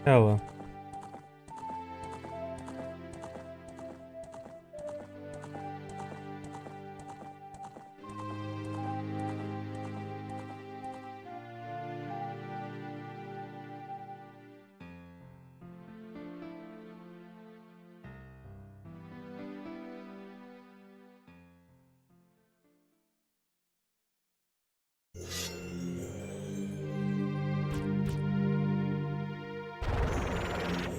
Hello.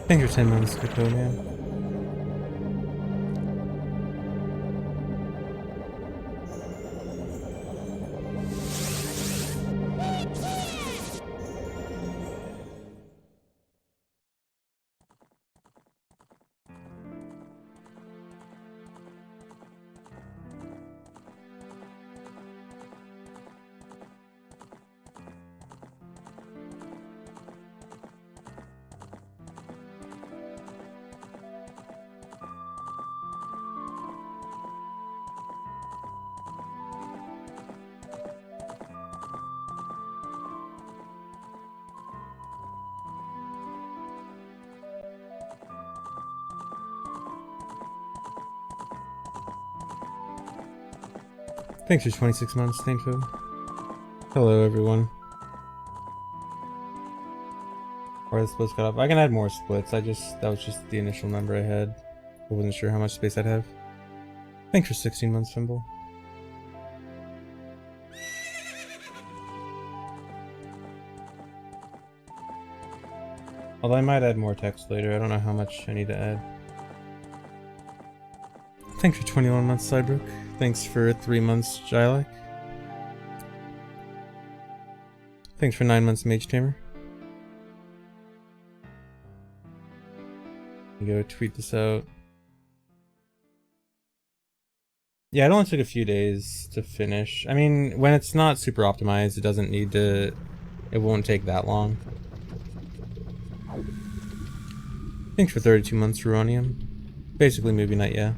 Thank you for 10 months, Dakota. Thanks for 26 months, Stainfield. Hello, everyone. Or the splits cut off. I can add more splits. That was just the initial number I had. I wasn't sure how much space I'd have. Thanks for 16 months, Fimble. Although I might add more text later. I don't know how much I need to add. Thanks for 21 months, Cybrook. Thanks for 3 months, Jylak. Thanks for 9 months, Mage Tamer. Go tweet this out. Yeah, it only took a few days to finish. I mean, when it's not super optimized, it won't take that long. Thanks for 32 months, Ruronium. Basically movie night, yeah.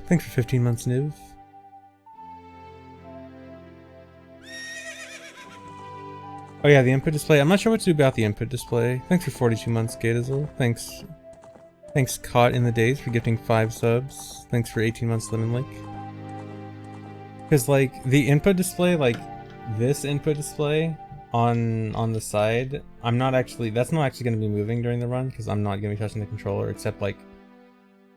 Thanks for 15 months, Niv. Oh yeah, the input display. I'm not sure what to do about the input display. Thanks for 42 months, Gatizel. Thanks, Caught in the Days, for gifting 5 subs. Thanks for 18 months, Lemon Lake. Because, like, the input display, like, this input display on the side, that's not actually going to be moving during the run, because I'm not going to be touching the controller, except, like,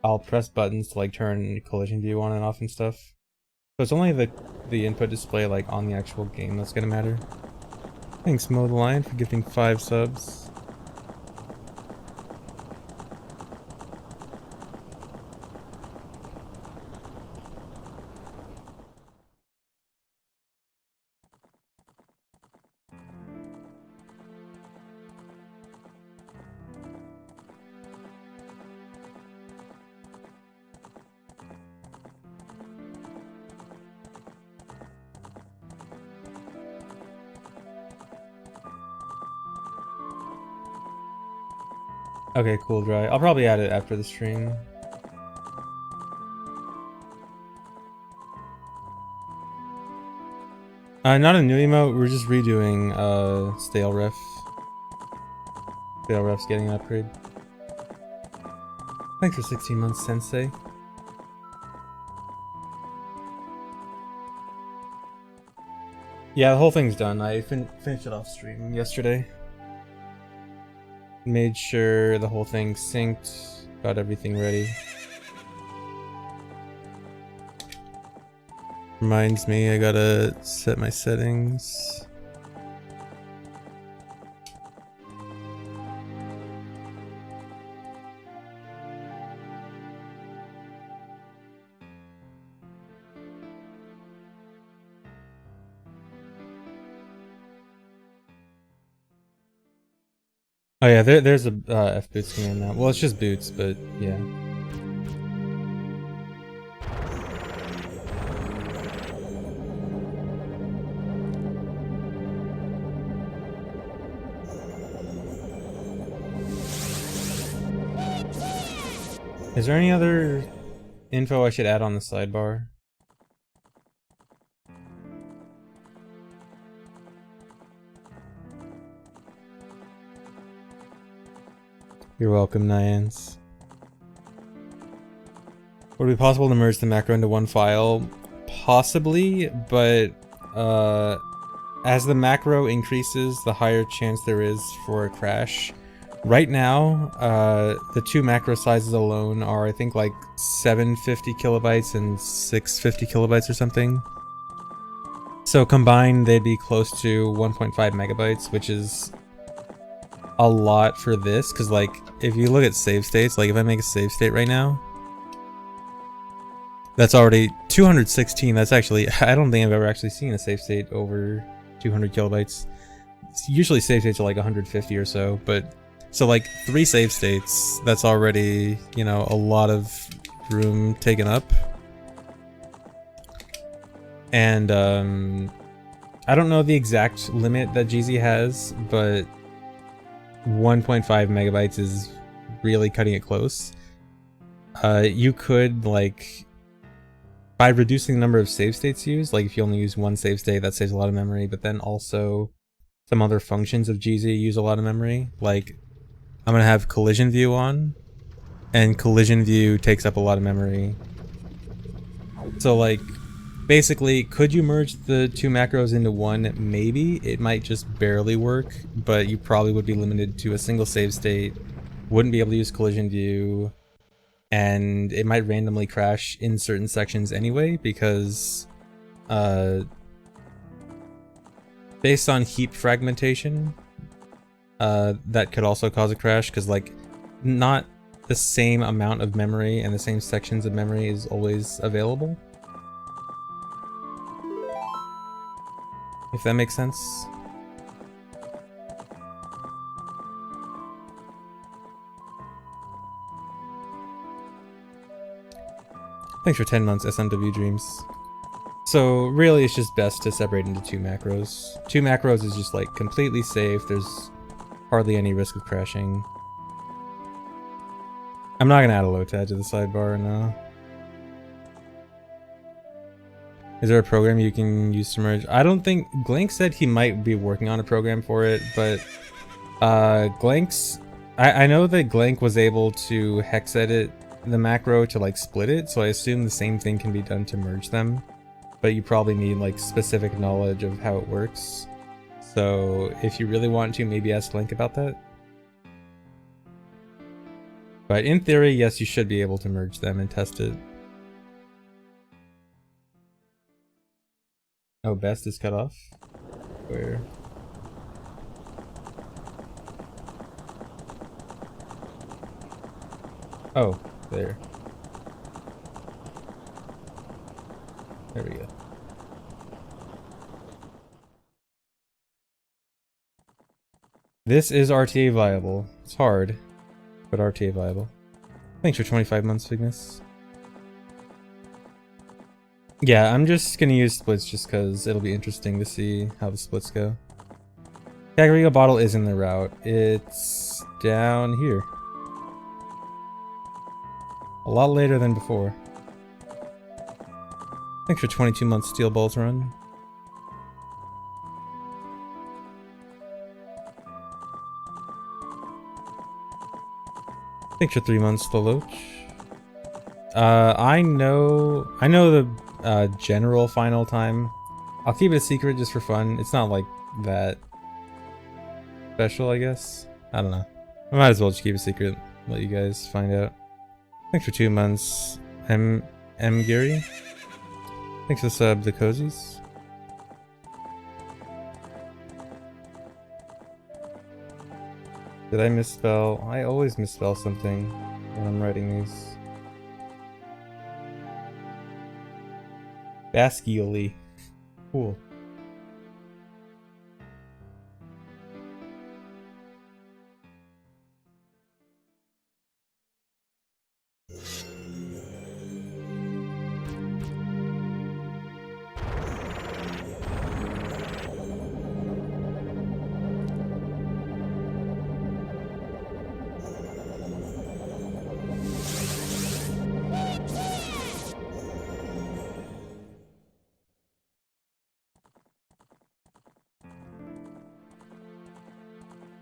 I'll press buttons to like turn collision view on and off and stuff. So it's only the input display like on the actual game that's gonna matter. Thanks Mo the Lion for gifting 5 subs. Okay, cool, dry. I'll probably add it after the stream. Not a new emote, we're just redoing Stale Ref. Stale Ref's getting an upgrade. Thanks for 16 months, Sensei. Yeah, the whole thing's done. I finished it off stream yesterday. Made sure the whole thing synced, got everything ready. Reminds me, I gotta set my settings. Oh yeah, there's a F boots command now. Well, it's just boots, but yeah. Is there any other info I should add on the sidebar? You're welcome, Nyans. Would it be possible to merge the macro into one file? Possibly, but as the macro increases, the higher chance there is for a crash. Right now, the two macro sizes alone are, I think, like 750 kilobytes and 650 kilobytes or something. So combined, they'd be close to 1.5 megabytes, which is a lot for this, because like, if you look at save states, like if I make a save state right now, that's already 216. That's actually, I don't think I've ever actually seen a save state over 200 kilobytes. Usually save states are like 150 or so, but so like 3 save states, that's already, you know, a lot of room taken up. And I don't know the exact limit that GZ has, but 1.5 megabytes is really cutting it close. You could, like, by reducing the number of save states used, like if you only use one save state, that saves a lot of memory, but then also some other functions of GZ use a lot of memory. Like, I'm gonna have collision view on, and collision view takes up a lot of memory. So like, basically, could you merge the two macros into one? Maybe. It might just barely work, but you probably would be limited to a single save state, wouldn't be able to use collision view, and it might randomly crash in certain sections anyway, because based on heap fragmentation, that could also cause a crash, because like, not the same amount of memory and the same sections of memory is always available. If that makes sense. Thanks for 10 months, SMW Dreams. So really it's just best to separate into 2 macros. 2 macros is just like completely safe, there's hardly any risk of crashing. I'm not gonna add a low tab to the sidebar, no. Is there a program you can use to merge? I don't think... Glank said he might be working on a program for it, but Glank's... I know that Glank was able to hex edit the macro to like split it, so I assume the same thing can be done to merge them, but you probably need like specific knowledge of how it works. So if you really want to, maybe ask Glank about that. But in theory, yes, you should be able to merge them and test it. Oh, best is cut off? Where? Oh, there. There we go. This is RTA viable. It's hard, but RTA viable. Thanks for 25 months, Cygnus. Yeah, I'm just gonna use splits just because it'll be interesting to see how the splits go. Kakariko bottle is in the route. It's down here. A lot later than before. Thanks for 22 months, Steel Balls Run. Thanks for 3 months, Leloach. I know the general final time. I'll keep it a secret just for fun. It's not like that special, I guess. I don't know. I might as well just keep it a secret. Let you guys find out. Thanks for 2 months, M. Gary. Thanks for the sub, the cozies. Did I misspell? I always misspell something when I'm writing these. Basquioli. Cool.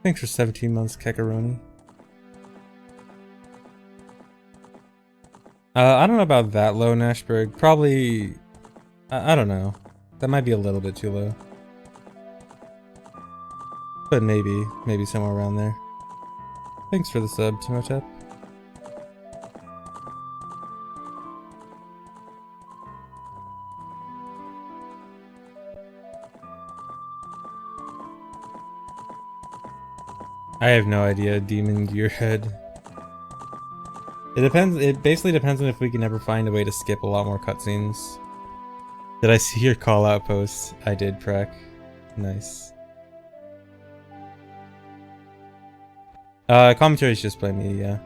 Thanks for 17 months, Kekaroni. I don't know about that low, Nashberg. Probably... I don't know. That might be a little bit too low. But maybe somewhere around there. Thanks for the sub, Timotep. I have no idea, Demon Gearhead. It depends. It basically depends on if we can ever find a way to skip a lot more cutscenes. Did I see your call out post? I did, Prek. Nice. Commentary's just by me, yeah.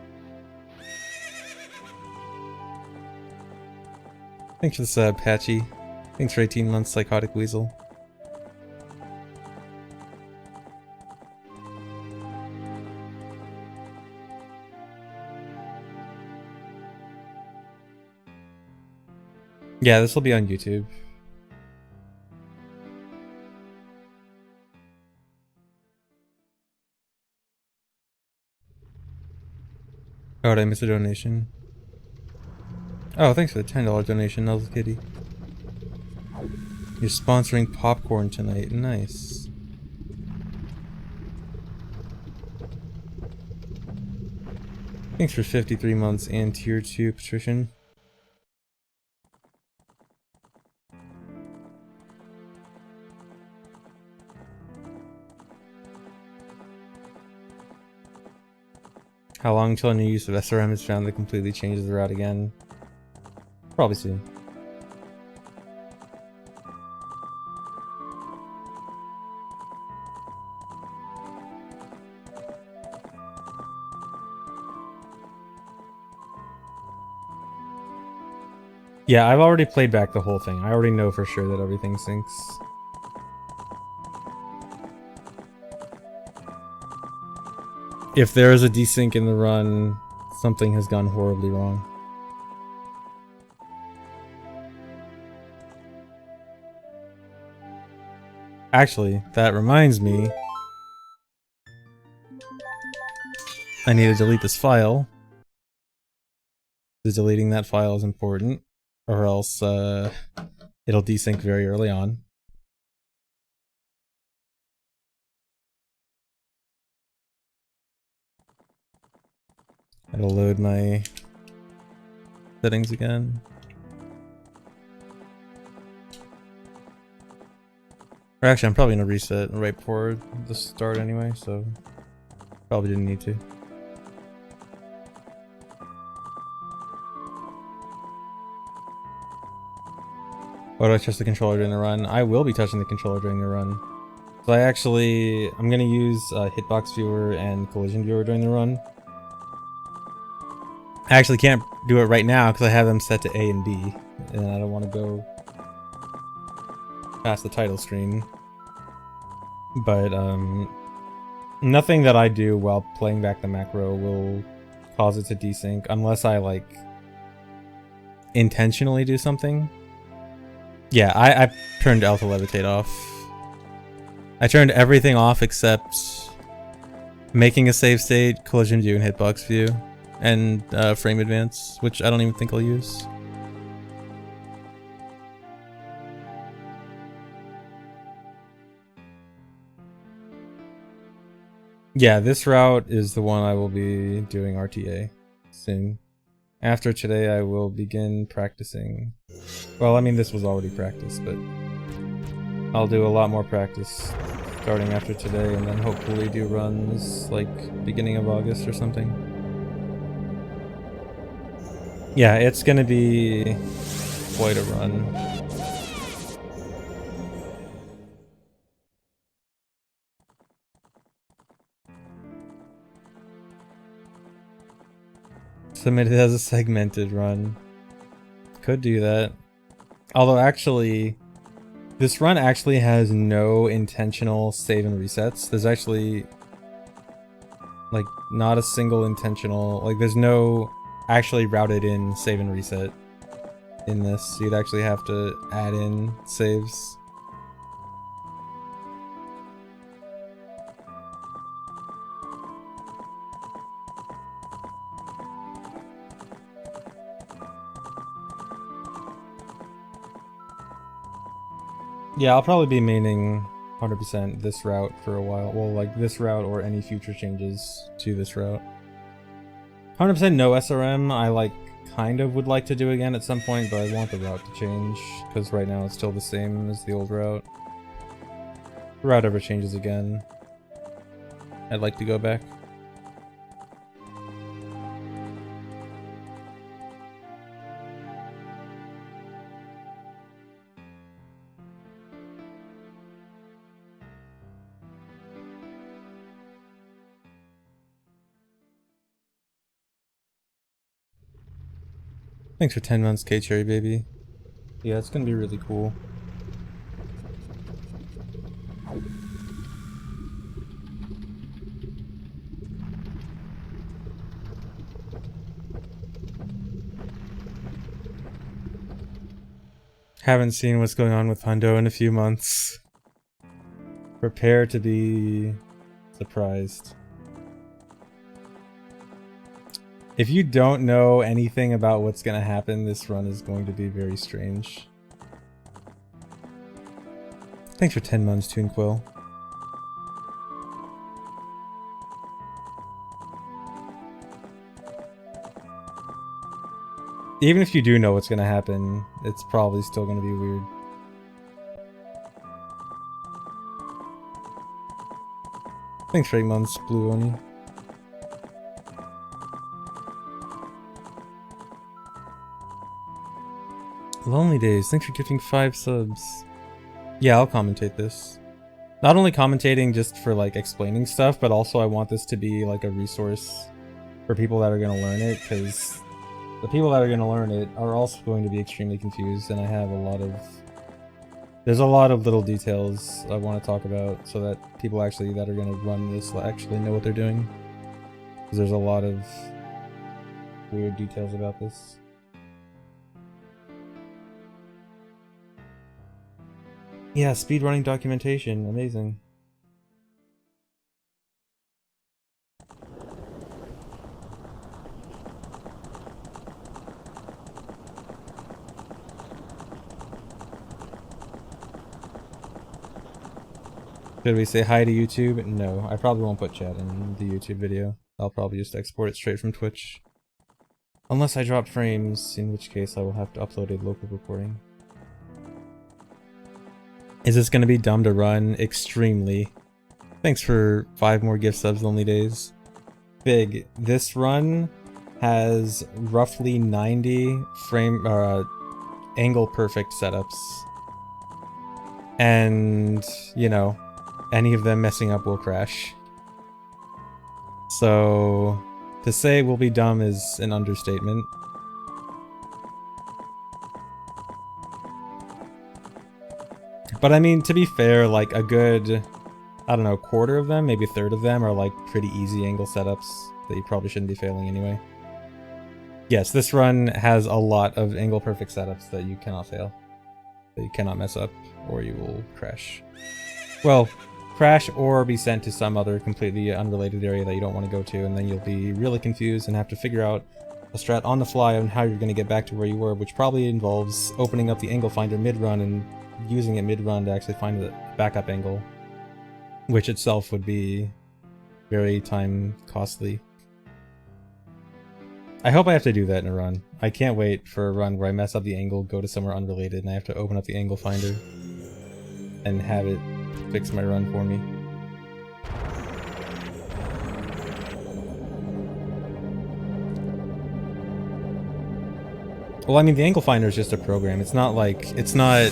Thanks for the sub, Patchy. Thanks for 18 months, Psychotic Weasel. Yeah, this will be on YouTube. Oh, did I miss a donation? Oh, thanks for the $10 donation, Nuzzle Kitty. You're sponsoring popcorn tonight. Nice. Thanks for 53 months and tier 2, Patrician. How long until a new use of SRM is found that completely changes the route again? Probably soon. Yeah, I've already played back the whole thing. I already know for sure that everything syncs. If there is a desync in the run, something has gone horribly wrong. Actually, that reminds me. I need to delete this file. Deleting that file is important, or else it'll desync very early on. It'll load my settings again. Or actually, I'm probably gonna reset right before the start anyway, so probably didn't need to. Why do I trust the controller during the run? I will be touching the controller during the run. So I'm gonna use Hitbox Viewer and Collision Viewer during the run. I actually can't do it right now because I have them set to A and B, and I don't want to go past the title screen. But nothing that I do while playing back the macro will cause it to desync unless I like intentionally do something. Yeah, I turned Alpha Levitate off. I turned everything off except making a save state, collision view, and hitbox view, and frame advance, which I don't even think I'll use. Yeah, this route is the one I will be doing RTA soon. After today, I will begin practicing Well, I mean, this was already practice, but I'll do a lot more practice starting after today, and then hopefully do runs like beginning of August or something. Yeah, it's gonna be quite a run. Submit it as a segmented run. Could do that. Although actually, this run actually has no intentional save and resets. There's actually like not a single intentional, like there's no actually routed in save and reset in this. You'd actually have to add in saves. Yeah, I'll probably be maining 100% this route for a while. Well, like this route or any future changes to this route. 100% no SRM, I like kind of would like to do again at some point, but I want the route to change, because right now it's still the same as the old route. If the route ever changes again, I'd like to go back. Thanks for 10 months, K-Cherry baby. Yeah, it's gonna be really cool. Haven't seen what's going on with Hundo in a few months. Prepare to be surprised. If you don't know anything about what's gonna happen, this run is going to be very strange. Thanks for 10 months, Toon Quill. Even if you do know what's gonna happen, it's probably still gonna be weird. Thanks for 8 months, Blue Oni. Lonely Days, thanks for gifting 5 subs. Yeah, I'll commentate this. Not only commentating just for like explaining stuff, but also I want this to be like a resource for people that are going to learn it, because the people that are going to learn it are also going to be extremely confused, and I have there's a lot of little details I want to talk about so that people actually that are going to run this will actually know what they're doing. Because there's a lot of weird details about this. Yeah, speedrunning documentation, amazing. Should we say hi to YouTube? No, I probably won't put chat in the YouTube video. I'll probably just export it straight from Twitch. Unless I drop frames, in which case I will have to upload a local recording. Is this going to be dumb to run? Extremely. Thanks for 5 more gift subs, Lonely Days. Big. This run has roughly 90 angle perfect setups. And, you know, any of them messing up will crash. So, to say it will be dumb is an understatement. But I mean, to be fair, like a good, I don't know, quarter of them, maybe a third of them are like pretty easy angle setups that you probably shouldn't be failing anyway. Yes, this run has a lot of angle perfect setups that you cannot fail. That you cannot mess up, or you will crash. Well, crash or be sent to some other completely unrelated area that you don't want to go to, and then you'll be really confused and have to figure out a strat on the fly on how you're going to get back to where you were, which probably involves opening up the angle finder mid-run and using it mid-run to actually find the backup angle, which itself would be very time costly. I hope I have to do that in a run. I can't wait for a run where I mess up the angle, go to somewhere unrelated, and I have to open up the angle finder and have it fix my run for me. Well, I mean, the angle finder is just a program. It's not like, it's not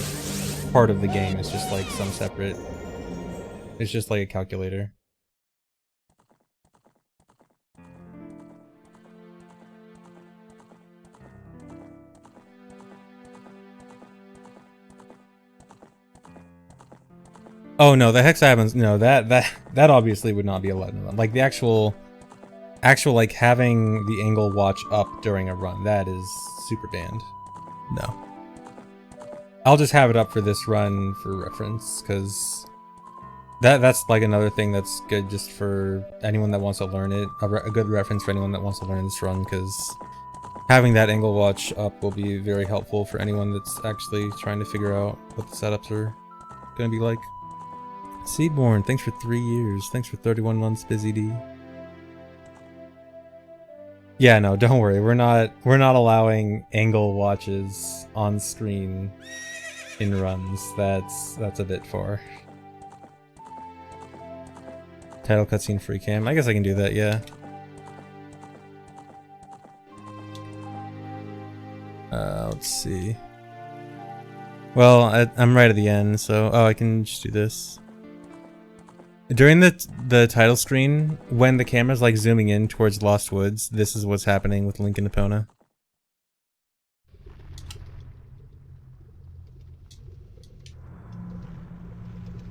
part of the game. It's just like some separate, it's just like a calculator. Oh no, the hexagons, no, that obviously would not be allowed in a run. Like the actual like having the angle watch up during a run, that is super banned. No. I'll just have it up for this run for reference, because that's like another thing that's good just for anyone that wants to learn it. A good reference for anyone that wants to learn this run, because having that angle watch up will be very helpful for anyone that's actually trying to figure out what the setups are going to be like. Seedborn, thanks for 3 years. Thanks for 31 months, Busy D. Yeah, no, don't worry. We're not allowing angle watches on screen in runs. That's a bit far. Title cutscene free cam. I guess I can do that, yeah. Let's see. Well, I'm right at the end, so I can just do this. During the title screen, when the camera's like zooming in towards Lost Woods, this is what's happening with Link and Epona.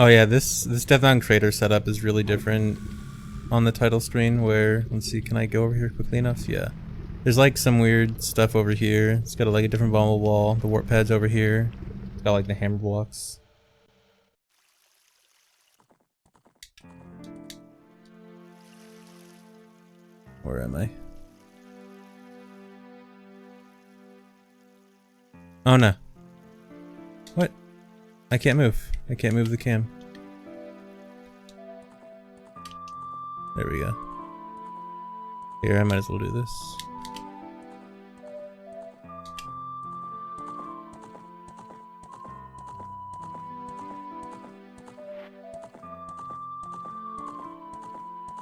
Oh yeah, this Death Mountain Crater setup is really different on the title screen, where, let's see, can I go over here quickly enough? Yeah. There's like some weird stuff over here. It's got like a different vomit wall. The warp pad's over here. It's got like the hammer blocks. Where am I? Oh no. What? I can't move. I can't move the cam. There we go. Here, I might as well do this.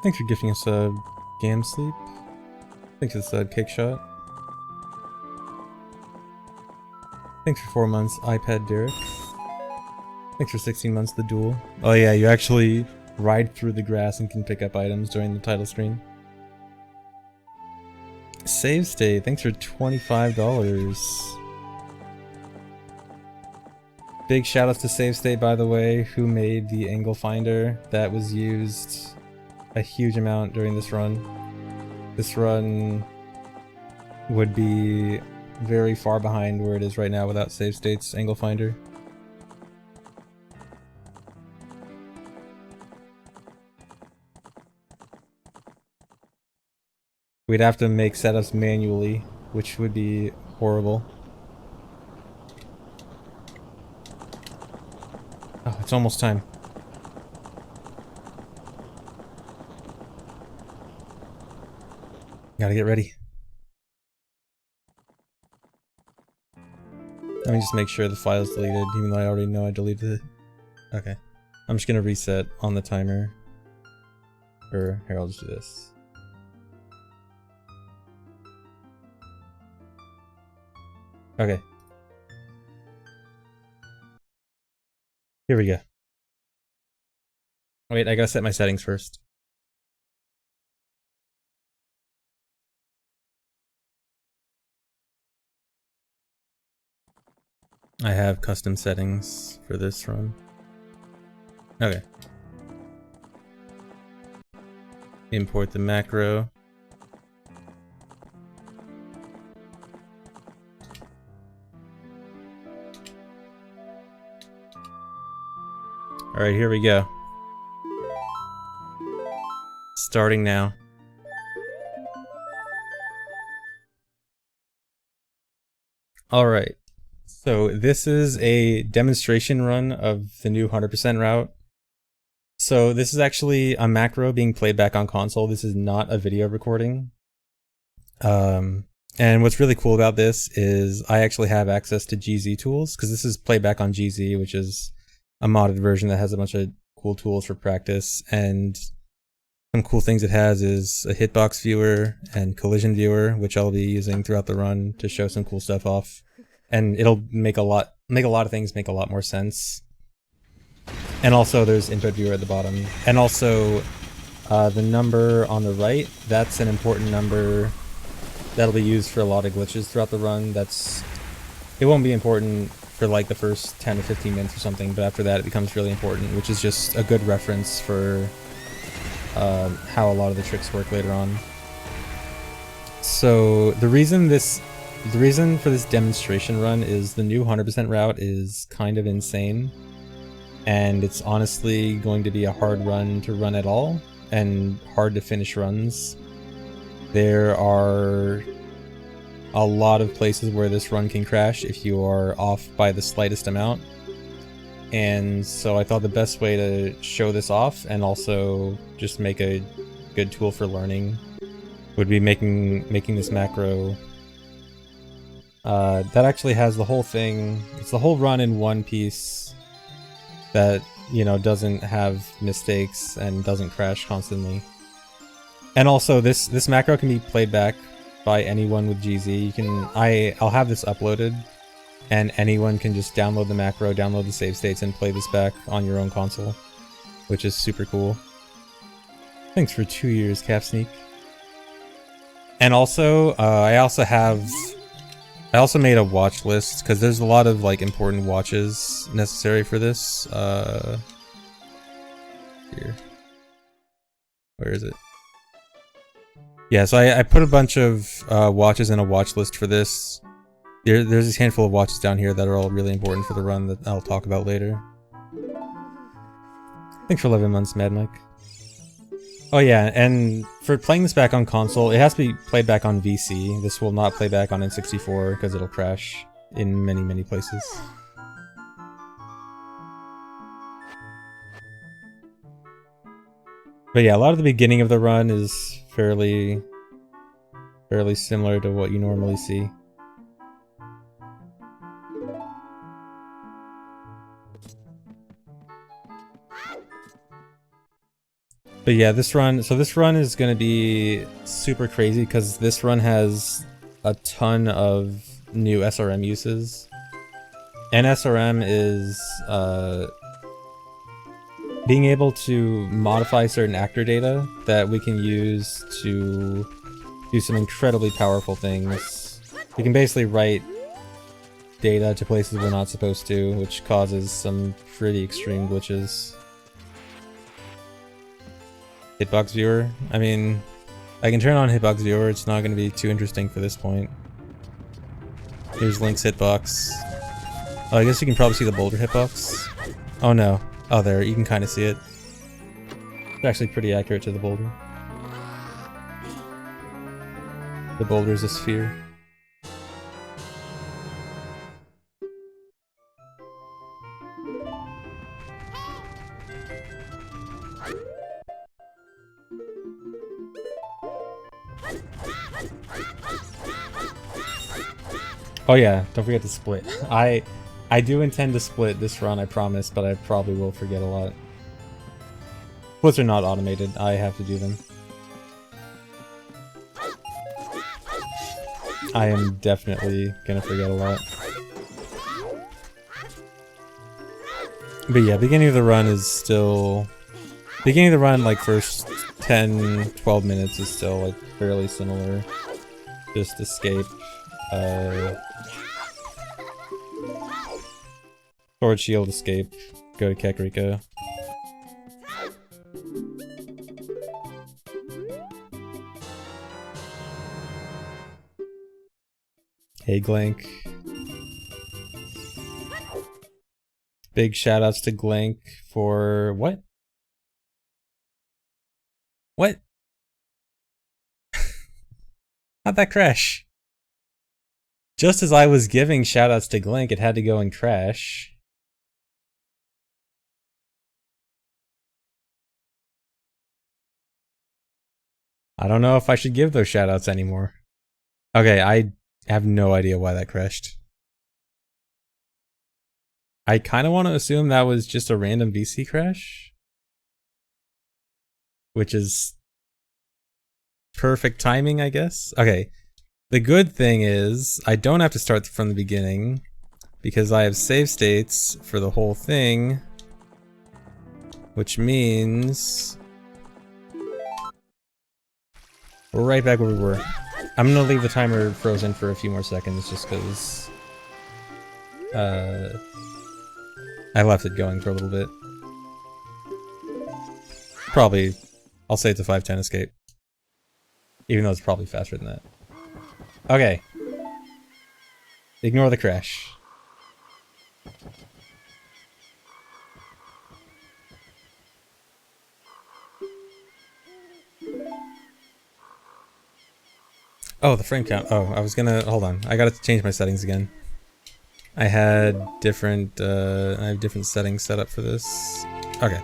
Thanks for gifting us a Gam Sleep. Thanks for the sub, Cake Shot. Thanks for 4 months, iPad Derek. Thanks for 16 months, The Duel. Oh yeah, you actually ride through the grass and can pick up items during the title screen. Save State, thanks for $25. Big shoutouts to Save State, by the way, who made the angle finder that was used a huge amount during this run. This run would be very far behind where it is right now without Save State's angle finder. We'd have to make setups manually, which would be horrible. Oh, it's almost time. Gotta get ready. Let me just make sure the file's deleted, even though I already know I deleted it. Okay. I'm just gonna reset on the timer. Or, here, I'll just do this. Okay. Here we go. Wait, I gotta set my settings first. I have custom settings for this run. Okay. Import the macro. Alright, here we go. Starting now. Alright. So this is a demonstration run of the new 100% route. So this is actually a macro being played back on console. This is not a video recording. And what's really cool about this is I actually have access to GZ tools, because this is playback on GZ, which is a modded version that has a bunch of cool tools for practice. And some cool things it has is a hitbox viewer and collision viewer, which I'll be using throughout the run to show some cool stuff off. And it'll make a lot of things make a lot more sense. And also there's input viewer at the bottom. And also the number on the right, that's an important number that'll be used for a lot of glitches throughout the run. It won't be important for like the first 10 to 15 minutes or something, but after that it becomes really important, which is just a good reference for how a lot of the tricks work later on. So the reason for this demonstration run is the new 100% route is kind of insane, and it's honestly going to be a hard run to run at all, and hard to finish runs. There are a lot of places where this run can crash if you are off by the slightest amount. And so I thought the best way to show this off and also just make a good tool for learning would be making this macro that actually has the whole thing. It's the whole run in one piece that, you know, doesn't have mistakes and doesn't crash constantly. And also this macro can be played back by anyone with GZ. I'll have this uploaded, and anyone can just download the macro, download the save states, and play this back on your own console, which is super cool. Thanks for 2 years, Cap Sneak. And also, I also made a watch list, because there's a lot of like important watches necessary for this. Here. Where is it? Yeah, so I put a bunch of watches in a watch list for this. There's this handful of watches down here that are all really important for the run that I'll talk about later. Thanks for 11 months, Mad Mike. Oh yeah, and for playing this back on console, it has to be played back on VC. This will not play back on N64 because it'll crash in many, many places. But yeah, a lot of the beginning of the run is fairly similar to what you normally see. But yeah, this run is going to be super crazy because this run has a ton of new SRM uses. And SRM is being able to modify certain actor data that we can use to do some incredibly powerful things. We can basically write data to places we're not supposed to, which causes some pretty extreme glitches. Hitbox viewer. I mean, I can turn on hitbox viewer, it's not going to be too interesting for this point. Here's Link's hitbox. Oh, I guess you can probably see the boulder hitbox. Oh no. Oh, there, you can kind of see it. It's actually pretty accurate to the boulder. The boulder is a sphere. Oh yeah, don't forget to split. I do intend to split this run, I promise, but I probably will forget a lot. Splits are not automated, I have to do them. I am definitely gonna forget a lot. But yeah, beginning of the run is still... Beginning of the run, like first 10-12 minutes is still like fairly similar. Just escape. Sword shield escape. Go to Kakariko. Hey Glank. Big shoutouts to Glank for what? What? How'd that crash? Just as I was giving shoutouts to Glank, it had to go and crash. I don't know if I should give those shoutouts anymore. Okay, I have no idea why that crashed. I kind of want to assume that was just a random VC crash, which is perfect timing, I guess. Okay, the good thing is I don't have to start from the beginning because I have save states for the whole thing, which means we're right back where we were. I'm gonna leave the timer frozen for a few more seconds just because I left it going for a little bit. Probably, I'll say it's a 510 escape. Even though it's probably faster than that. Okay. Ignore the crash. Oh, the frame count. Oh, I was gonna, hold on. I gotta change my settings again. I had different, I have different settings set up for this. Okay.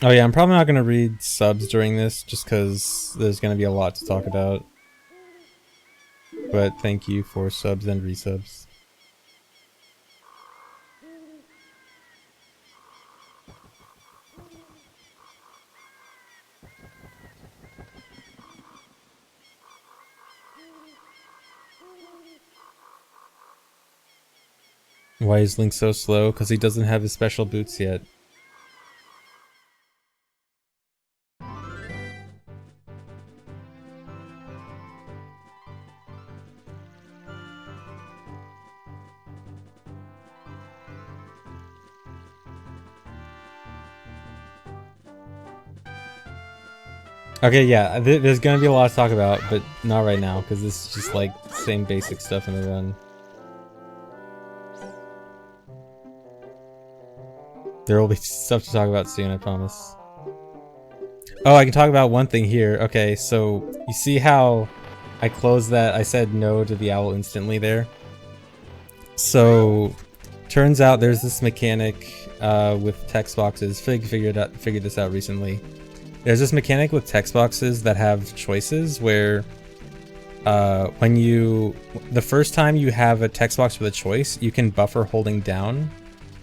Oh yeah, I'm probably not gonna read subs during this, just because there's gonna be a lot to talk about. But thank you for subs and resubs. Why is Link so slow? Because he doesn't have his special boots yet. Okay, yeah, there's gonna be a lot to talk about, but not right now, because this is just like same basic stuff in the run. There will be stuff to talk about soon, I promise. Oh, I can talk about one thing here. Okay, so you see how I closed that? I said no to the owl instantly there. So turns out there's this mechanic with text boxes. Figured this out recently. There's this mechanic with text boxes that have choices where when the first time you have a text box with a choice, you can buffer holding down,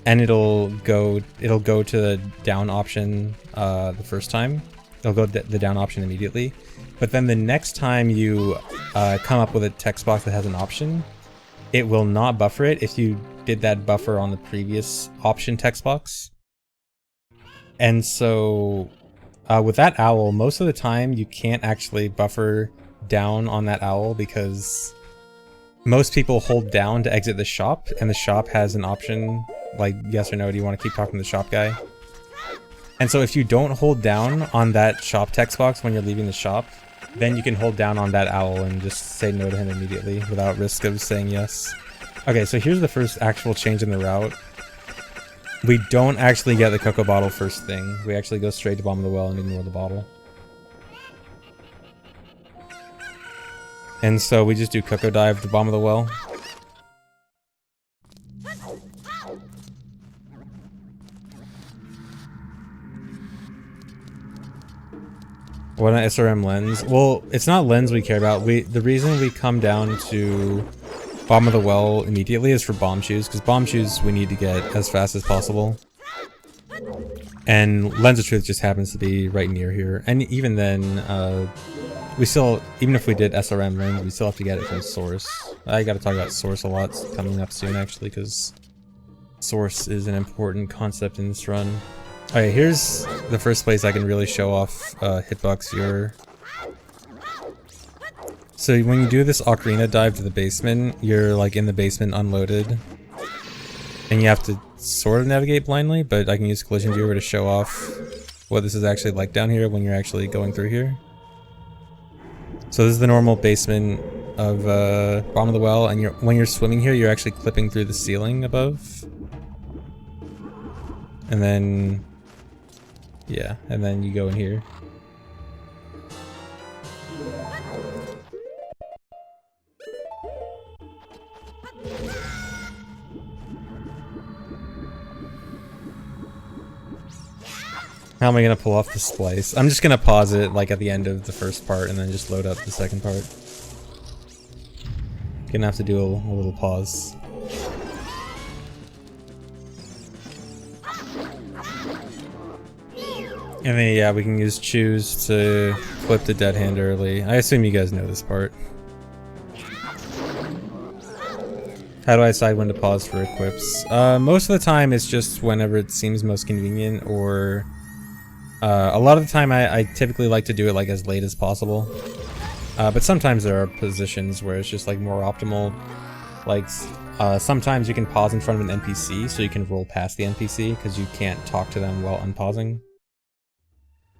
and it'll go to the down option the first time. It'll go the down option immediately. But then the next time you come up with a text box that has an option, it will not buffer it if you did that buffer on the previous option text box. And so with that owl, most of the time you can't actually buffer down on that owl because most people hold down to exit the shop, and the shop has an option like yes or no, do you want to keep talking to the shop guy? And so if you don't hold down on that shop text box when you're leaving the shop, then you can hold down on that owl and just say no to him immediately without risk of saying yes. Okay, so here's the first actual change in the route. We don't actually get the cocoa bottle first thing. We actually go straight to bottom of the well and ignore the bottle. And so we just do cocoa dive to bottom of the well. What an SRM lens? Well, it's not lens we care about. The reason we come down to bottom of the well immediately is for bomb shoes, because bomb shoes we need to get as fast as possible. And Lens of Truth just happens to be right near here. And even then, we still, even if we did SRM lens, we still have to get it from source. I gotta talk about source a lot. It's coming up soon actually, because source is an important concept in this run. Okay, here's the first place I can really show off Hitbox Viewer. So when you do this Ocarina dive to the basement, you're like in the basement unloaded. And you have to sort of navigate blindly, but I can use Collision Viewer to show off what this is actually like down here when you're actually going through here. So this is the normal basement of bottom of the well, and when you're swimming here, you're actually clipping through the ceiling above. And then... yeah, and then you go in here. How am I gonna pull off the splice? I'm just gonna pause it like at the end of the first part and then just load up the second part. Gonna have to do a little pause. And then yeah, we can use choose to flip the dead hand early. I assume you guys know this part. How do I decide when to pause for equips? Most of the time it's just whenever it seems most convenient, or a lot of the time I typically like to do it like as late as possible. But sometimes there are positions where it's just like more optimal. Like sometimes you can pause in front of an NPC so you can roll past the NPC because you can't talk to them while unpausing.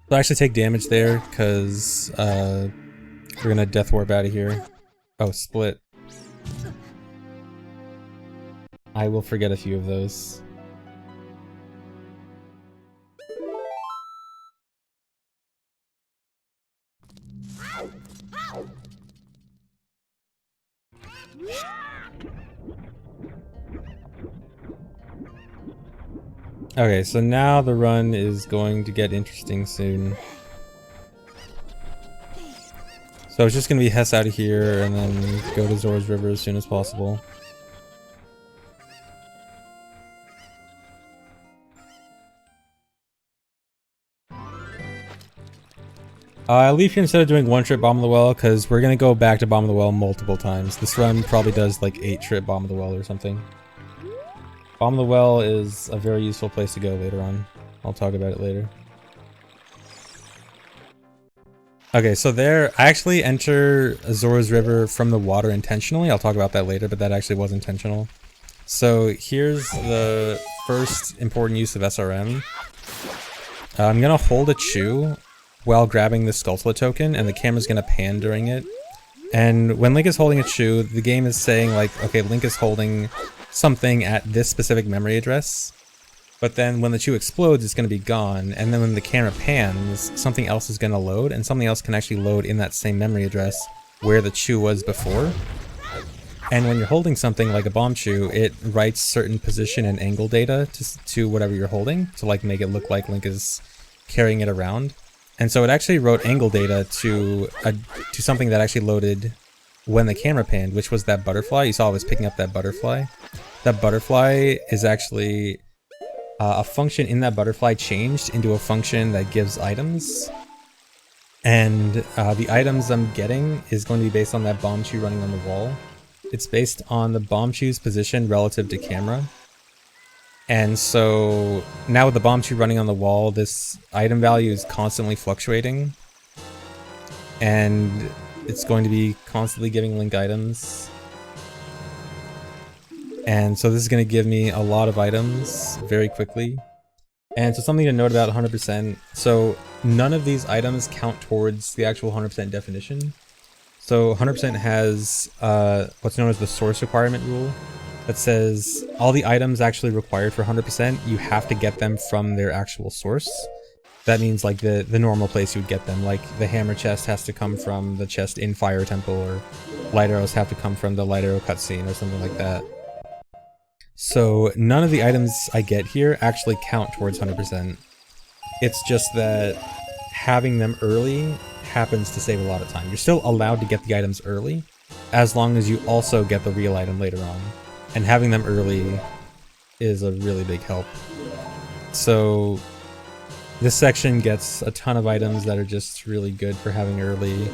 So I actually take damage there because we're gonna death warp out of here. Oh, split. I will forget a few of those. Okay, so now the run is going to get interesting soon. So it's just gonna be Hess out of here and then go to Zora's River as soon as possible. I leave here instead of doing one trip Bomb of the Well because we're gonna go back to Bomb of the Well multiple times. This run probably does like 8 trip Bomb of the Well or something. Bomb of the Well is a very useful place to go later on. I'll talk about it later. Okay, so there, I actually enter Zora's River from the water intentionally. I'll talk about that later, but that actually was intentional. So here's the first important use of SRM. I'm gonna hold a chew while grabbing the Skulltula token, and the camera's gonna pan during it. And when Link is holding a chew, the game is saying like, okay, Link is holding something at this specific memory address, but then when the chew explodes, it's going to be gone, and then when the camera pans, something else is going to load, and something else can actually load in that same memory address where the chew was before. And when you're holding something like a bomb chew, it writes certain position and angle data to whatever you're holding to like make it look like Link is carrying it around. And so it actually wrote angle data to something that actually loaded when the camera panned, which was that butterfly. You saw I was picking up that butterfly. That butterfly is actually a function in that butterfly changed into a function that gives items. And the items I'm getting is going to be based on that bomb chew running on the wall. It's based on the bomb chew's position relative to camera. And so now with the bomb chew running on the wall, this item value is constantly fluctuating. And it's going to be constantly giving Link items. And so this is going to give me a lot of items very quickly. And so something to note about 100%. So none of these items count towards the actual 100% definition. So 100% has what's known as the source requirement rule that says all the items actually required for 100%, you have to get them from their actual source. That means like the normal place you would get them, like the hammer chest has to come from the chest in Fire Temple, or light arrows have to come from the light arrow cutscene or something like that. So none of the items I get here actually count towards 100%. It's just that having them early happens to save a lot of time. You're still allowed to get the items early, as long as you also get the real item later on. And having them early is a really big help. So this section gets a ton of items that are just really good for having early.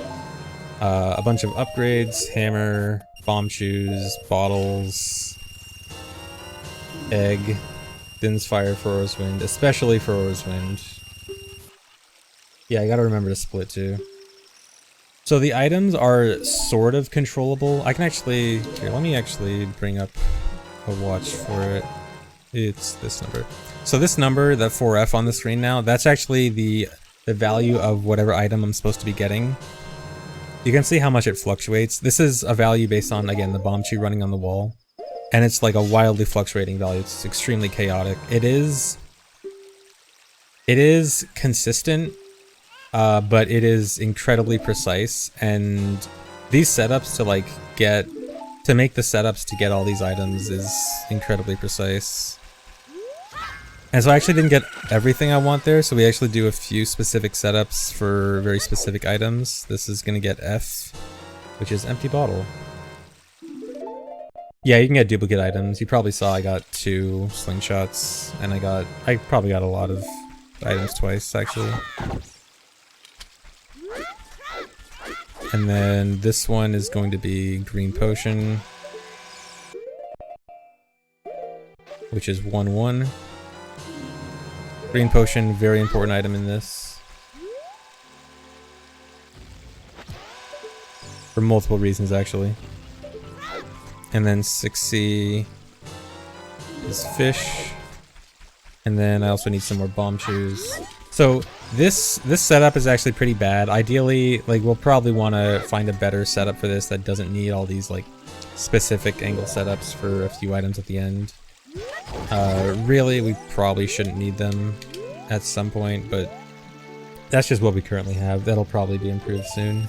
A bunch of upgrades, hammer, bomb chews, bottles, egg, Din's Fire for Aura's Wind, especially for Aura's Wind. Yeah, I gotta remember to split too. So the items are sort of controllable. I can actually, here, let me actually bring up a watch for it. It's this number. So this number, that 4F on the screen now, that's actually the value of whatever item I'm supposed to be getting. You can see how much it fluctuates. This is a value based on, again, the bomb chew running on the wall. And it's like a wildly fluctuating value. It's extremely chaotic. It is consistent, but it is incredibly precise. And these setups to make the setups to get all these items is incredibly precise. And so I actually didn't get everything I want there, so we actually do a few specific setups for very specific items. This is gonna get F, which is empty bottle. Yeah, you can get duplicate items. You probably saw I got 2 slingshots, and I probably got a lot of items twice, actually. And then this one is going to be green potion, which is 1/1. Green potion, very important item in this. For multiple reasons, actually. And then 6C is fish. And then I also need some more bomb shoes. So this setup is actually pretty bad. Ideally, like, we'll probably want to find a better setup for this that doesn't need all these like specific angle setups for a few items at the end. Really, we probably shouldn't need them at some point, but that's just what we currently have. That'll probably be improved soon.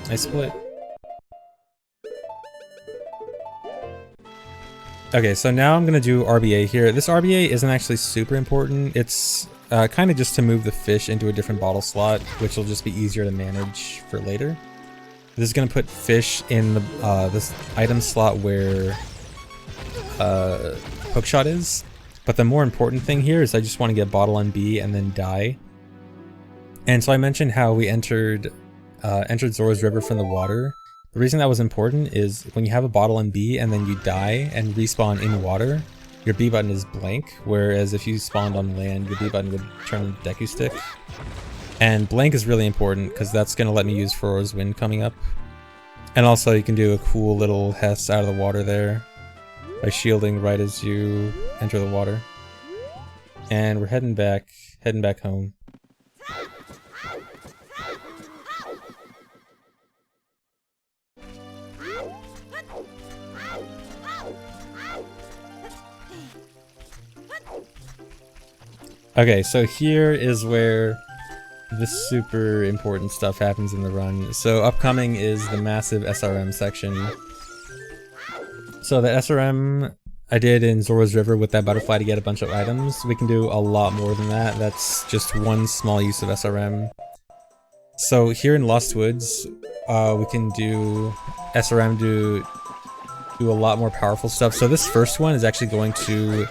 I split. Okay, so now I'm gonna do RBA here. This RBA isn't actually super important. It's kind of just to move the fish into a different bottle slot, which will just be easier to manage for later. This is gonna put fish in the this item slot where hookshot is. But the more important thing here is I just want to get bottle on B and then die. And so I mentioned how we entered Zora's River from the water. The reason that was important is when you have a bottle in B and then you die and respawn in water, your B button is blank, whereas if you spawned on land, your B button would turn into Deku Stick. And blank is really important because that's going to let me use Furor's Wind coming up. And also you can do a cool little Hess out of the water there by shielding right as you enter the water. And we're heading back home. Okay, so here is where the super important stuff happens in the run. So upcoming is the massive SRM section. So the SRM I did in Zora's River with that butterfly to get a bunch of items. We can do a lot more than that. That's just one small use of SRM. So here in Lost Woods, we can do SRM to do a lot more powerful stuff. So this first one is actually going to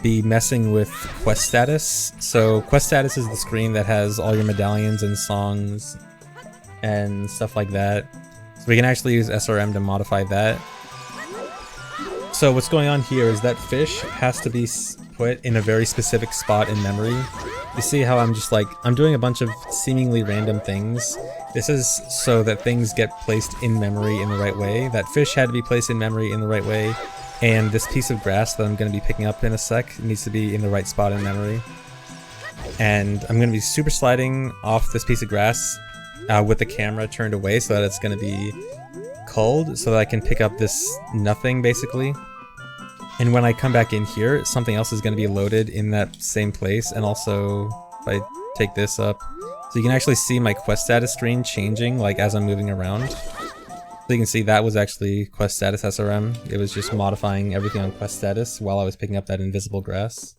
be messing with quest status. So quest status is the screen that has all your medallions and songs and stuff like that. So we can actually use SRM to modify that. So what's going on here is that fish has to be put in a very specific spot in memory. You see how I'm just like, I'm doing a bunch of seemingly random things. This is so that things get placed in memory in the right way. That fish had to be placed in memory in the right way. And this piece of grass that I'm going to be picking up in a sec needs to be in the right spot in memory. And I'm going to be super sliding off this piece of grass with the camera turned away so that it's going to be culled so that I can pick up this nothing basically. And when I come back in here, something else is going to be loaded in that same place. And also, if I take this up, so you can actually see my quest status screen changing like as I'm moving around. So you can see that was actually quest status SRM. It was just modifying everything on quest status while I was picking up that invisible grass.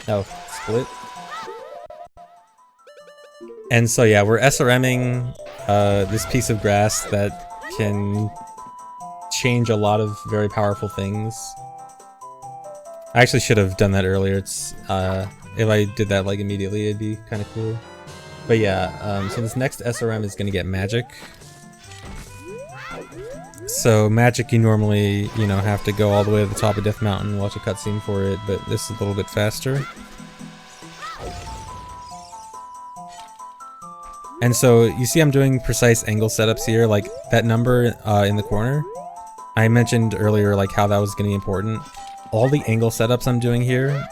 Oh, split. And so yeah, we're SRMing this piece of grass that can change a lot of very powerful things. I actually should have done that earlier. It's if I did that like immediately, it'd be kind of cool. But yeah, so this next SRM is going to get magic. So magic, you normally, you know, have to go all the way to the top of Death Mountain, watch a cutscene for it, but this is a little bit faster. And so you see I'm doing precise angle setups here, like that number in the corner. I mentioned earlier like how that was going to be important. All the angle setups I'm doing here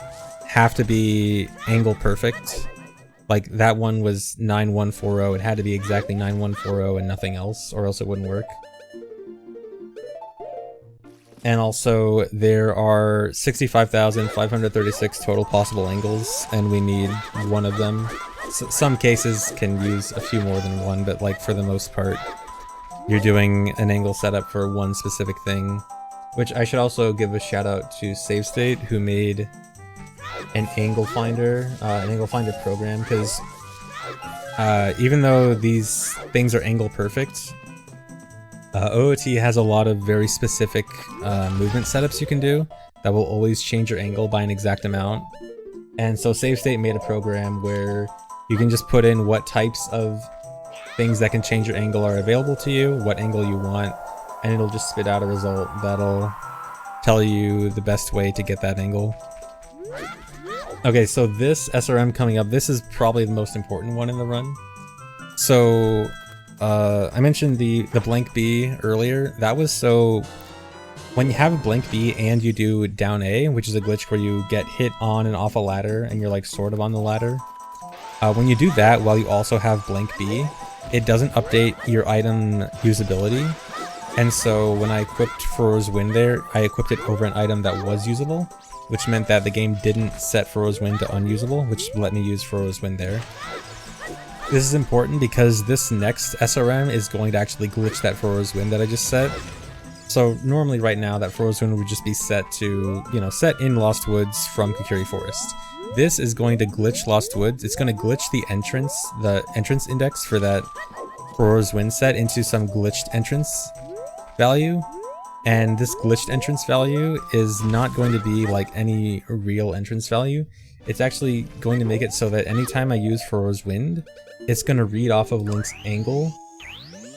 have to be angle perfect. Like that one was 9140, it had to be exactly 9140 and nothing else, or else it wouldn't work. And also, there are 65,536 total possible angles, and we need one of them. Some cases can use a few more than one, but like for the most part, you're doing an angle setup for one specific thing. Which I should also give a shout out to Save State, who made an angle finder program, because even though these things are angle perfect, OOT has a lot of very specific movement setups you can do that will always change your angle by an exact amount. And so Save State made a program where you can just put in what types of things that can change your angle are available to you, what angle you want, and it'll just spit out a result that'll tell you the best way to get that angle. Okay, so this SRM coming up, this is probably the most important one in the run. So, I mentioned the blank B earlier. That was so, when you have a blank B and you do down A, which is a glitch where you get hit on and off a ladder and you're like sort of on the ladder. When you do that while you also have blank B, it doesn't update your item usability. And so when I equipped Furrow's Wind there, I equipped it over an item that was usable, which meant that the game didn't set Furrow's Wind to unusable, which let me use Furrow's Wind there. This is important because this next SRM is going to actually glitch that Furrow's Wind that I just set. So normally right now that Furrow's Wind would just be set to, you know, set in Lost Woods from Kokiri Forest. This is going to glitch Lost Woods. It's going to glitch the entrance index for that Furrow's Wind set into some glitched entrance value. And this glitched entrance value is not going to be like any real entrance value. It's actually going to make it so that anytime I use Furrow's Wind, it's going to read off of Link's angle,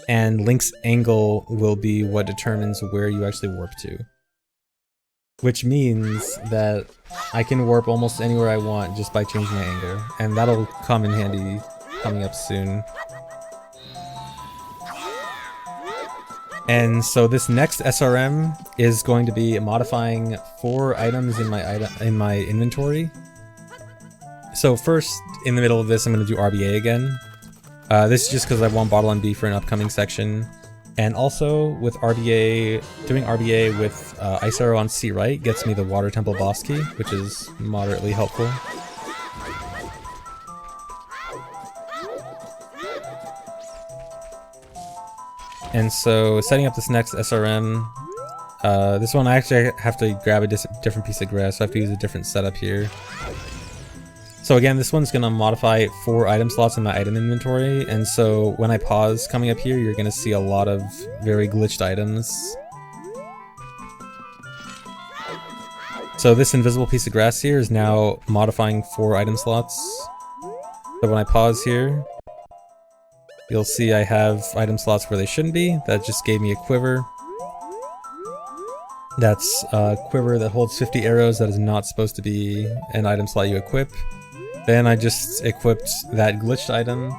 and Link's angle will be what determines where you actually warp to. Which means that I can warp almost anywhere I want just by changing my angle, and that'll come in handy coming up soon. And so this next SRM is going to be modifying 4 items in my inventory. So first, in the middle of this, I'm going to do RBA again. This is just because I want Bottle and B for an upcoming section. And also, with RBA, doing RBA with Ice Arrow on C right gets me the Water Temple boss key, which is moderately helpful. And so, setting up this next SRM, this one I actually have to grab a different piece of grass, so I have to use a different setup here. So again, this one's going to modify 4 item slots in my item inventory, and so when I pause coming up here, you're going to see a lot of very glitched items. So this invisible piece of grass here is now modifying 4 item slots. So when I pause here, you'll see I have item slots where they shouldn't be. That just gave me a quiver. That's a quiver that holds 50 arrows. That is not supposed to be an item slot you equip. Then I just equipped that glitched item.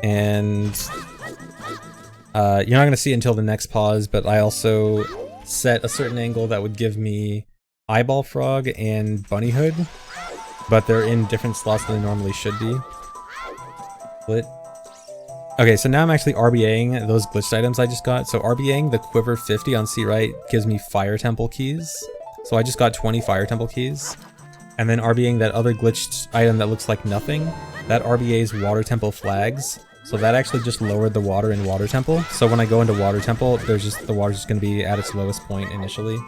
And you're not going to see it until the next pause, but I also set a certain angle that would give me Eyeball Frog and Bunny Hood, but they're in different slots than they normally should be. Split. Okay, so now I'm actually RBAing those glitched items I just got. So RBAing the Quiver 50 on C right gives me Fire Temple keys. So I just got 20 Fire Temple keys. And then RBAing that other glitched item that looks like nothing, that RBA's Water Temple flags. So that actually just lowered the water in Water Temple. So when I go into Water Temple, the water's just going to be at its lowest point initially.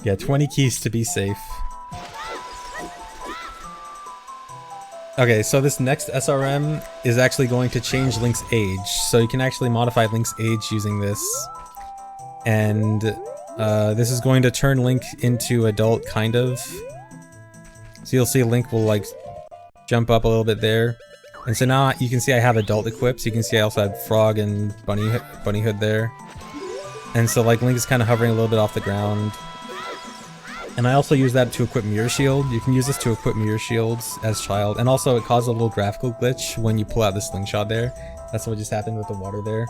Yeah, 20 keys to be safe. Okay, so this next SRM is actually going to change Link's age. So you can actually modify Link's age using this. And this is going to turn Link into adult, kind of. So you'll see Link will like jump up a little bit there. And so now you can see I have adult equipped. So you can see I also have Frog and Bunny Hood there. And so like Link is kind of hovering a little bit off the ground. And I also use that to equip Mirror Shield. You can use this to equip Mirror Shields as child. And also it caused a little graphical glitch when you pull out the slingshot there. That's what just happened with the water there.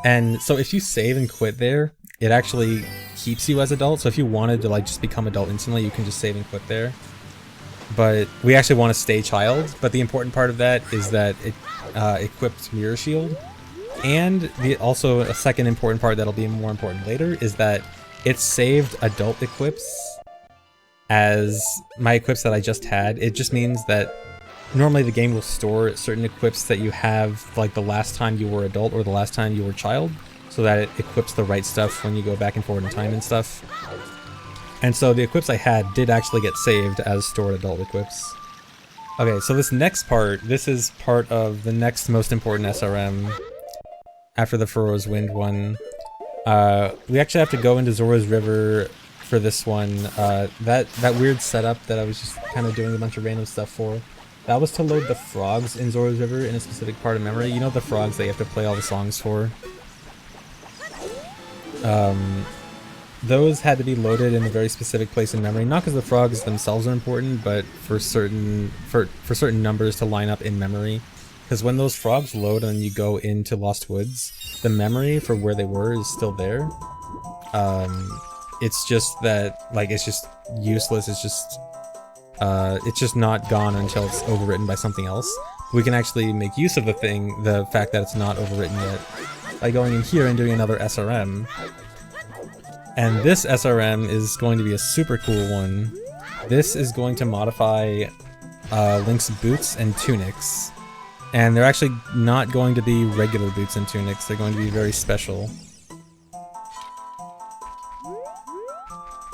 And so if you save and quit there, it actually keeps you as adult. So if you wanted to like just become adult instantly, you can just save and quit there. But we actually want to stay child. But the important part of that is that it equipped Mirror Shield. And also a second important part that'll be more important later is that it saved adult equips as my equips that I just had. It just means that normally the game will store certain equips that you have like the last time you were adult or the last time you were child, so that it equips the right stuff when you go back and forward in time and stuff. And so the equips I had did actually get saved as stored adult equips. Okay, so this next part, this is part of the next most important SRM after the Furrow's Wind one. We actually have to go into Zora's River for this one. That weird setup that I was just kind of doing a bunch of random stuff for, that was to load the frogs in Zora's River in a specific part of memory. You know, the frogs that you have to play all the songs for? Those had to be loaded in a very specific place in memory, not because the frogs themselves are important, but for certain numbers to line up in memory. Because when those frogs load and you go into Lost Woods, the memory for where they were is still there. It's just that, like, it's just useless. It's just not gone until it's overwritten by something else. We can actually make use of the fact that it's not overwritten yet, by going in here and doing another SRM. And this SRM is going to be a super cool one. This is going to modify Link's boots and tunics. And they're actually not going to be regular boots and tunics, they're going to be very special.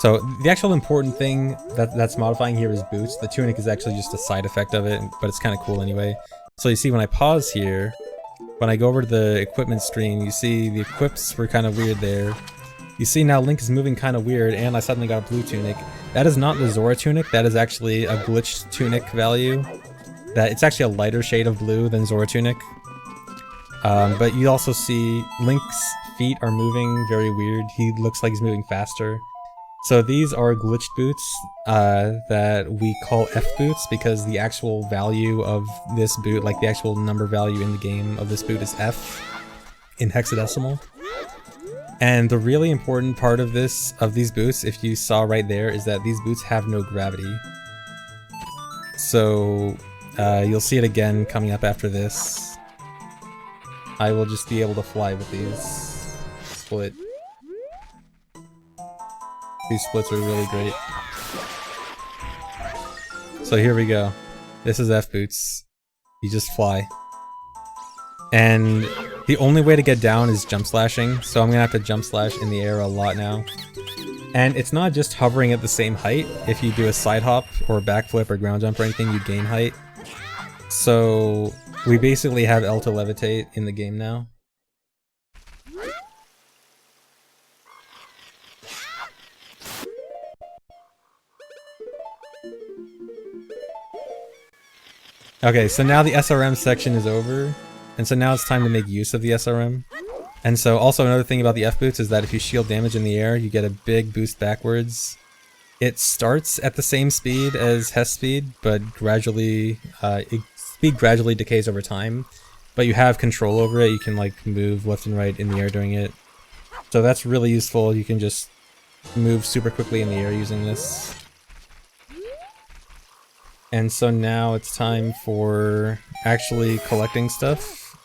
So the actual important thing that's modifying here is boots. The tunic is actually just a side effect of it, but it's kind of cool anyway. So you see when I pause here, when I go over to the equipment screen, you see the equips were kind of weird there. You see now Link is moving kind of weird, and I suddenly got a blue tunic. That is not the Zora tunic, that is actually a glitched tunic value. It's actually a lighter shade of blue than Zora tunic. But you also see Link's feet are moving very weird. He looks like he's moving faster. So these are glitched boots that we call F boots because the actual value of this boot, like the actual number value in the game of this boot is F in hexadecimal. And the really important part of these boots, if you saw right there, is that these boots have no gravity. So you'll see it again coming up after this. I will just be able to fly with these. Split. These splits are really great. So here we go. This is F boots. You just fly. And the only way to get down is jump slashing, so I'm gonna have to jump slash in the air a lot now. And it's not just hovering at the same height. If you do a side hop or a backflip or ground jump or anything, you gain height. So we basically have L to levitate in the game now. Okay, so now the SRM section is over, and so now it's time to make use of the SRM. And so also another thing about the F boots is that if you shield damage in the air, you get a big boost backwards. It starts at the same speed as Hess speed, but gradually, speed gradually decays over time. But you have control over it, you can like move left and right in the air doing it. So that's really useful, you can just move super quickly in the air using this. And so now it's time for actually collecting stuff.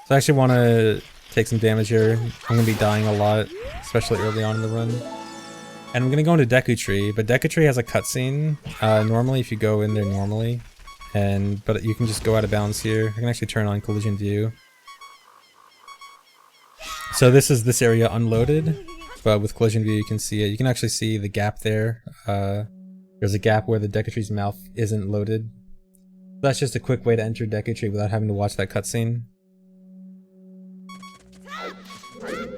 So I actually want to take some damage here. I'm going to be dying a lot, especially early on in the run. And I'm going to go into Deku Tree, but Deku Tree has a cutscene normally if you go in there normally. But you can just go out of bounds here. I can actually turn on collision view. So this is this area unloaded, but with collision view you can see it. You can actually see the gap there. There's a gap where the Deku Tree's mouth isn't loaded. That's just a quick way to enter Deku Tree without having to watch that cutscene.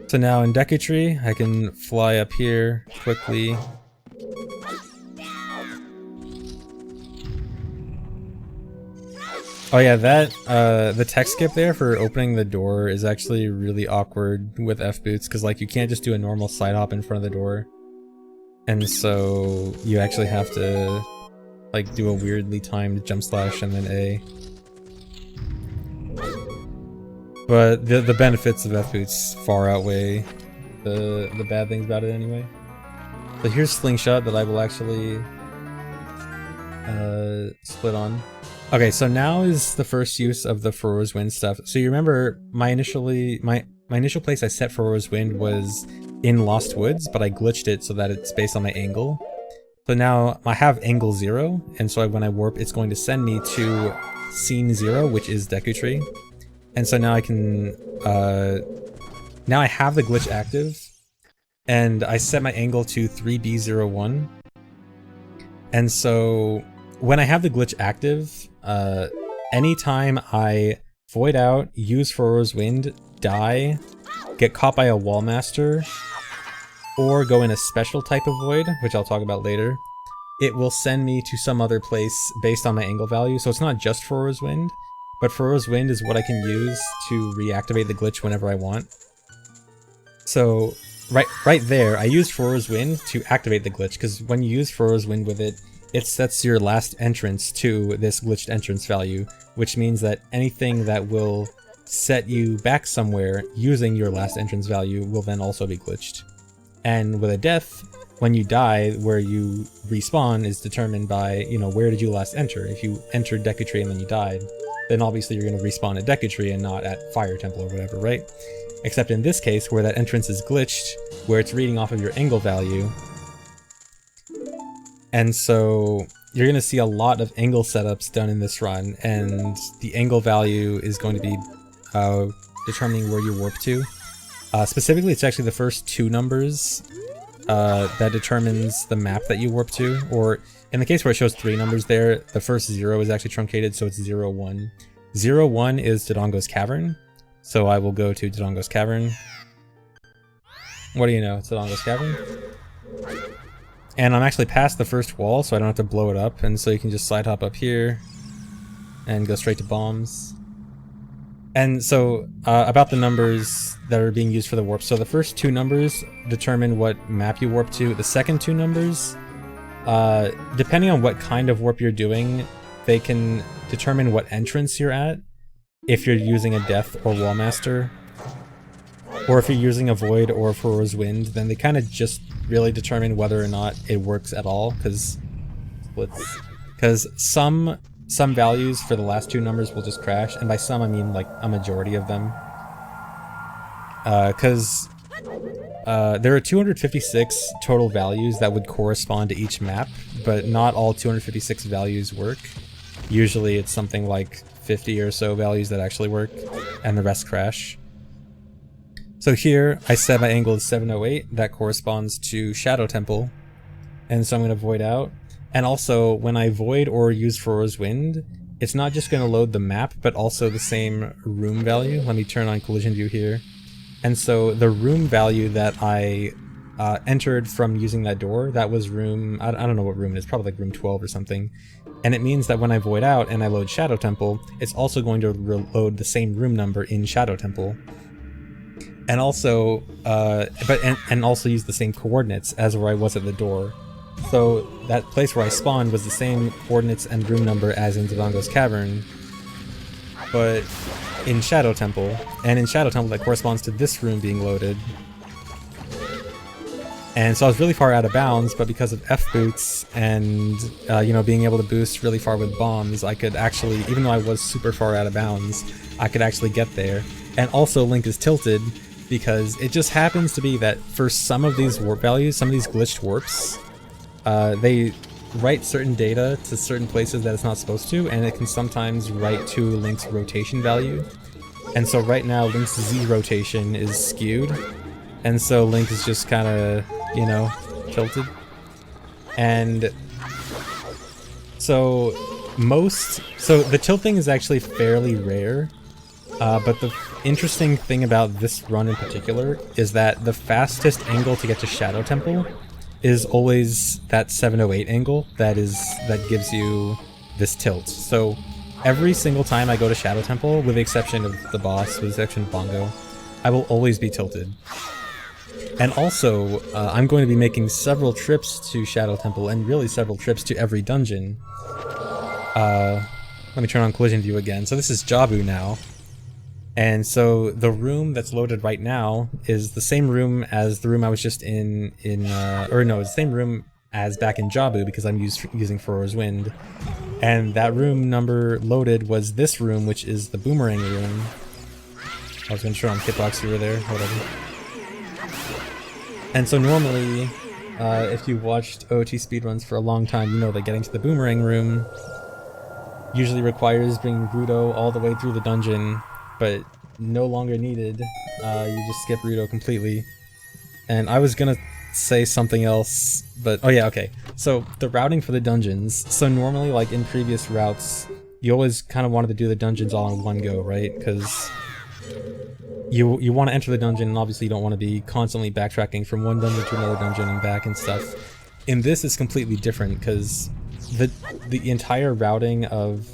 So now in Deku Tree, I can fly up here quickly. Oh yeah, the text skip there for opening the door is actually really awkward with F boots, because like you can't just do a normal side hop in front of the door. And so you actually have to like do a weirdly timed jump slash and then A. But the benefits of F boots far outweigh the bad things about it anyway. So here's Slingshot that I will actually split on. Okay, so now is the first use of the Furrow's Wind stuff. So you remember my initial place I set Furrow's Wind was in Lost Woods, but I glitched it so that it's based on my angle. So now I have angle 0, and so when I warp, it's going to send me to scene 0, which is Deku Tree. And so now I can, now I have the glitch active, and I set my angle to 3B01. And so when I have the glitch active, anytime I void out, use Foro's Wind, die, get caught by a Wall Master, or go in a special type of void, which I'll talk about later, it will send me to some other place based on my angle value. So it's not just Foro's Wind, but Foro's Wind is what I can use to reactivate the glitch whenever I want. So right there, I used Foro's Wind to activate the glitch, because when you use Foro's Wind with it, it sets your last entrance to this glitched entrance value, which means that anything that will set you back somewhere using your last entrance value will then also be glitched. And with a death, when you die, where you respawn is determined by, you know, where did you last enter. If you entered Deku Tree and then you died, then obviously you're going to respawn at Deku Tree and not at Fire Temple or whatever, right? Except in this case, where that entrance is glitched, where it's reading off of your angle value. And so you're going to see a lot of angle setups done in this run, and the angle value is going to be determining where you warp to. Specifically, it's actually the first 2 numbers that determines the map that you warp to, or in the case where it shows 3 numbers there, the first 0 is actually truncated, so it's 0, 1. 0, 1 is Dodongo's Cavern, so I will go to Dodongo's Cavern. What do you know, it's Dodongo's Cavern. And I'm actually past the first wall, so I don't have to blow it up, and so you can just slide hop up here and go straight to bombs. And so, about the numbers that are being used for the warp. So the first 2 numbers determine what map you warp to. The second 2 numbers, depending on what kind of warp you're doing, they can determine what entrance you're at, if you're using a Death or Wall Master. Or if you're using a Void or Foro's Wind, then they kind of just really determine whether or not it works at all, because some values for the last 2 numbers will just crash, and by some I mean like a majority of them. Because there are 256 total values that would correspond to each map, but not all 256 values work. Usually it's something like 50 or so values that actually work, and the rest crash. So here, I set my angle to 708, that corresponds to Shadow Temple, and so I'm going to void out. And also, when I void or use Foro's Wind, it's not just going to load the map, but also the same room value. Let me turn on collision view here. And so the room value that I entered from using that door, that was room, I don't know what room it is, probably like room 12 or something. And it means that when I void out and I load Shadow Temple, it's also going to load the same room number in Shadow Temple. And also, and also use the same coordinates as where I was at the door. So that place where I spawned was the same coordinates and room number as in Dodongo's Cavern, but in Shadow Temple. And in Shadow Temple that corresponds to this room being loaded. And so I was really far out of bounds, but because of F-boots and, you know, being able to boost really far with bombs, I could actually, even though I was super far out of bounds, I could actually get there. And also Link is tilted, because it just happens to be that for some of these warp values, some of these glitched warps, they write certain data to certain places that it's not supposed to, and it can sometimes write to Link's rotation value. And so right now, Link's Z rotation is skewed, and so Link is just kind of, you know, tilted. And so the tilting is actually fairly rare, but the interesting thing about this run in particular is that the fastest angle to get to Shadow Temple is always that 708 angle that gives you this tilt. So every single time I go to Shadow Temple, with the exception of the boss, with the exception of Bongo, I will always be tilted. And also, I'm going to be making several trips to Shadow Temple, and really several trips to every dungeon. Let me turn on collision view again. So this is Jabu now. And so the room that's loaded right now is the same room as the room I was just in or no, it's the same room as back in Jabu, because I'm using Foro's Wind. And that room number loaded was this room, which is the boomerang room. I was gonna turn on Kitbox, you were there, whatever. And so normally, if you've watched OT speedruns for a long time, you know that getting to the boomerang room usually requires bringing Ruto all the way through the dungeon, but no longer needed. You just skip Ruto completely. And I was gonna say something else, but oh yeah, okay. So the routing for the dungeons. So normally, like in previous routes, you always kind of wanted to do the dungeons all in one go, right? Because you want to enter the dungeon, and obviously you don't want to be constantly backtracking from one dungeon to another dungeon and back and stuff. In this, it's completely different because the entire routing of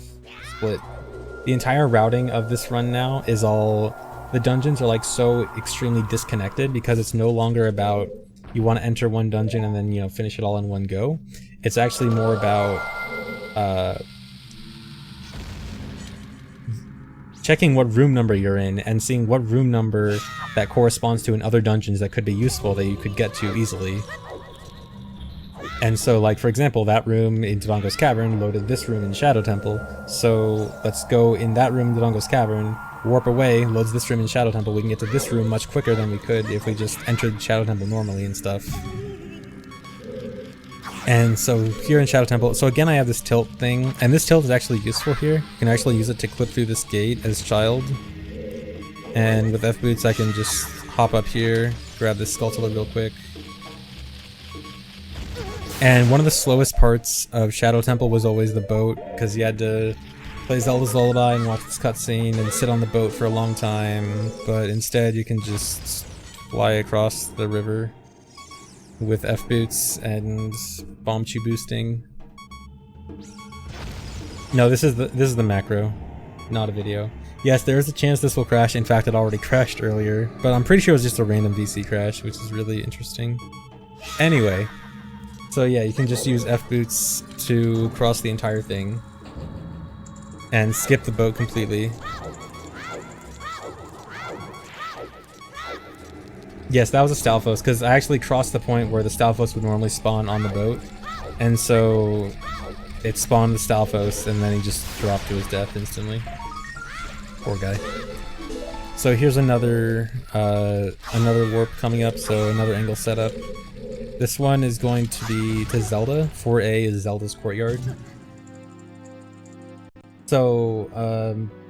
the entire routing of this run now is all, the dungeons are like so extremely disconnected because it's no longer about you want to enter one dungeon and then, you know, finish it all in one go. It's actually more about checking what room number you're in and seeing what room number that corresponds to in other dungeons that could be useful that you could get to easily. And so, like, for example, that room in Dodongo's Cavern loaded this room in Shadow Temple, so let's go in that room in Dodongo's Cavern, warp away, loads this room in Shadow Temple. We can get to this room much quicker than we could if we just entered Shadow Temple normally and stuff. And so here in Shadow Temple, so again I have this tilt thing, and this tilt is actually useful here. You can actually use it to clip through this gate as child. And with F-boots I can just hop up here, grab this Skulltula real quick. And one of the slowest parts of Shadow Temple was always the boat, because you had to play Zelda's Lullaby and watch this cutscene and sit on the boat for a long time, but instead you can just fly across the river with F-boots and Bombchu boosting. No, this is the macro, not a video. Yes, there is a chance this will crash. In fact, it already crashed earlier, but I'm pretty sure it was just a random VC crash, which is really interesting. Anyway. So yeah, you can just use F-boots to cross the entire thing and skip the boat completely. Yes, that was a Stalfos, because I actually crossed the point where the Stalfos would normally spawn on the boat, and so it spawned the Stalfos and then he just dropped to his death instantly. Poor guy. So here's another warp coming up, so another angle setup. This one is going to be to Zelda. 4A is Zelda's courtyard. So,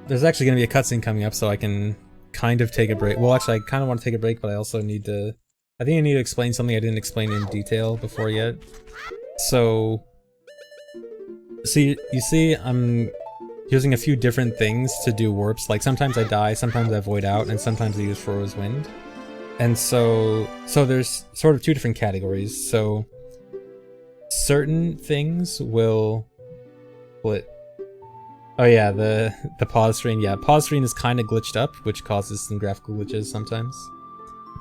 there's actually going to be a cutscene coming up, so I can kind of take a break. Well, actually, I kind of want to take a break, but I also need to... I think I need to explain something I didn't explain in detail before yet. So you see, I'm using a few different things to do warps. Like, sometimes I die, sometimes I void out, and sometimes I use Foro's Wind. And so there's sort of two different categories. So certain things will split. Oh yeah, the pause screen. Yeah, pause screen is kind of glitched up, which causes some graphical glitches sometimes.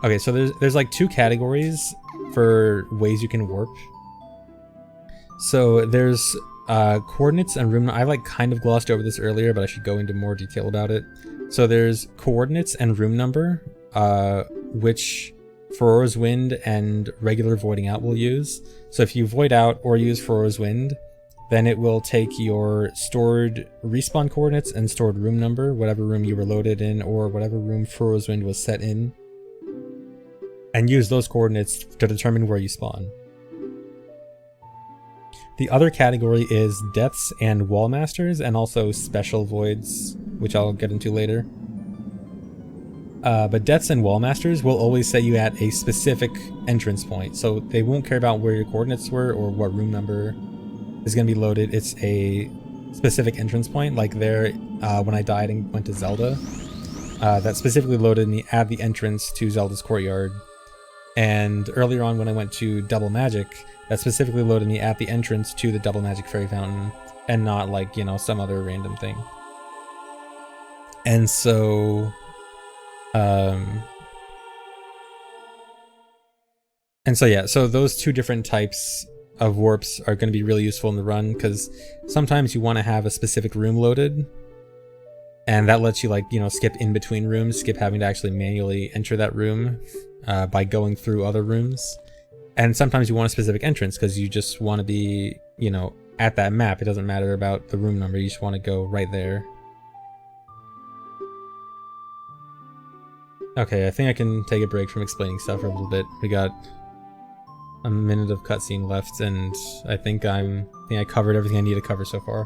Okay, so there's like two categories for ways you can warp. So there's coordinates and room. I like kind of glossed over this earlier, but I should go into more detail about it. So there's coordinates and room number, which Foro's Wind and regular voiding out will use. So if you void out or use Foro's Wind, then it will take your stored respawn coordinates and stored room number, whatever room you were loaded in or whatever room Foro's Wind was set in, and use those coordinates to determine where you spawn. The other category is depths and wall masters, and also special voids, which I'll get into later. But depths and wall masters will always set you at a specific entrance point, so they won't care about where your coordinates were or what room number is going to be loaded. It's a specific entrance point. Like there, when I died and went to Zelda, that specifically loaded me at the entrance to Zelda's courtyard. And earlier on when I went to Double Magic, that specifically loaded me at the entrance to the Double Magic Fairy Fountain, and not like, you know, some other random thing. And so... so those two different types of warps are going to be really useful in the run, because sometimes you want to have a specific room loaded, and that lets you, like, you know, skip in between rooms, skip having to actually manually enter that room by going through other rooms. And sometimes you want a specific entrance because you just want to be, you know, at that map. It doesn't matter about the room number, you just want to go right there. Okay, I think I can take a break from explaining stuff for a little bit. We got a minute of cutscene left, and I think I covered everything I need to cover so far.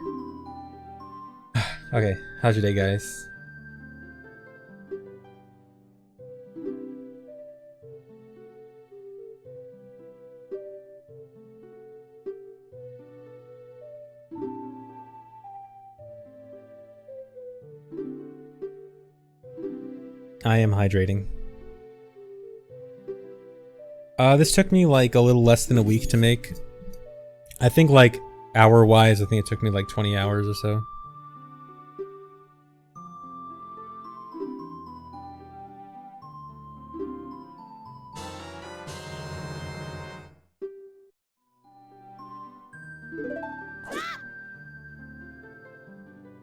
Okay, how's your day, guys? I am hydrating. This took me like a little less than a week to make. I think like hour-wise, I think it took me like 20 hours or so.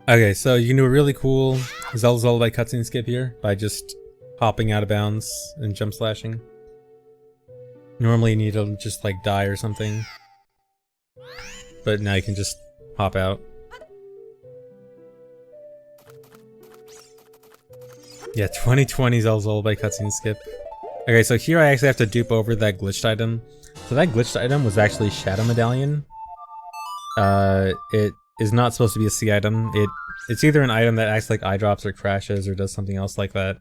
Okay, so you can do a really cool Zelda by cutscene skip here by just hopping out of bounds and jump slashing. Normally you need to just like die or something, but now you can just hop out. Yeah, 2020 Zelda by cutscene skip. Okay, so here I actually have to dupe over that glitched item. So that glitched item was actually Shadow Medallion. It is not supposed to be a C item. It's either an item that acts like eye drops or crashes or does something else like that.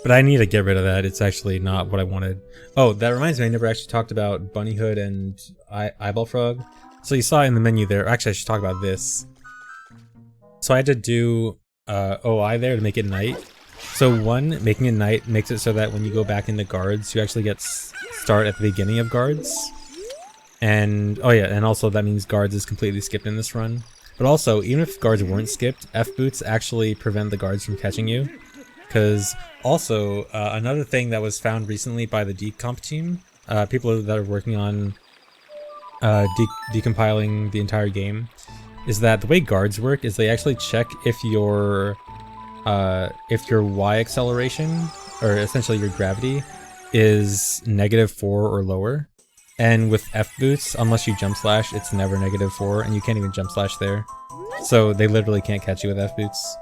But I need to get rid of that. It's actually not what I wanted. Oh, that reminds me, I never actually talked about Bunny Hood and Eyeball Frog. So you saw in the menu there. Actually, I should talk about this. So I had to do OI there to make it night. So one, making it night makes it so that when you go back into guards, you actually get start at the beginning of guards. And, oh yeah, and also that means guards is completely skipped in this run. But also, even if guards weren't skipped, F-boots actually prevent the guards from catching you. Because also, another thing that was found recently by the decomp team, people that are working on decompiling the entire game, is that the way guards work is they actually check if your Y acceleration, or essentially your gravity, is -4 or lower. And with F-boots, unless you jump slash, it's never -4, and you can't even jump slash there. So they literally can't catch you with F-boots.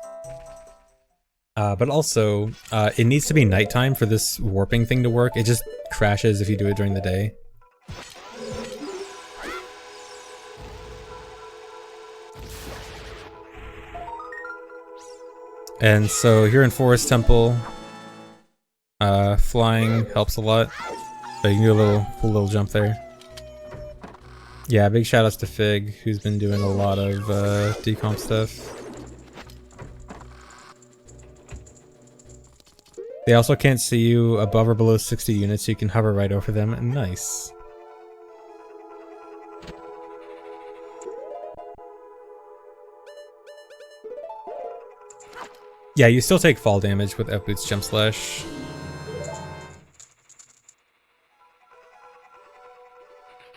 But also, it needs to be nighttime for this warping thing to work. It just crashes if you do it during the day. And so here in Forest Temple, flying helps a lot. So you can do a cool little jump there. Yeah, big shoutouts to Fig, who's been doing a lot of decomp stuff. They also can't see you above or below 60 units, so you can hover right over them. Nice. Yeah, you still take fall damage with F-boots jump slash.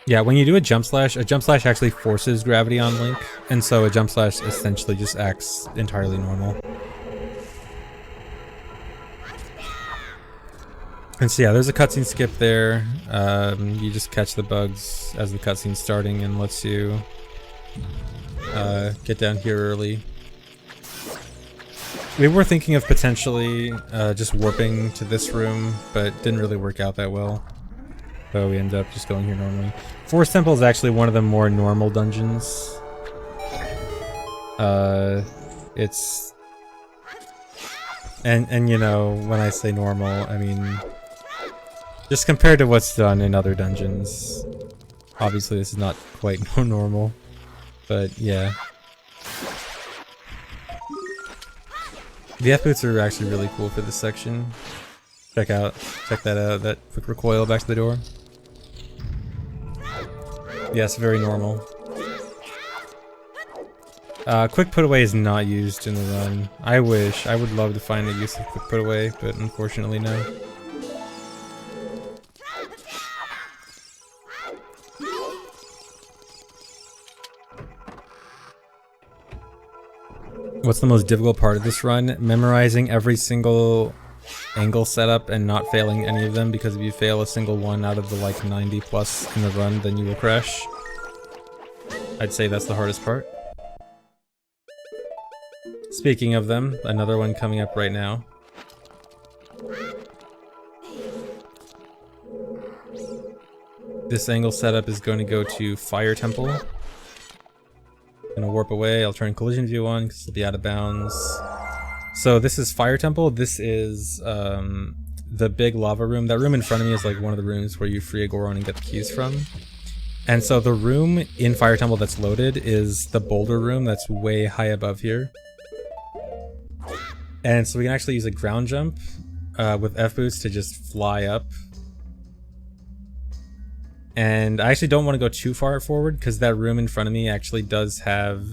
Yeah, when you do a jump slash actually forces gravity on Link, and so a jump slash essentially just acts entirely normal. And so yeah, there's a cutscene skip there. You just catch the bugs as the cutscene's starting and lets you get down here early. We were thinking of potentially just warping to this room, but didn't really work out that well. So we ended up just going here normally. Forest Temple is actually one of the more normal dungeons. It's... And you know, when I say normal, I mean... just compared to what's done in other dungeons. Obviously this is not quite normal, but yeah. The F-boots are actually really cool for this section. Check that out, that quick recoil back to the door. Yes, very normal. Quick put away is not used in the run. I would love to find a use of quick put away, but unfortunately no. What's the most difficult part of this run? Memorizing every single angle setup and not failing any of them, because if you fail a single one out of the like 90 plus in the run, then you will crash. I'd say that's the hardest part. Speaking of them, another one coming up right now. This angle setup is going to go to Fire Temple. Gonna warp away. I'll turn collision view on because it'll be out of bounds. So this is Fire Temple. This is the big lava room. That room in front of me is like one of the rooms where you free a Goron and get the keys from. And so the room in Fire Temple that's loaded is the boulder room that's way high above here. And so we can actually use a ground jump with F-boots to just fly up. And I actually don't want to go too far forward because that room in front of me actually does have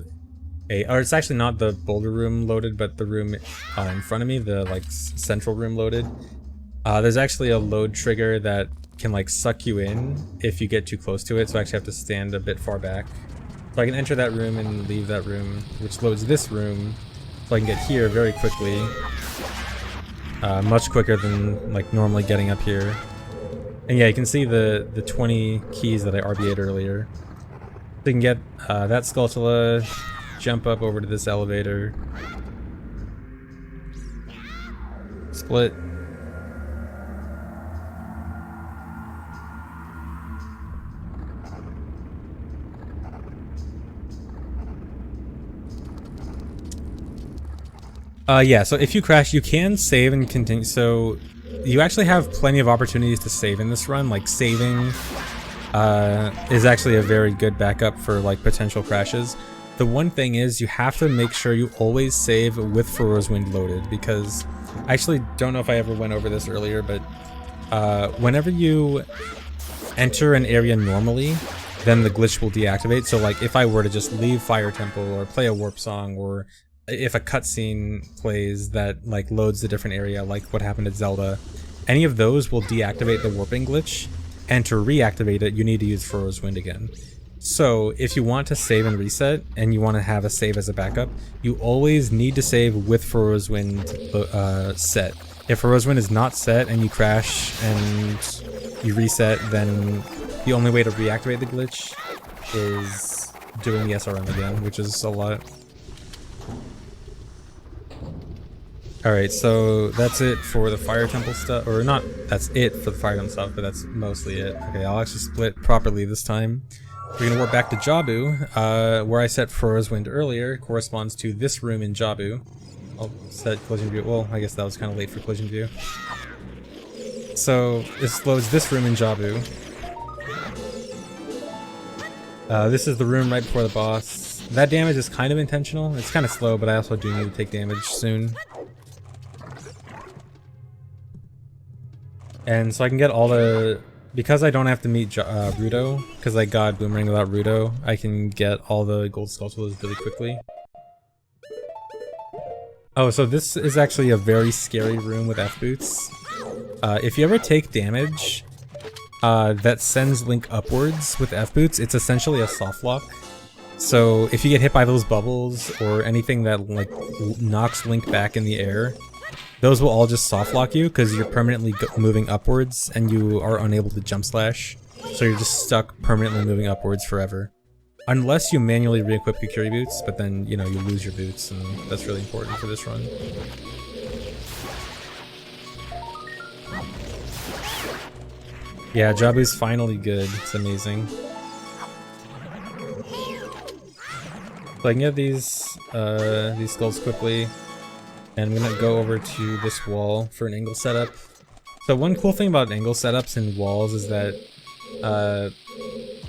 or it's actually not the boulder room loaded, but the room in front of me, the like central room loaded. There's actually a load trigger that can like suck you in if you get too close to it, so I actually have to stand a bit far back. So I can enter that room and leave that room, which loads this room, so I can get here very quickly. Much quicker than like normally getting up here. And yeah, you can see the 20 keys that I RBA'd earlier. So you can get that Skulltula, jump up over to this elevator, split. Yeah, so if you crash, you can save and continue. So you actually have plenty of opportunities to save in this run. Like saving is actually a very good backup for like potential crashes. The one thing is you have to make sure you always save with Farore's Wind loaded, because I actually don't know if I ever went over this earlier, but whenever you enter an area normally, then the glitch will deactivate. So like if I were to just leave Fire Temple or play a warp song, or if a cutscene plays that like loads the different area, like what happened at Zelda, any of those will deactivate the warping glitch, and to reactivate it you need to use Farore's Wind again. So if you want to save and reset, and you want to have a save as a backup, you always need to save with Farore's Wind set. If Farore's Wind is not set and you crash and you reset, then the only way to reactivate the glitch is doing the SRM again, which is a lot. Alright, so that's it for the Fire Temple stuff, or not that's it for the Fire Temple stuff, but that's mostly it. Okay, I'll actually split properly this time. We're gonna warp back to Jabu, where I set Farore's Wind earlier, corresponds to this room in Jabu. I'll set collision view. Well, I guess that was kind of late for collision view. So this loads this room in Jabu. This is the room right before the boss. That damage is kind of intentional. It's kind of slow, but I also do need to take damage soon. And so I can get all the... Because I don't have to meet Rudo, because I got Boomerang without Rudo, I can get all the gold Skulltulas really quickly. Oh, so this is actually a very scary room with F-boots. If you ever take damage that sends Link upwards with F-boots, it's essentially a soft lock. So if you get hit by those bubbles or anything that like knocks Link back in the air, those will all just soft lock you because you're permanently moving upwards and you are unable to jump slash. So you're just stuck permanently moving upwards forever. Unless you manually re-equip Kukuri boots, but then, you know, you lose your boots, and that's really important for this run. Yeah, Jabu's finally good. It's amazing. So I can get these skulls quickly. And I'm gonna go over to this wall for an angle setup. So one cool thing about angle setups in walls is that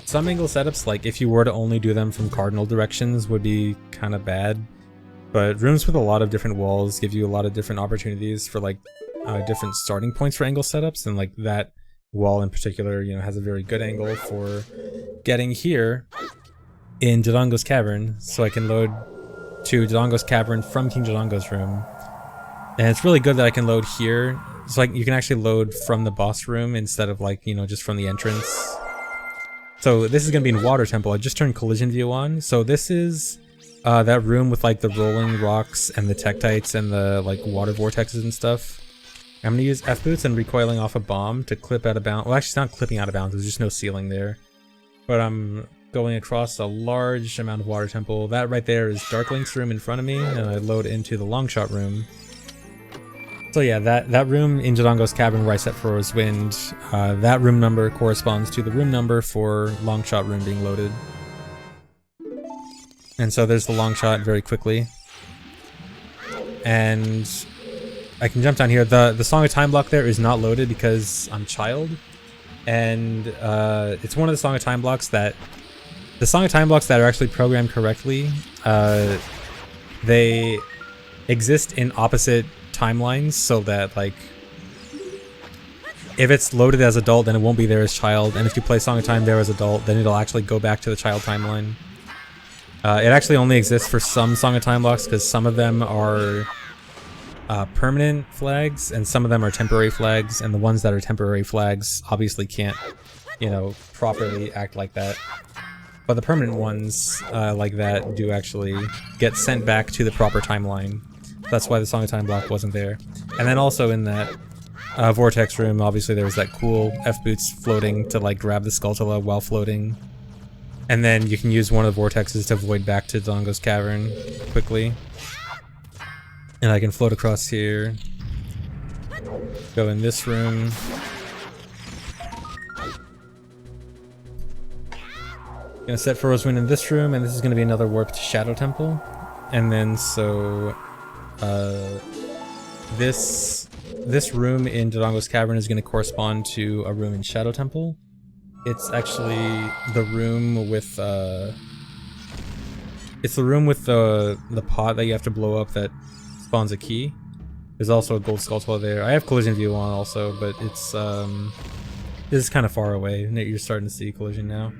some angle setups, like if you were to only do them from cardinal directions, would be kind of bad. But rooms with a lot of different walls give you a lot of different opportunities for like different starting points for angle setups, and like that wall in particular, you know, has a very good angle for getting here in Dodongo's Cavern, so I can load to Dodongo's Cavern from King Dodongo's room. And it's really good that I can load here. It's like you can actually load from the boss room instead of like, you know, just from the entrance. So this is going to be in Water Temple. I just turned collision view on. So this is that room with like the rolling rocks and the Tektites and the like water vortexes and stuff. I'm going to use F-boots and recoiling off a bomb to clip out of bounds. Well, actually it's not clipping out of bounds. There's just no ceiling there. But I'm going across a large amount of Water Temple. That right there is Dark Link's room in front of me, and I load into the Longshot room. So yeah, that room in Dodongo's Cavern where I set Farore's Wind, that room number corresponds to the room number for Longshot room being loaded. And so there's the long shot very quickly. And I can jump down here. The Song of Time block there is not loaded because I'm child. And it's one of the Song of Time blocks that... The Song of Time blocks that are actually programmed correctly, they exist in opposite timelines, so that, like, if it's loaded as adult, then it won't be there as child, and if you play Song of Time there as adult, then it'll actually go back to the child timeline. It actually only exists for some Song of Time blocks, because some of them are permanent flags, and some of them are temporary flags, and the ones that are temporary flags obviously can't, you know, properly act like that. But the permanent ones, like that, do actually get sent back to the proper timeline. That's why the Song of Time block wasn't there. And then also in that vortex room, obviously there was that cool F-boots floating to, like, grab the Skulltula while floating. And then you can use one of the vortexes to void back to Dodongo's Cavern quickly. And I can float across here. Go in this room. Gonna set for Rosewind in this room, and this is gonna be another warp to Shadow Temple. And then so this room in Dodongo's Cavern is gonna correspond to a room in Shadow Temple. It's actually the room with it's the room with the pot that you have to blow up that spawns a key. There's also a gold Skulltula there. I have collision view on also, but it's this is kind of far away. You're starting to see collision now.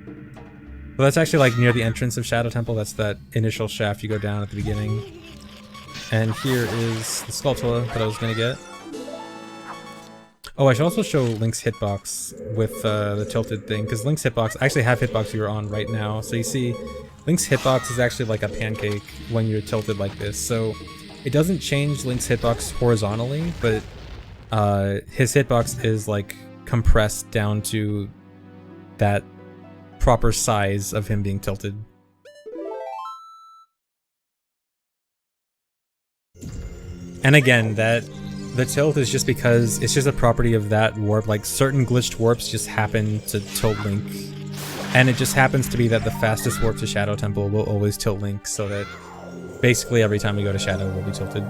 Well, that's actually like near the entrance of Shadow Temple. That's that initial shaft you go down at the beginning. And here is the Skulltula that I was gonna get. Oh, I should also show Link's hitbox with the tilted thing, because Link's hitbox, I actually have hitbox viewer on right now. So you see, Link's hitbox is actually like a pancake when you're tilted like this. So it doesn't change Link's hitbox horizontally, but his hitbox is like compressed down to that proper size of him being tilted. And again, the tilt is just because it's just a property of that warp. Like, certain glitched warps just happen to tilt Link. And it just happens to be that the fastest warp to Shadow Temple will always tilt Link, so that basically every time we go to Shadow we'll be tilted.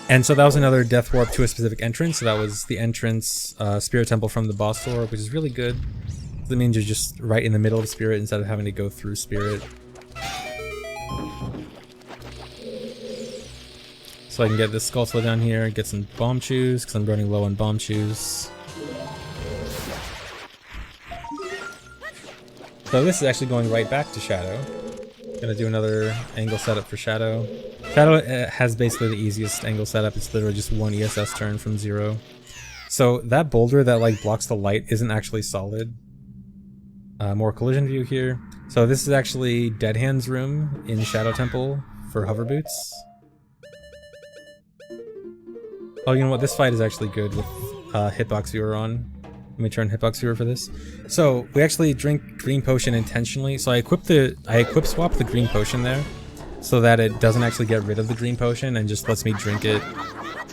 And so that was another death warp to a specific entrance. So that was the entrance, Spirit Temple from the boss door, which is really good. That means you're just right in the middle of Spirit instead of having to go through Spirit. So I can get this Skulltula down here, get some bomb chews, because I'm running low on bomb chews. So this is actually going right back to Shadow. Gonna do another angle setup for Shadow. Shadow has basically the easiest angle setup. It's literally just one ESS turn from 0. So that boulder that like blocks the light isn't actually solid. More collision view here. So this is actually Dead Hand's room in Shadow Temple for hover boots. Oh, you know what? This fight is actually good with hitbox viewer on. Let me turn hitbox viewer for this. So we actually drink green potion intentionally. So I equip swap the green potion there, so that it doesn't actually get rid of the green potion and just lets me drink it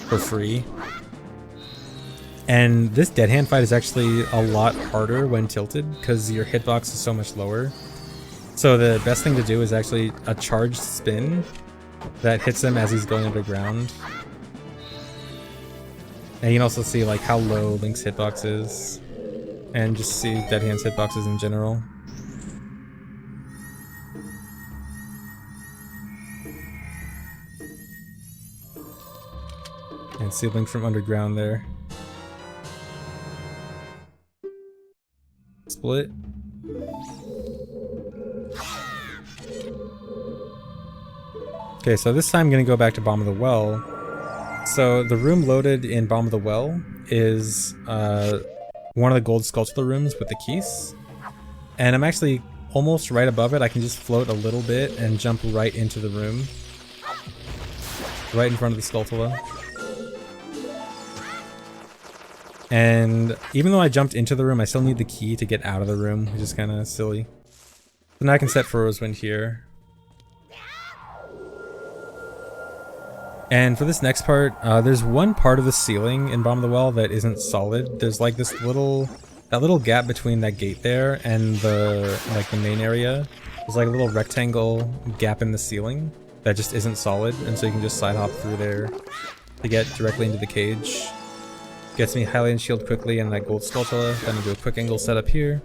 for free. And this Dead Hand fight is actually a lot harder when tilted because your hitbox is so much lower. So the best thing to do is actually a charged spin that hits him as he's going underground. And you can also see like how low Link's hitbox is, and just see Dead Hand's hitboxes in general. And see Link from underground there. Split. Okay, so this time I'm gonna go back to Bomb of the Well. So the room loaded in Bomb of the Well is one of the gold Skulltula rooms with the keys. And I'm actually almost right above it. I can just float a little bit and jump right into the room. Right in front of the Skulltula. And even though I jumped into the room, I still need the key to get out of the room, which is kind of silly. So now I can set for Rosewind here. And for this next part, there's one part of the ceiling in Bomb of the Well that isn't solid. There's like this little that little gap between that gate there and the main area is like a little rectangle gap in the ceiling that just isn't solid, and so you can just side hop through there to get directly into the cage. Gets me Hylian Shield quickly and that gold Skulltula. Then I do a quick angle setup here.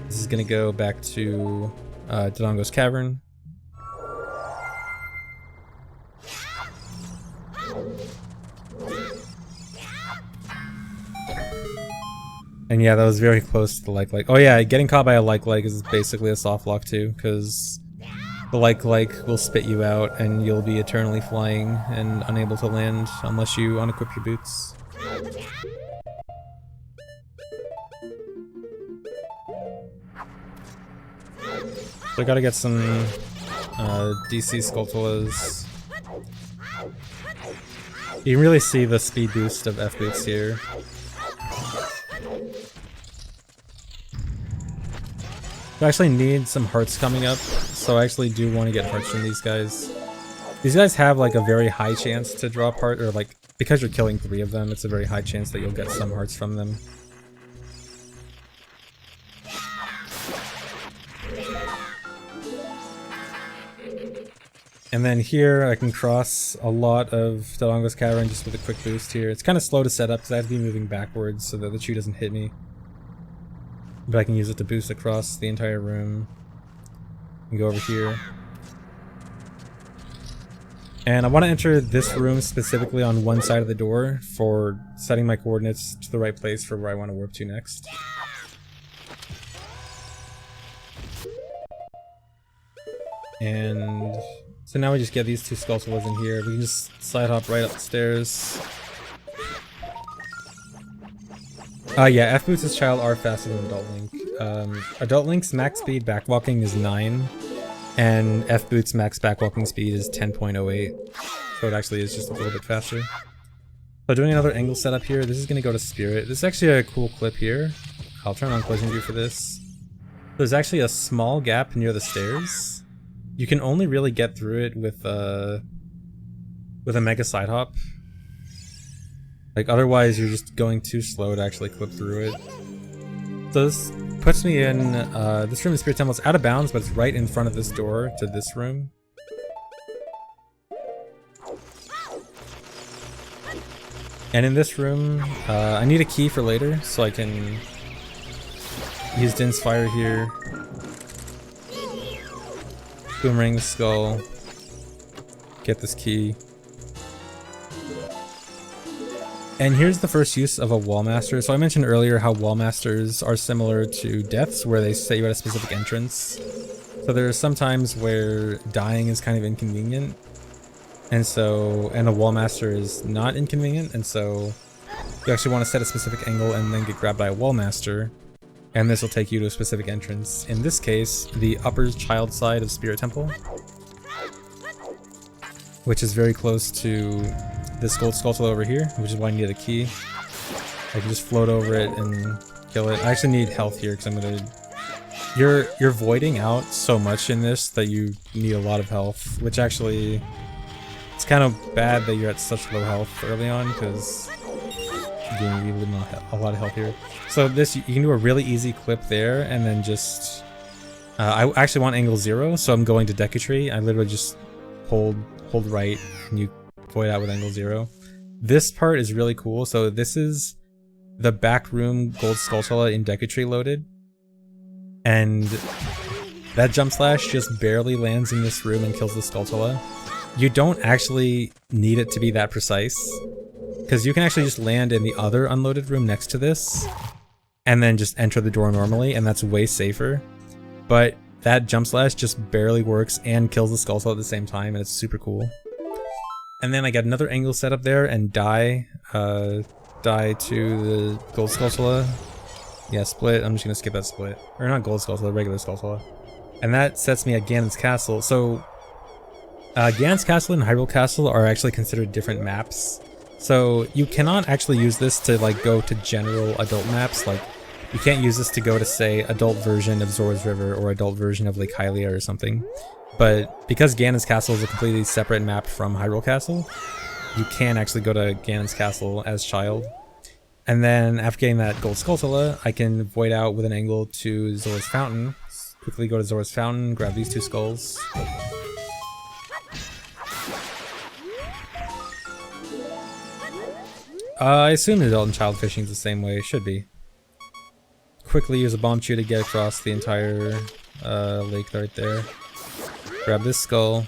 This is gonna go back to Dodongo's Cavern. And yeah, that was very close to the like. Oh yeah, getting caught by a like is basically a soft lock too, because the like will spit you out and you'll be eternally flying and unable to land unless you unequip your boots. So I gotta get some DC Skulltulas. You can really see the speed boost of F boots here. I actually need some hearts coming up, so I actually do want to get hearts from these guys. These guys have like a very high chance to drop heart, or like, because you're killing 3 of them, it's a very high chance that you'll get some hearts from them. And then here I can cross a lot of Dodongo's Cavern just with a quick boost here. It's kind of slow to set up because I have to be moving backwards so that the tree doesn't hit me. But I can use it to boost across the entire room. And go over here. And I want to enter this room specifically on one side of the door for setting my coordinates to the right place for where I want to warp to next. And so now we just get these 2 Skulltulas in here. We can just side hop right up the stairs. Yeah, F-Boots as child are faster than Adult Link. Adult Link's max speed backwalking is 9, and F-Boots max backwalking speed is 10.08, so it actually is just a little bit faster. So doing another angle setup here, this is going to go to Spirit. This is actually a cool clip here. I'll turn on Collision View for this. There's actually a small gap near the stairs. You can only really get through it with a Mega Side Hop. Like, otherwise you're just going too slow to actually clip through it. So this puts me in, this room in Spirit Temple is out of bounds, but it's right in front of this door to this room. And in this room, I need a key for later, so I can use Din's Fire here. Boomerang the skull. Get this key. And here's the first use of a Wall Master. So I mentioned earlier how Wall Masters are similar to deaths, where they set you at a specific entrance. So there are some times where dying is kind of inconvenient, and a Wall Master is not inconvenient, and so you actually want to set a specific angle and then get grabbed by a Wall Master, and this will take you to a specific entrance. In this case, the upper child side of Spirit Temple, which is very close to this gold Skulltula over here, which is why I need a key. I can just float over it and kill it. I actually need health here because I'm gonna... You're voiding out so much in this that you need a lot of health, which actually... It's kind of bad that you're at such low health early on, because you need a lot of health here. So this, you can do a really easy clip there, and then just... I actually want angle 0, so I'm going to Decatry. I literally just hold right, and you void out with angle 0. This part is really cool. So this is the back room gold Skulltula in Decatry loaded, and that jump slash just barely lands in this room and kills the Skulltula. You don't actually need it to be that precise, because you can actually just land in the other unloaded room next to this and then just enter the door normally, and that's way safer. But that jump slash just barely works and kills the Skulltula at the same time, and it's super cool. And then I get another angle set up there and die to the gold Skulltula. Yeah, split. I'm just gonna skip that split. Or not gold Skulltula, regular Skulltula. And that sets me at Ganon's Castle. So, Ganon's Castle and Hyrule Castle are actually considered different maps. So you cannot actually use this to like go to general adult maps. Like, you can't use this to go to, say, adult version of Zora's River or adult version of Lake Hylia or something. But because Ganon's Castle is a completely separate map from Hyrule Castle, you can actually go to Ganon's Castle as child. And then after getting that gold Skulltula, I can void out with an angle to Zora's Fountain. Quickly go to Zora's Fountain, grab these 2 skulls. I assume adult and child fishing is the same way. It should be. Quickly use a bomb chew to get across the entire lake right there. Grab this skull.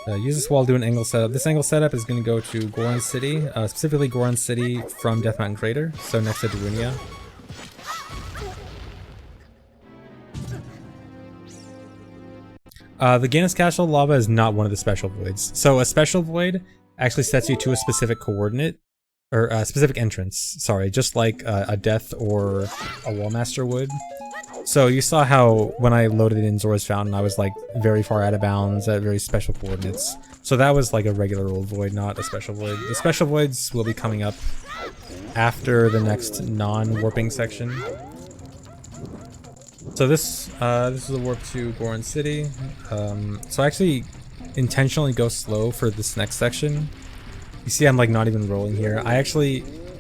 Use this while doing angle setup. This angle setup is going to go to Goron City, specifically Goron City from Death Mountain Crater, so next to Darunia. The Ganos Castle lava is not one of the special voids. So a special void actually sets you to a specific coordinate, or a specific entrance, sorry, just like a death or a Wallmaster would. So you saw how when I loaded in Zora's Fountain, I was like very far out of bounds at very special coordinates. So that was like a regular old void, not a special void. The special voids will be coming up after the next non-warping section. So this is a warp to Goron City. So I actually intentionally go slow for this next section. You see I'm like not even rolling here.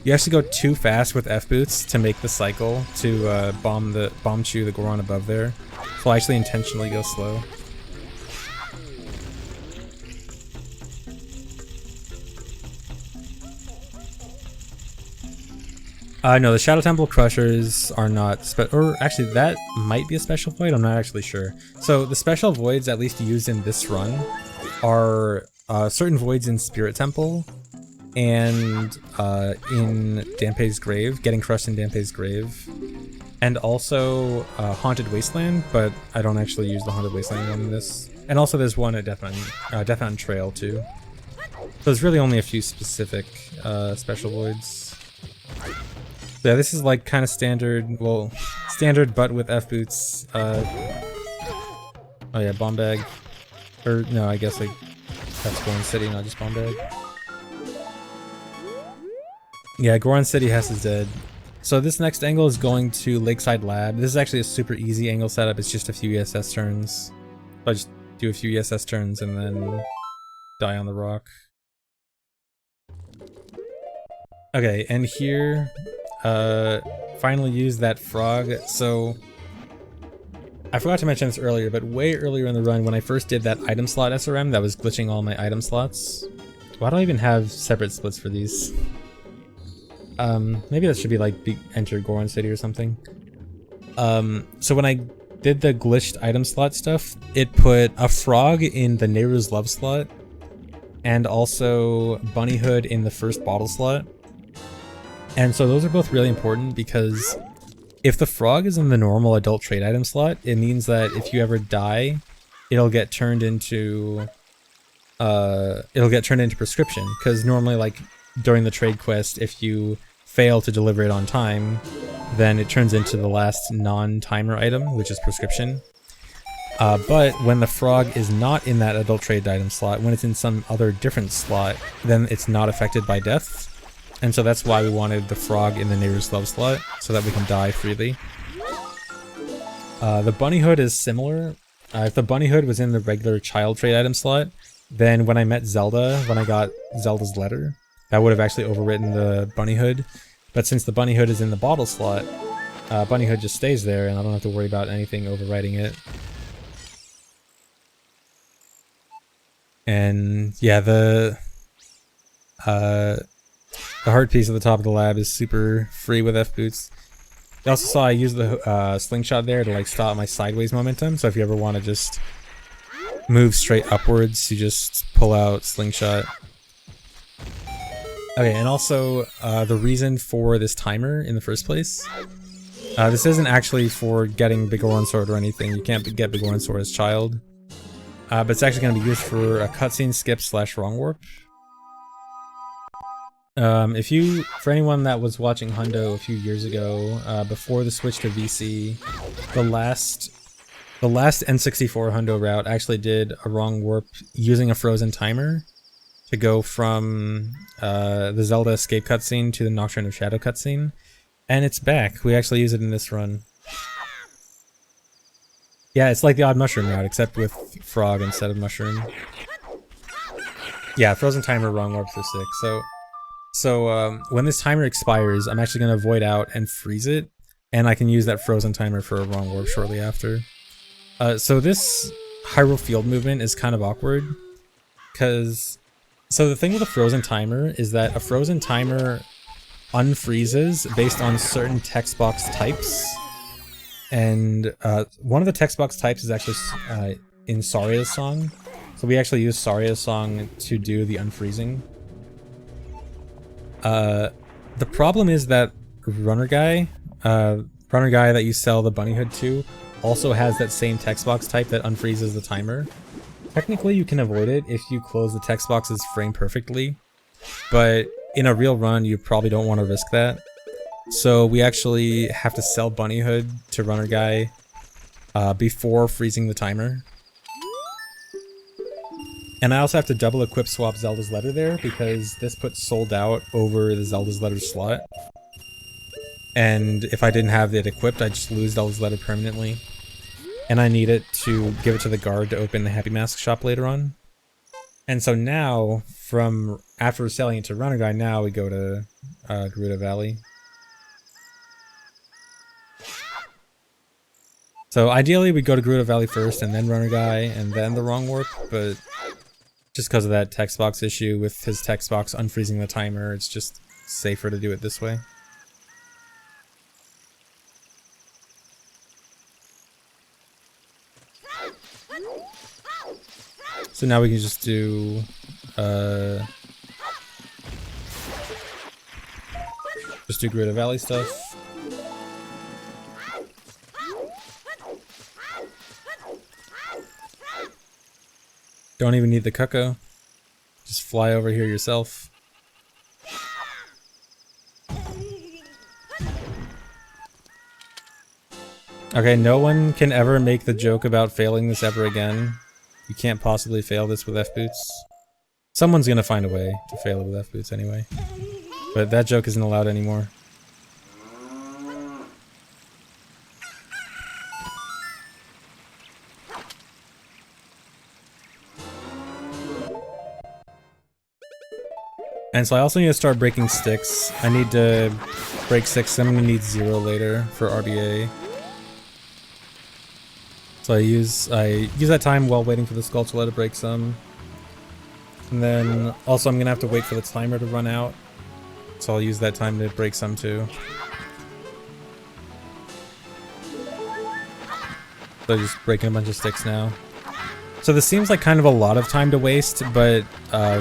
You actually go too fast with F-boots to make the cycle to bomb chew the Goron above there. So I actually intentionally go slow. No, the Shadow Temple Crushers are not or actually that might be a special void, I'm not actually sure. So the special voids at least used in this run are certain voids in Spirit Temple and in Dampé's Grave, getting crushed in Dampé's Grave, and also Haunted Wasteland, but I don't actually use the Haunted Wasteland one in this. And also there's one at Death Mountain Trail too. So there's really only a few specific special voids. So yeah, this is like kind of standard, well, standard but with F-boots. Oh yeah, Bomb Bag. Or no, I guess like that's Goron City, not just Bomb Bag. Yeah, Goron City has is dead. So this next angle is going to Lakeside Lab. This is actually a super easy angle setup. It's just a few ESS turns. So I just do a few ESS turns and then die on the rock. Okay, and here, finally use that frog. So I forgot to mention this earlier, but way earlier in the run when I first did that item slot SRM that was glitching all my item slots. Why do I even have separate splits for these? Maybe that should be like enter Goron City or something. So when I did the glitched item slot stuff, it put a frog in the Nehru's Love slot and also Bunny Hood in the first bottle slot. And so those are both really important because if the frog is in the normal adult trade item slot, it means that if you ever die, it'll get turned into prescription, because normally like during the trade quest, if you fail to deliver it on time, then it turns into the last non-timer item, which is prescription. But when the frog is not in that adult trade item slot, when it's in some other different slot, then it's not affected by death. And so that's why we wanted the frog in the Nehru's Love slot, so that we can die freely. The Bunny Hood is similar. If the Bunny Hood was in the regular child trade item slot, then when I met Zelda, when I got Zelda's letter, that would have actually overwritten the Bunny Hood. But since the Bunny Hood is in the bottle slot, Bunny Hood just stays there and I don't have to worry about anything overwriting it. And yeah, the heart piece at the top of the lab is super free with F-boots. You also saw I used the slingshot there to like stop my sideways momentum, so if you ever want to just move straight upwards, you just pull out slingshot. Okay, and also the reason for this timer in the first place. This isn't actually for getting Big Goron Sword or anything. You can't get Big Goron Sword as child. But it's actually going to be used for a cutscene skip / wrong warp. For anyone that was watching Hundo a few years ago, before the switch to VC, the last N64 Hundo route actually did a wrong warp using a frozen timer to go from the Zelda escape cutscene to the Nocturne of Shadow cutscene, and it's back. We actually use it in this run. Yeah, it's like the odd mushroom route, except with frog instead of mushroom. Yeah, frozen timer, wrong warp for 6. So when this timer expires, I'm actually gonna void out and freeze it, and I can use that frozen timer for a wrong warp shortly after. So this Hyrule Field movement is kind of awkward, because so the thing with a frozen timer is that a frozen timer unfreezes based on certain text box types, and one of the text box types is actually in Saria's song, so we actually use Saria's song to do the unfreezing. The problem is that runner guy that you sell the bunny hood to also has that same text box type that unfreezes the timer. Technically you can avoid it if you close the text boxes frame perfectly, but in a real run you probably don't want to risk that. So we actually have to sell bunny hood to runner guy before freezing the timer. And I also have to double equip swap Zelda's letter there because this puts sold out over the Zelda's letter slot. And if I didn't have it equipped, I'd just lose Zelda's letter permanently. And I need it to give it to the guard to open the Happy Mask shop later on. And so now, from after selling it to runner guy, now we go to Gerudo Valley. So ideally we go to Gerudo Valley first and then runner guy and then the wrong warp, but just because of that text box issue with his text box unfreezing the timer, it's just safer to do it this way. So now we can just do Gerudo Valley stuff. Don't even need the cuckoo. Just fly over here yourself. Okay, no one can ever make the joke about failing this ever again. You can't possibly fail this with F-boots. Someone's gonna find a way to fail it with F-boots anyway. But that joke isn't allowed anymore. And so I also need to start breaking sticks. I need to break 6, I'm gonna need 0 later for RBA. So I use that time while waiting for the skull to let it break some. And then also I'm gonna have to wait for the timer to run out. So I'll use that time to break some too. So just breaking a bunch of sticks now. So this seems like kind of a lot of time to waste, but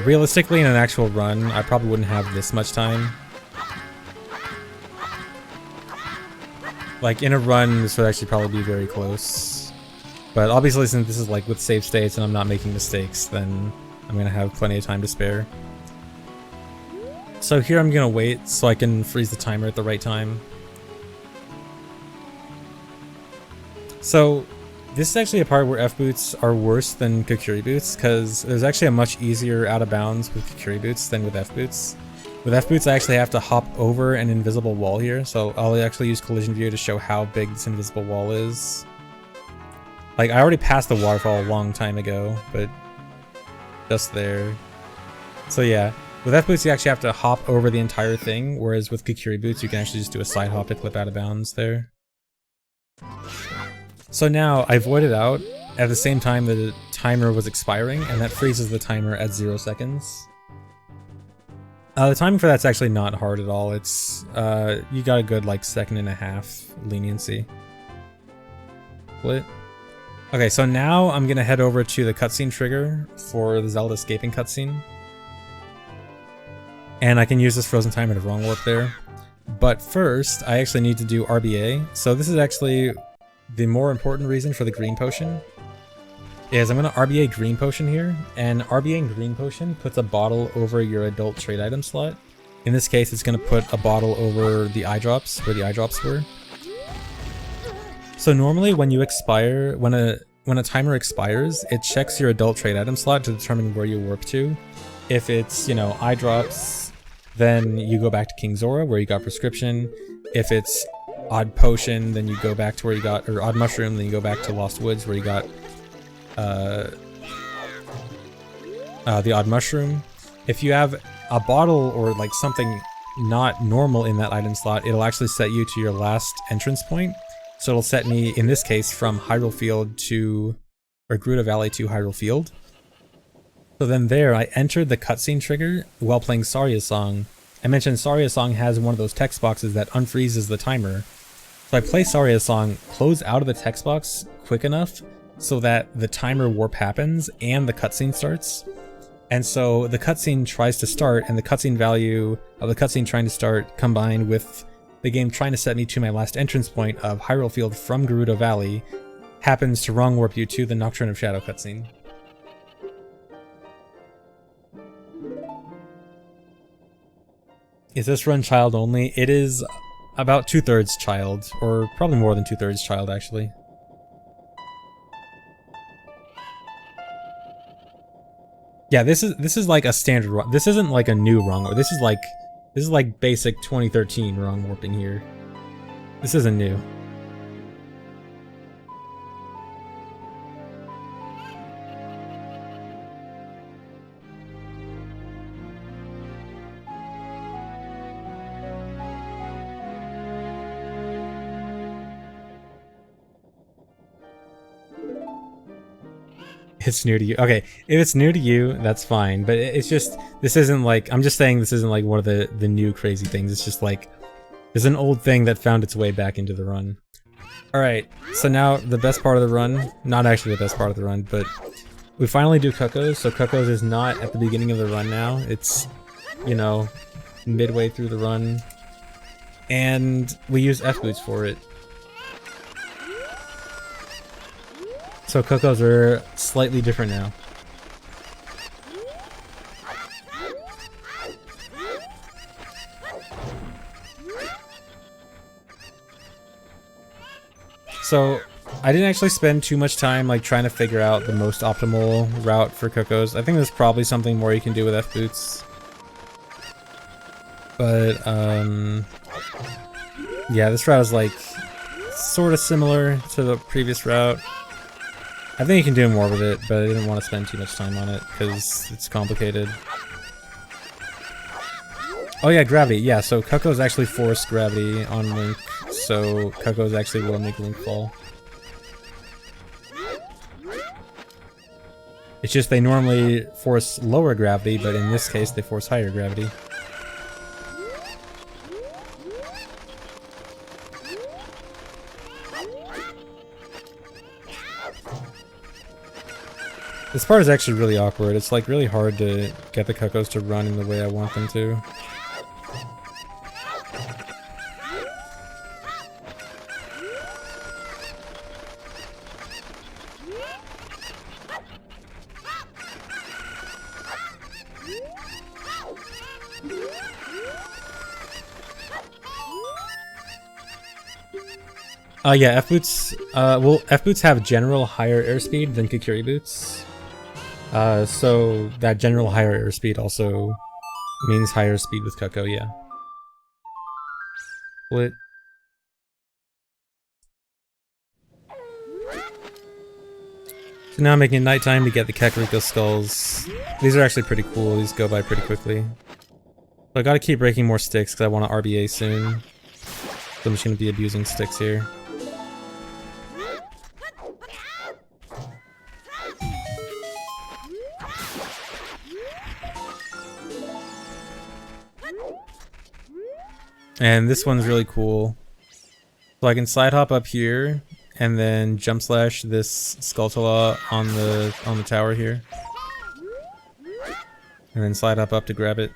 realistically in an actual run, I probably wouldn't have this much time. Like in a run, this would actually probably be very close. But obviously since this is like with save states and I'm not making mistakes, then I'm gonna have plenty of time to spare. So here I'm gonna wait so I can freeze the timer at the right time. So this is actually a part where F-boots are worse than Kokiri boots, because there's actually a much easier out of bounds with Kokiri boots than with F-boots. With F-boots I actually have to hop over an invisible wall here, so I'll actually use collision view to show how big this invisible wall is. Like, I already passed the waterfall a long time ago, but just there. So yeah, with F-boots you actually have to hop over the entire thing, whereas with Kokiri boots you can actually just do a side hop to clip out of bounds there. So now I voided out at the same time the timer was expiring, and that freezes the timer at 0 seconds. The timing for that's actually not hard at all. It's you got a good like 1.5 seconds leniency. Split. Okay, so now I'm gonna head over to the cutscene trigger for the Zelda escaping cutscene, and I can use this frozen timer to wrong warp there. But first, I actually need to do RBA. So this is actually the more important reason for the green potion. Is I'm gonna RBA green potion here, and RBA green potion puts a bottle over your adult trade item slot. In this case, it's gonna put a bottle over the eye drops, where the eye drops were. So normally when you expire, when a timer expires, it checks your adult trade item slot to determine where you warp to. If it's, you know, eye drops, then you go back to King Zora where you got prescription. If it's odd potion, then you go back to where you got, or odd mushroom, then you go back to Lost Woods where you got the odd mushroom. If you have a bottle or like something not normal in that item slot, it'll actually set you to your last entrance point. So it'll set me, in this case, from Hyrule Field to, or Gerudo Valley to Hyrule Field. So then there, I entered the cutscene trigger while playing Saria's song. I mentioned Saria's song has one of those text boxes that unfreezes the timer. So I play Saria's song, close out of the text box quick enough so that the timer warp happens and the cutscene starts. And so the cutscene tries to start, and the cutscene value of the cutscene trying to start combined with the game trying to set me to my last entrance point of Hyrule Field from Gerudo Valley happens to wrong warp you to the Nocturne of Shadow cutscene. Is this run child only? It is about 2/3 child, or probably more than 2/3 child actually. Yeah, this is like a standard run. This isn't like a new wrong warp. This is like basic 2013 wrong warping here. This isn't new. It's new to you. Okay, if it's new to you, that's fine. But it's just, this isn't like, I'm just saying this isn't like one of the new crazy things. It's just like, there's an old thing that found its way back into the run. Alright, so now the best part of the run, not actually the best part of the run, but we finally do Cuckoos. So Cuckoos is not at the beginning of the run now. It's, you know, midway through the run. And we use F-Boots for it. So Cuckoos are slightly different now. So I didn't actually spend too much time like trying to figure out the most optimal route for Cuckoos. I think there's probably something more you can do with F-Boots. But yeah, this route is like sort of similar to the previous route. I think you can do more with it, but I didn't want to spend too much time on it because it's complicated. Oh yeah, gravity. Yeah, so Cuckoos actually force gravity on Link, so Cuckoos actually will make Link fall. It's just they normally force lower gravity, but in this case they force higher gravity. This part is actually really awkward. It's like really hard to get the Cuckoos to run in the way I want them to. Yeah, F-Boots, well, F-Boots have general higher airspeed than Kukuri Boots. So that general higher airspeed also means higher speed with Cucco, yeah. Split. So now I'm making it nighttime to get the Kakariko skulls. These are actually pretty cool, these go by pretty quickly. So I gotta keep breaking more sticks because I want to RBA soon. So I'm just gonna be abusing sticks here. And this one's really cool. So I can side hop up here and then jump slash this Skulltula on the tower here. And then slide up to grab it.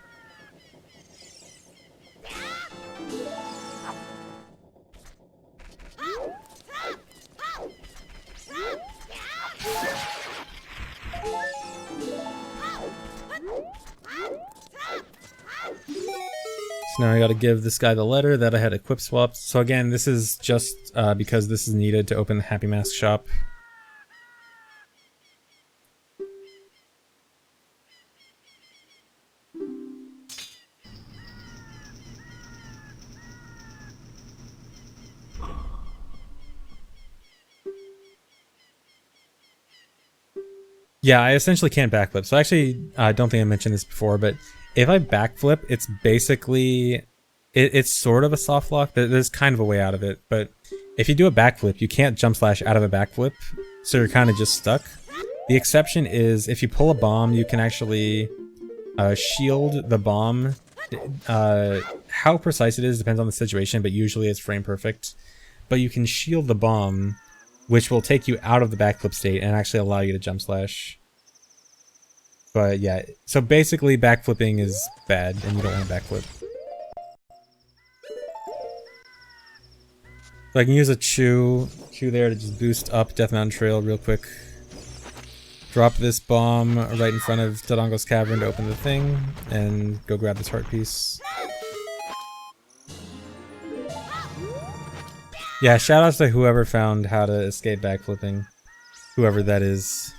So now I gotta give this guy the letter that I had equip swapped. So again, this is just because this is needed to open the Happy Mask shop. Yeah, I essentially can't backflip. So actually, I don't think I mentioned this before, but if I backflip, it's basically, it's sort of a soft lock. There's kind of a way out of it, but if you do a backflip, you can't jump slash out of a backflip, so you're kind of just stuck. The exception is if you pull a bomb, you can actually shield the bomb. How precise it is depends on the situation, but usually it's frame perfect. But you can shield the bomb, which will take you out of the backflip state and actually allow you to jump slash. But yeah, so basically backflipping is bad and you don't want to backflip. So I can use a Chew there to just boost up Death Mountain Trail real quick. Drop this bomb right in front of Dodongo's Cavern to open the thing, and go grab this heart piece. Yeah, shoutouts to whoever found how to escape backflipping. Whoever that is.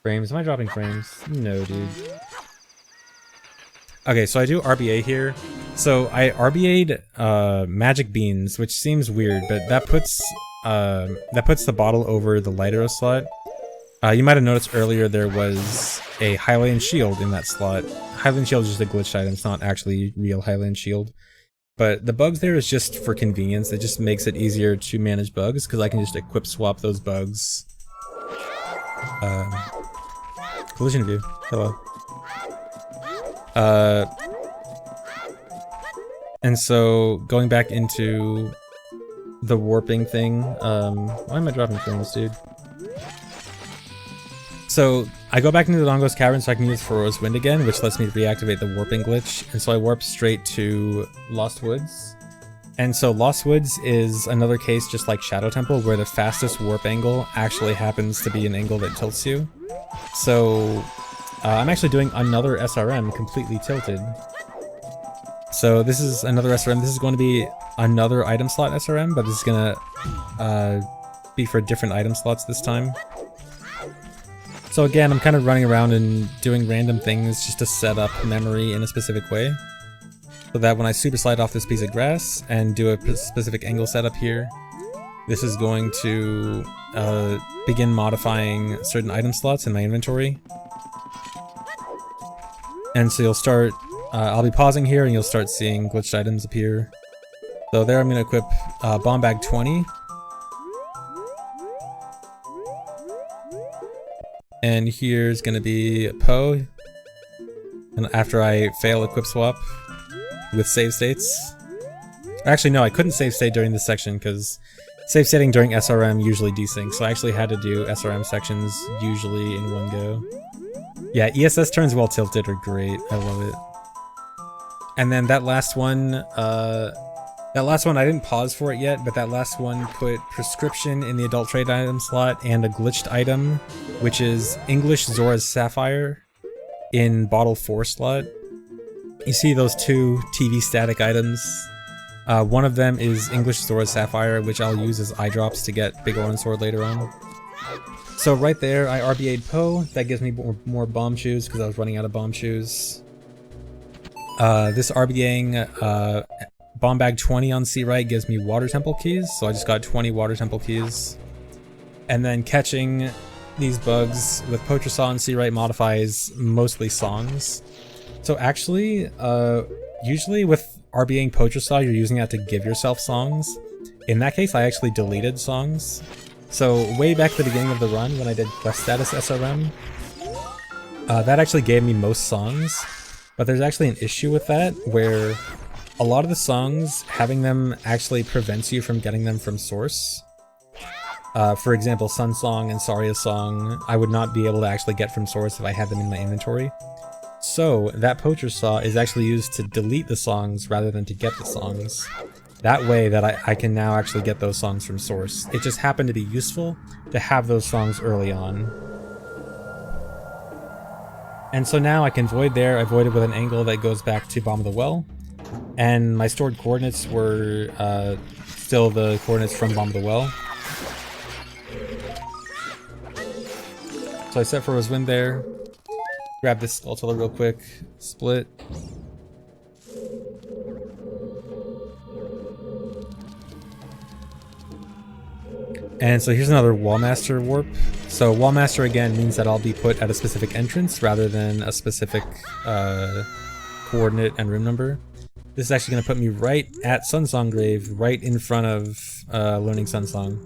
Frames? Am I dropping frames? No, dude. Okay, so I do RBA here. So I RBA'd Magic Beans, which seems weird, but that puts the bottle over the Lighter slot. You might have noticed earlier there was a Hylian Shield in that slot. Hylian Shield is just a glitched item, it's not actually real Hylian Shield. But the bugs there is just for convenience, it just makes it easier to manage bugs, because I can just equip swap those bugs. Collision View, hello. And so going back into the warping thing, why am I dropping frames, dude? So I go back into the Dodongo's Cavern so I can use Furrow's Wind again, which lets me reactivate the warping glitch, and so I warp straight to Lost Woods. And so Lost Woods is another case just like Shadow Temple, where the fastest warp angle actually happens to be an angle that tilts you. So I'm actually doing another SRM completely tilted. So this is another SRM. This is going to be another item slot SRM, but this is gonna be for different item slots this time. So again, I'm kind of running around and doing random things just to set up memory in a specific way. So that when I super slide off this piece of grass and do a specific angle setup here, this is going to begin modifying certain item slots in my inventory. And so you'll start, I'll be pausing here and you'll start seeing glitched items appear. So there I'm going to equip Bomb Bag 20. And here's going to be Poe. And after I fail equip swap with save states. Actually no, I couldn't save state during this section because save stating during SRM usually desyncs. So I actually had to do SRM sections usually in one go. Yeah, ESS turns while tilted are great. I love it. And then that last one I didn't pause for it yet, but that last one put Prescription in the adult trade item slot and a glitched item, which is English Zora's Sapphire in bottle 4 slot. You see those two TV static items. One of them is English Zora's Sapphire, which I'll use as eye drops to get Big Orange Sword later on. So right there, I RBA'd Poe. That gives me more bomb shoes because I was running out of bomb shoes. This RBAing Bomb Bag 20 on C right gives me Water Temple keys, so I just got 20 Water Temple keys. And then catching these bugs with Poacher Saw on C right modifies mostly songs. So actually, usually with RBAing Poacher Saw, you're using that to give yourself songs. In that case, I actually deleted songs. So way back at the beginning of the run, when I did Quest Status SRM, that actually gave me most songs. But there's actually an issue with that, where a lot of the songs, having them actually prevents you from getting them from source. For example, Sun Song and Saria Song, I would not be able to actually get from source if I had them in my inventory. So that Poacher Saw is actually used to delete the songs rather than to get the songs. That way that I can now actually get those songs from source. It just happened to be useful to have those songs early on. And so now I can void there. I voided with an angle that goes back to Bomb of the Well. And my stored coordinates were still the coordinates from Bomb of the Well. So I set Furrow's Wind there. Grab this Skulltula real quick. Split. And so here's another Wallmaster warp. So Wallmaster again means that I'll be put at a specific entrance rather than a specific coordinate and room number. This is actually going to put me right at Sunsong Grave, right in front of Learning Sunsong.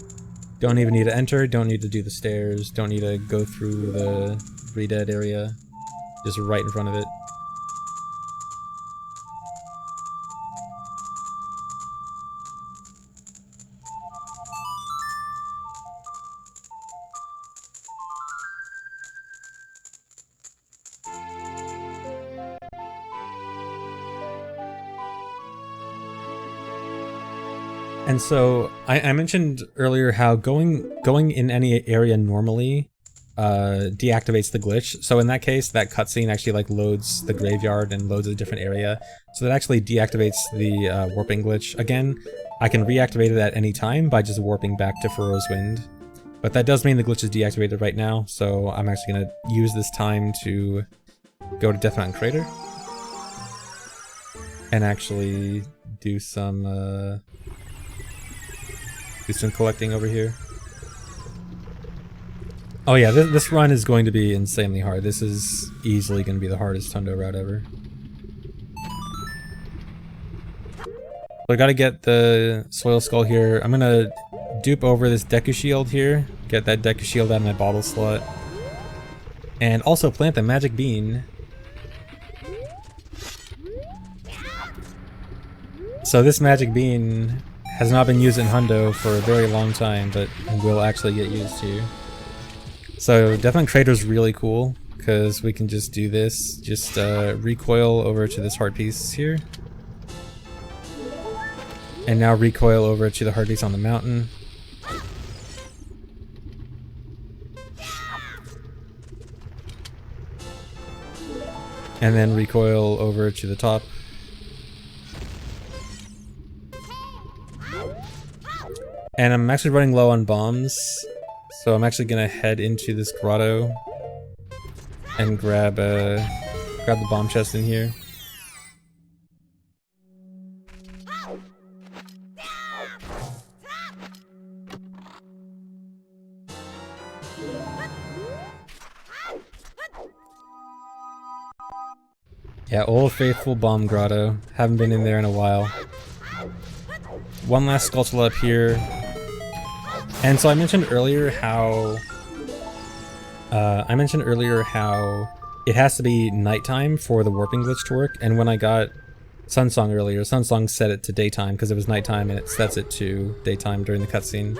Don't even need to enter, don't need to do the stairs, don't need to go through the Redead area. Just right in front of it. And so I mentioned earlier how going in any area normally deactivates the glitch. So in that case, that cutscene actually like loads the graveyard and loads a different area. So that actually deactivates the warping glitch. Again, I can reactivate it at any time by just warping back to Furrow's Wind. But that does mean the glitch is deactivated right now, so I'm actually going to use this time to go to Death Mountain Crater and actually do some collecting over here. Oh yeah, this run is going to be insanely hard. This is easily going to be the hardest Hundo route ever. So I gotta get the Soil Skull here. I'm gonna dupe over this Deku Shield here, get that Deku Shield out of my bottle slot, and also plant the Magic Bean. So this Magic Bean has not been used in Hundo for a very long time, but will actually get used here. So Death Mountain Crater is really cool, because we can just do this. Just recoil over to this heart piece here. And now recoil over to the heart piece on the mountain. And then recoil over to the top. And I'm actually running low on bombs, so I'm actually gonna head into this grotto and grab the bomb chest in here. Yeah, Old Faithful Bomb Grotto. Haven't been in there in a while. One last Skulltula up here. And so I mentioned earlier how it has to be nighttime for the warping glitch to work, and when I got Sunsong earlier, Sunsong set it to daytime because it was nighttime and it sets it to daytime during the cutscene.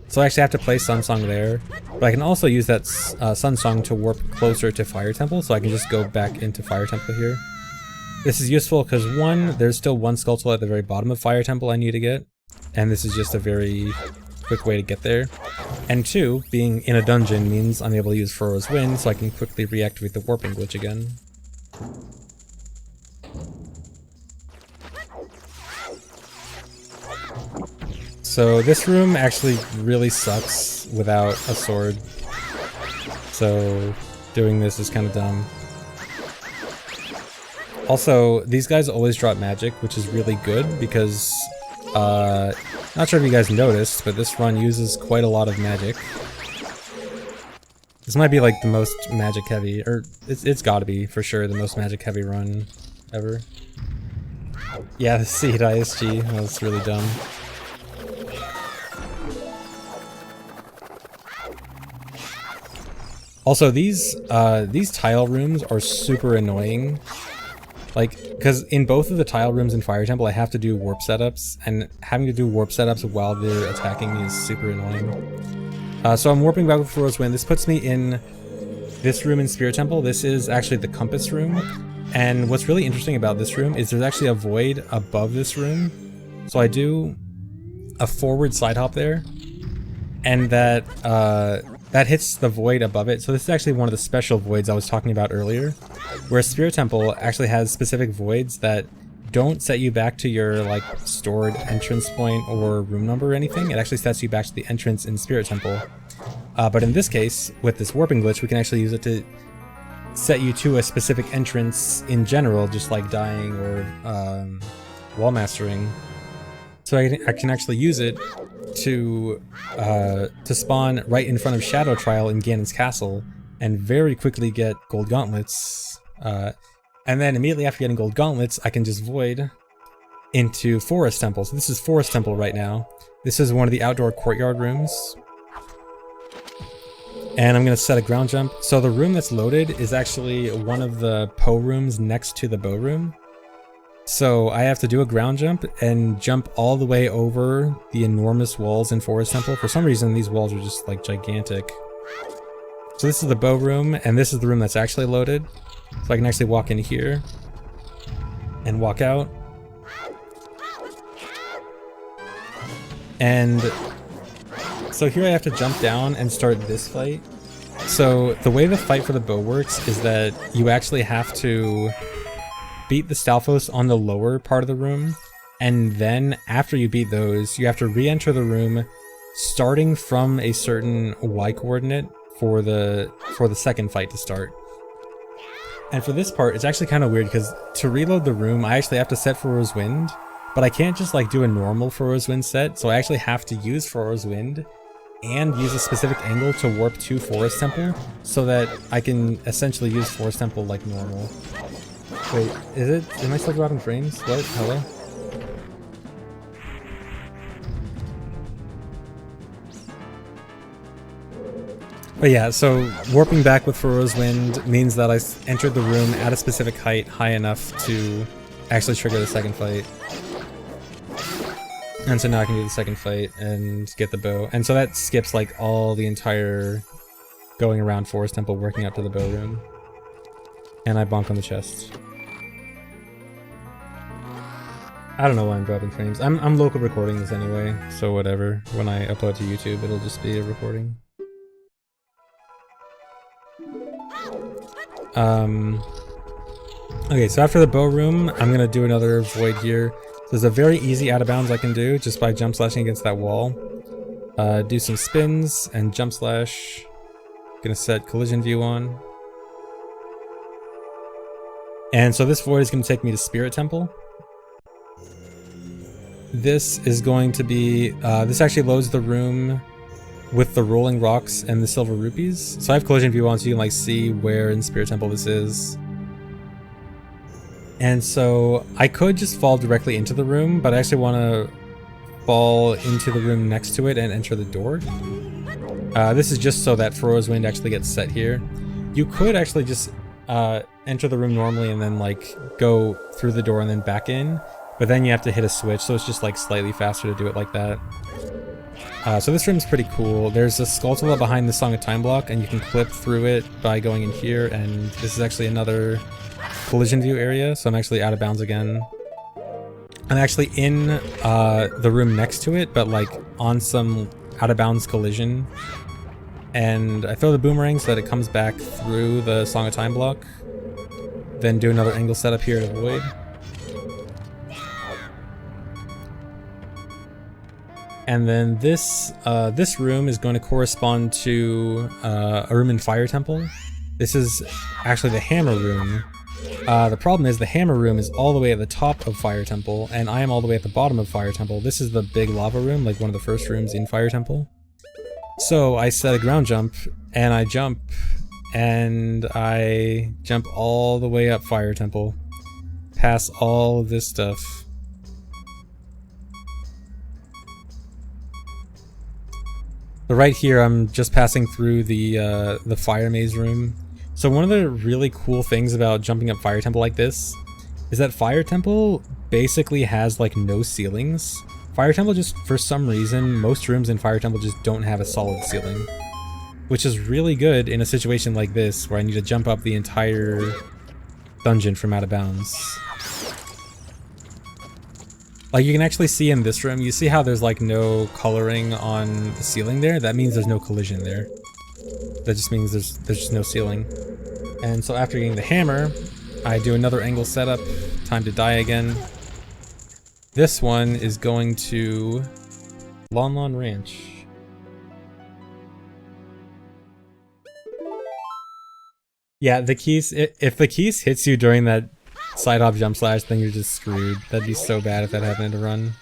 So I actually have to place Sunsong there, but I can also use that Sunsong to warp closer to Fire Temple, so I can just go back into Fire Temple here. This is useful because one, there's still one Skulltula at the very bottom of Fire Temple I need to get, and this is just a very quick way to get there. And two, being in a dungeon means I'm able to use Furrow's Wind, so I can quickly reactivate the warping glitch again. So this room actually really sucks without a sword, so doing this is kind of dumb. Also, these guys always drop magic, which is really good because, not sure if you guys noticed, but this run uses quite a lot of magic. This might be like the most magic heavy, or it's gotta be for sure the most magic heavy run ever. Yeah, the Seed ISG, that's really dumb. Also, these tile rooms are super annoying. Like, because in both of the tile rooms in Fire Temple, I have to do warp setups, and having to do warp setups while they're attacking me is super annoying. So I'm warping back with Furrow's Wind. This puts me in this room in Spirit Temple. This is actually the compass room, and what's really interesting about this room is there's actually a void above this room. So I do a forward side hop there, and that hits the void above it. So this is actually one of the special voids I was talking about earlier, where Spirit Temple actually has specific voids that don't set you back to your like stored entrance point or room number or anything. It actually sets you back to the entrance in Spirit Temple. But in this case, with this warping glitch, we can actually use it to set you to a specific entrance in general, just like dying or wall mastering. So I can actually use it to spawn right in front of Shadow Trial in Ganon's castle and very quickly get gold gauntlets. And then immediately after getting gold gauntlets, I can just void into Forest Temple. So this is Forest Temple right now. This is one of the outdoor courtyard rooms. And I'm going to set a ground jump. So the room that's loaded is actually one of the Poe rooms next to the bow room. So I have to do a ground jump and jump all the way over the enormous walls in Forest Temple. For some reason, these walls are just like gigantic. So this is the bow room, and this is the room that's actually loaded. So I can actually walk in here and walk out. And so here I have to jump down and start this fight. So the way the fight for the bow works is that you actually have to beat the Stalfos on the lower part of the room, and then after you beat those, you have to re-enter the room starting from a certain Y coordinate for the second fight to start. And for this part, it's actually kind of weird because to reload the room, I actually have to set Furor's Wind, but I can't just like do a normal Furor's Wind set, so I actually have to use Furor's Wind and use a specific angle to warp to Forest Temple so that I can essentially use Forest Temple like normal. Wait, am I still dropping frames? What? Hello? But yeah, so warping back with Furor's Wind means that I entered the room at a specific height, high enough to actually trigger the second fight. And so now I can do the second fight and get the bow. And so that skips like all the entire going around Forest Temple, working up to the bow room. And I bonk on the chest. I don't know why I'm dropping frames. I'm local recording this anyway, so whatever. When I upload to YouTube, it'll just be a recording. Okay, so after the bow room, I'm gonna do another void here. There's a very easy out of bounds I can do just by jump slashing against that wall. Do some spins and jump slash. Gonna set collision view on. And so this void is gonna take me to Spirit Temple. This is going to be, this actually loads the room with the rolling rocks and the silver rupees. So I have collision view on so you can like see where in Spirit Temple this is. And so I could just fall directly into the room, but I actually want to fall into the room next to it and enter the door. This is just so that Furor's Wind actually gets set here. You could actually just enter the room normally and then like go through the door and then back in. But then you have to hit a switch, so it's just like slightly faster to do it like that. So this room's pretty cool. There's a Skulltula behind the Song of Time block, and you can clip through it by going in here, and this is actually another collision view area, so I'm actually out of bounds again. I'm actually in the room next to it, but like on some out of bounds collision. And I throw the boomerang so that it comes back through the Song of Time block. Then do another angle setup here to avoid. And then this this room is going to correspond to a room in Fire Temple. This is actually the Hammer room. The problem is the Hammer room is all the way at the top of Fire Temple, and I am all the way at the bottom of Fire Temple. This is the big lava room, like one of the first rooms in Fire Temple. So I set a ground jump, and I jump all the way up Fire Temple, past all of this stuff. So right here, I'm just passing through the Fire Maze room. So one of the really cool things about jumping up Fire Temple like this is that Fire Temple basically has like no ceilings. Fire Temple just, for some reason, most rooms in Fire Temple just don't have a solid ceiling. Which is really good in a situation like this, where I need to jump up the entire dungeon from out of bounds. Like you can actually see in this room, you see how there's like no coloring on the ceiling there? That means there's no collision there. That just means there's just no ceiling. And so after getting the hammer, I do another angle setup, time to die again. This one is going to Lon Lon Ranch. Yeah, the keys, if the keys hits you during that side hop jump slash, then you're just screwed. That'd be so bad if that happened to run.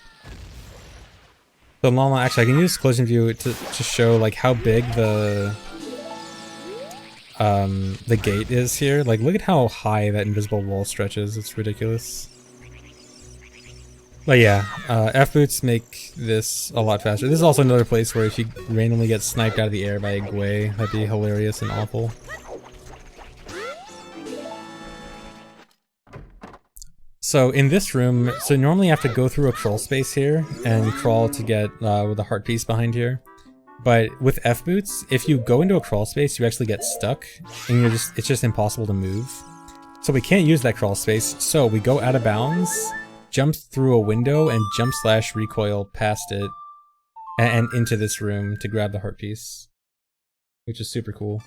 So Lala, actually, I can use collision view to show like how big the gate is here. Like, look at how high that invisible wall stretches. It's ridiculous. But yeah, F-boots make this a lot faster. This is also another place where if you randomly get sniped out of the air by a Gwei, that'd be hilarious and awful. So in this room, so normally you have to go through a crawl space here and crawl to get with a heart piece behind here. But with F-boots, if you go into a crawl space, you actually get stuck and it's just impossible to move. So we can't use that crawl space, so we go out of bounds, jump through a window, and jump slash recoil past it and into this room to grab the heart piece, which is super cool.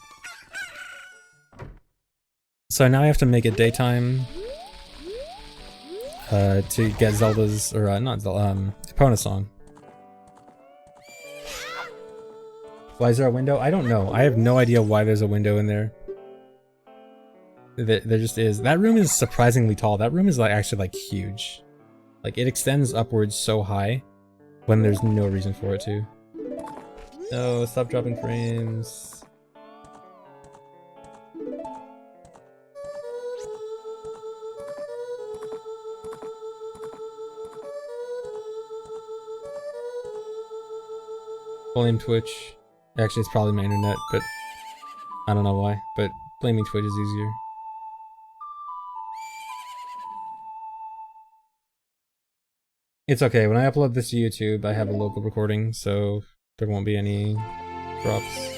So now I have to make it daytime to get Zelda's, or not Zelda, Epona song. Why is there a window? I don't know. I have no idea why there's a window in there. There just is. That room is surprisingly tall. That room is like actually like huge. Like it extends upwards so high when there's no reason for it to. No, stop dropping frames. Blame Twitch. Actually, it's probably my internet, but I don't know why. But blaming Twitch is easier. It's okay. When I upload this to YouTube, I have a local recording, so there won't be any drops.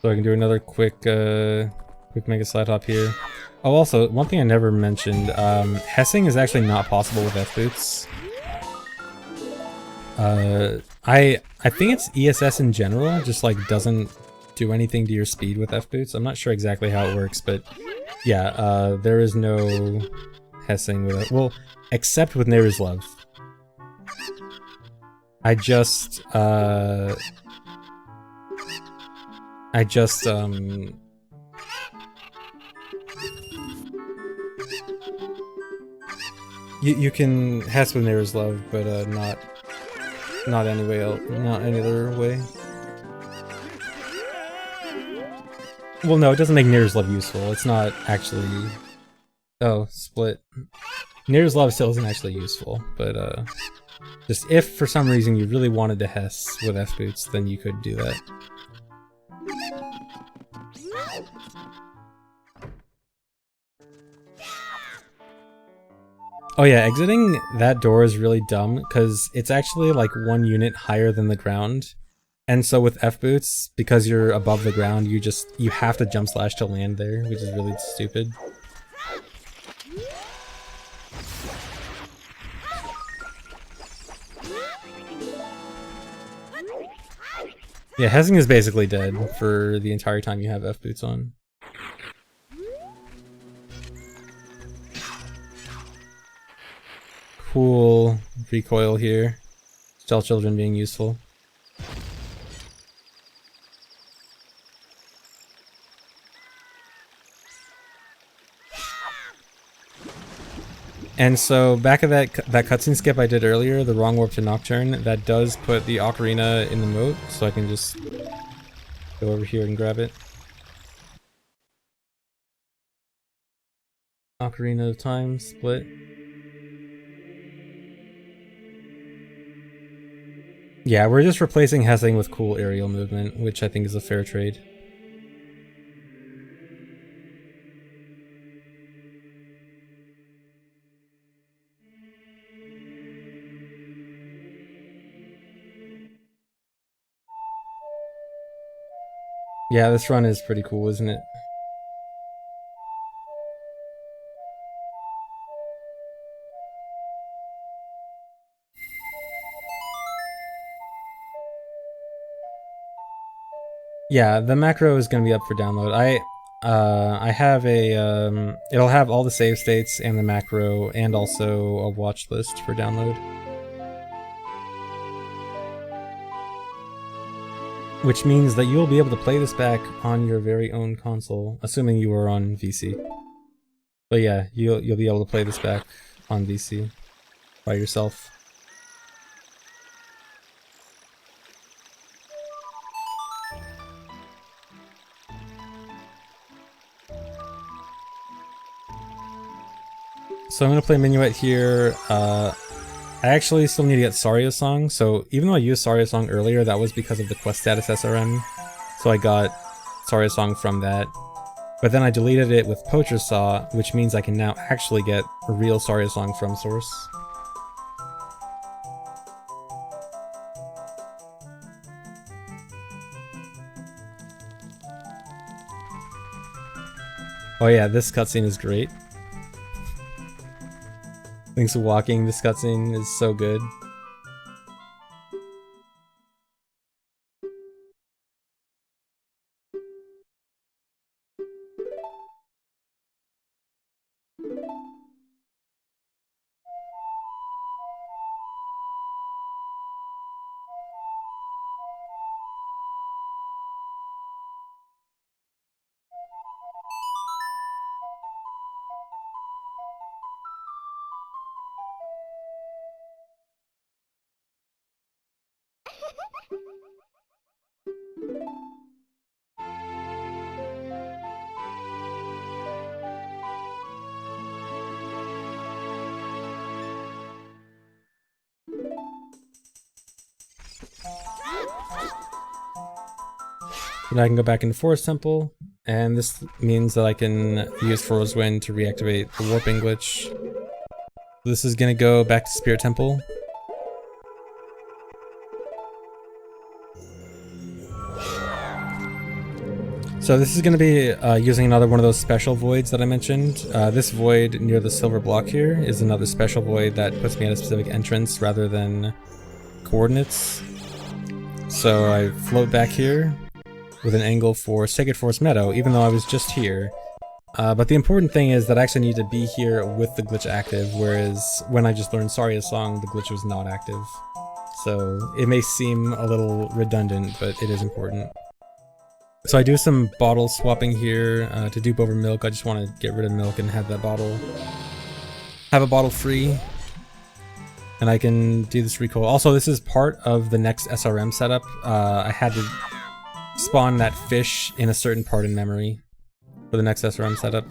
So I can do another quick mega slide hop here. Oh, also, one thing I never mentioned, Hessing is actually not possible with F-boots. I think it's ESS in general, just like doesn't do anything to your speed with F-boots. I'm not sure exactly how it works, but yeah, there is no Hessing with it. Well, except with Neighbor's Love. You can Hess with Neighbor's Love, but not any other way. Well, no, it doesn't make Neighbor's Love useful. It's not actually. Oh, split. Neighbor's Love still isn't actually useful, but just if for some reason you really wanted to Hess with F-boots, then you could do that. Oh yeah, exiting that door is really dumb, because it's actually like 1 unit higher than the ground. And so with F-boots, because you're above the ground, you have to jump slash to land there, which is really stupid. Yeah, Hessing is basically dead for the entire time you have F-boots on. Cool recoil here. Stealth Children being useful. And so back at that cutscene skip I did earlier, the wrong warp to Nocturne, that does put the Ocarina in the moat, so I can just go over here and grab it. Ocarina of Time split. Yeah, we're just replacing Hessing with cool aerial movement, which I think is a fair trade. Yeah, this run is pretty cool, isn't it? Yeah, the macro is going to be up for download. I have a it'll have all the save states and the macro and also a watch list for download. which means that you'll be able to play this back on your very own console, assuming you are on VC. But yeah, you'll be able to play this back on VC by yourself. So I'm gonna play Minuet here. I actually still need to get Saria's Song, so even though I used Saria's Song earlier, that was because of the quest status SRM, so I got Saria's Song from that. But then I deleted it with Poacher's Saw, which means I can now actually get a real Saria's Song from source. Oh yeah, this cutscene is great. Thanks for walking, this cutscene is so good. Now I can go back into Forest Temple, and this means that I can use Froze Wind to reactivate the warping glitch. This is gonna go back to Spirit Temple. So this is going to be using another one of those special voids that I mentioned. This void near the silver block here is another special void that puts me at a specific entrance rather than coordinates. So I float back here with an angle for Sacred Forest Meadow, even though I was just here. But the important thing is that I actually need to be here with the glitch active, whereas when I just learned Saria's Song, the glitch was not active. So it may seem a little redundant, but it is important. So I do some bottle swapping here to dupe over milk. I just want to get rid of milk and have that bottle, have a bottle free. And I can do this recall. Also, this is part of the next SRM setup. I had to spawn that fish in a certain part in memory for the next SRM setup.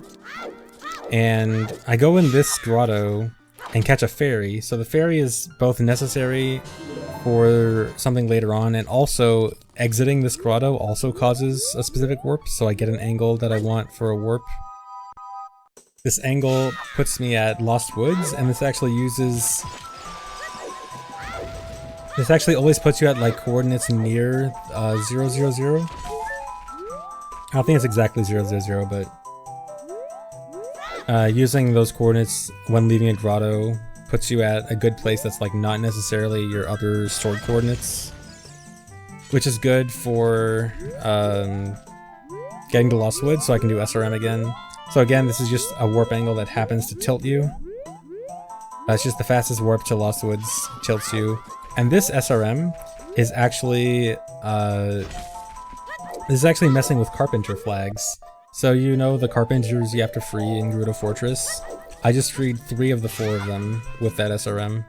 And I go in this grotto and catch a fairy. So the fairy is both necessary for something later on, and also exiting this grotto also causes a specific warp, so I get an angle that I want for a warp. This angle puts me at Lost Woods, and this actually uses... This actually always puts you at like coordinates near 0, 0, 0. I don't think it's exactly 0, 0, 0, but using those coordinates when leaving a grotto puts you at a good place that's like not necessarily your other stored coordinates, which is good for getting to Lost Woods, so I can do SRM again. So again, this is just a warp angle that happens to tilt you. It's just the fastest warp to Lost Woods, tilts you. And this SRM is actually messing with Carpenter flags. So you know the Carpenters you have to free in Gerudo Fortress? I just freed 3 of the 4 of them with that SRM.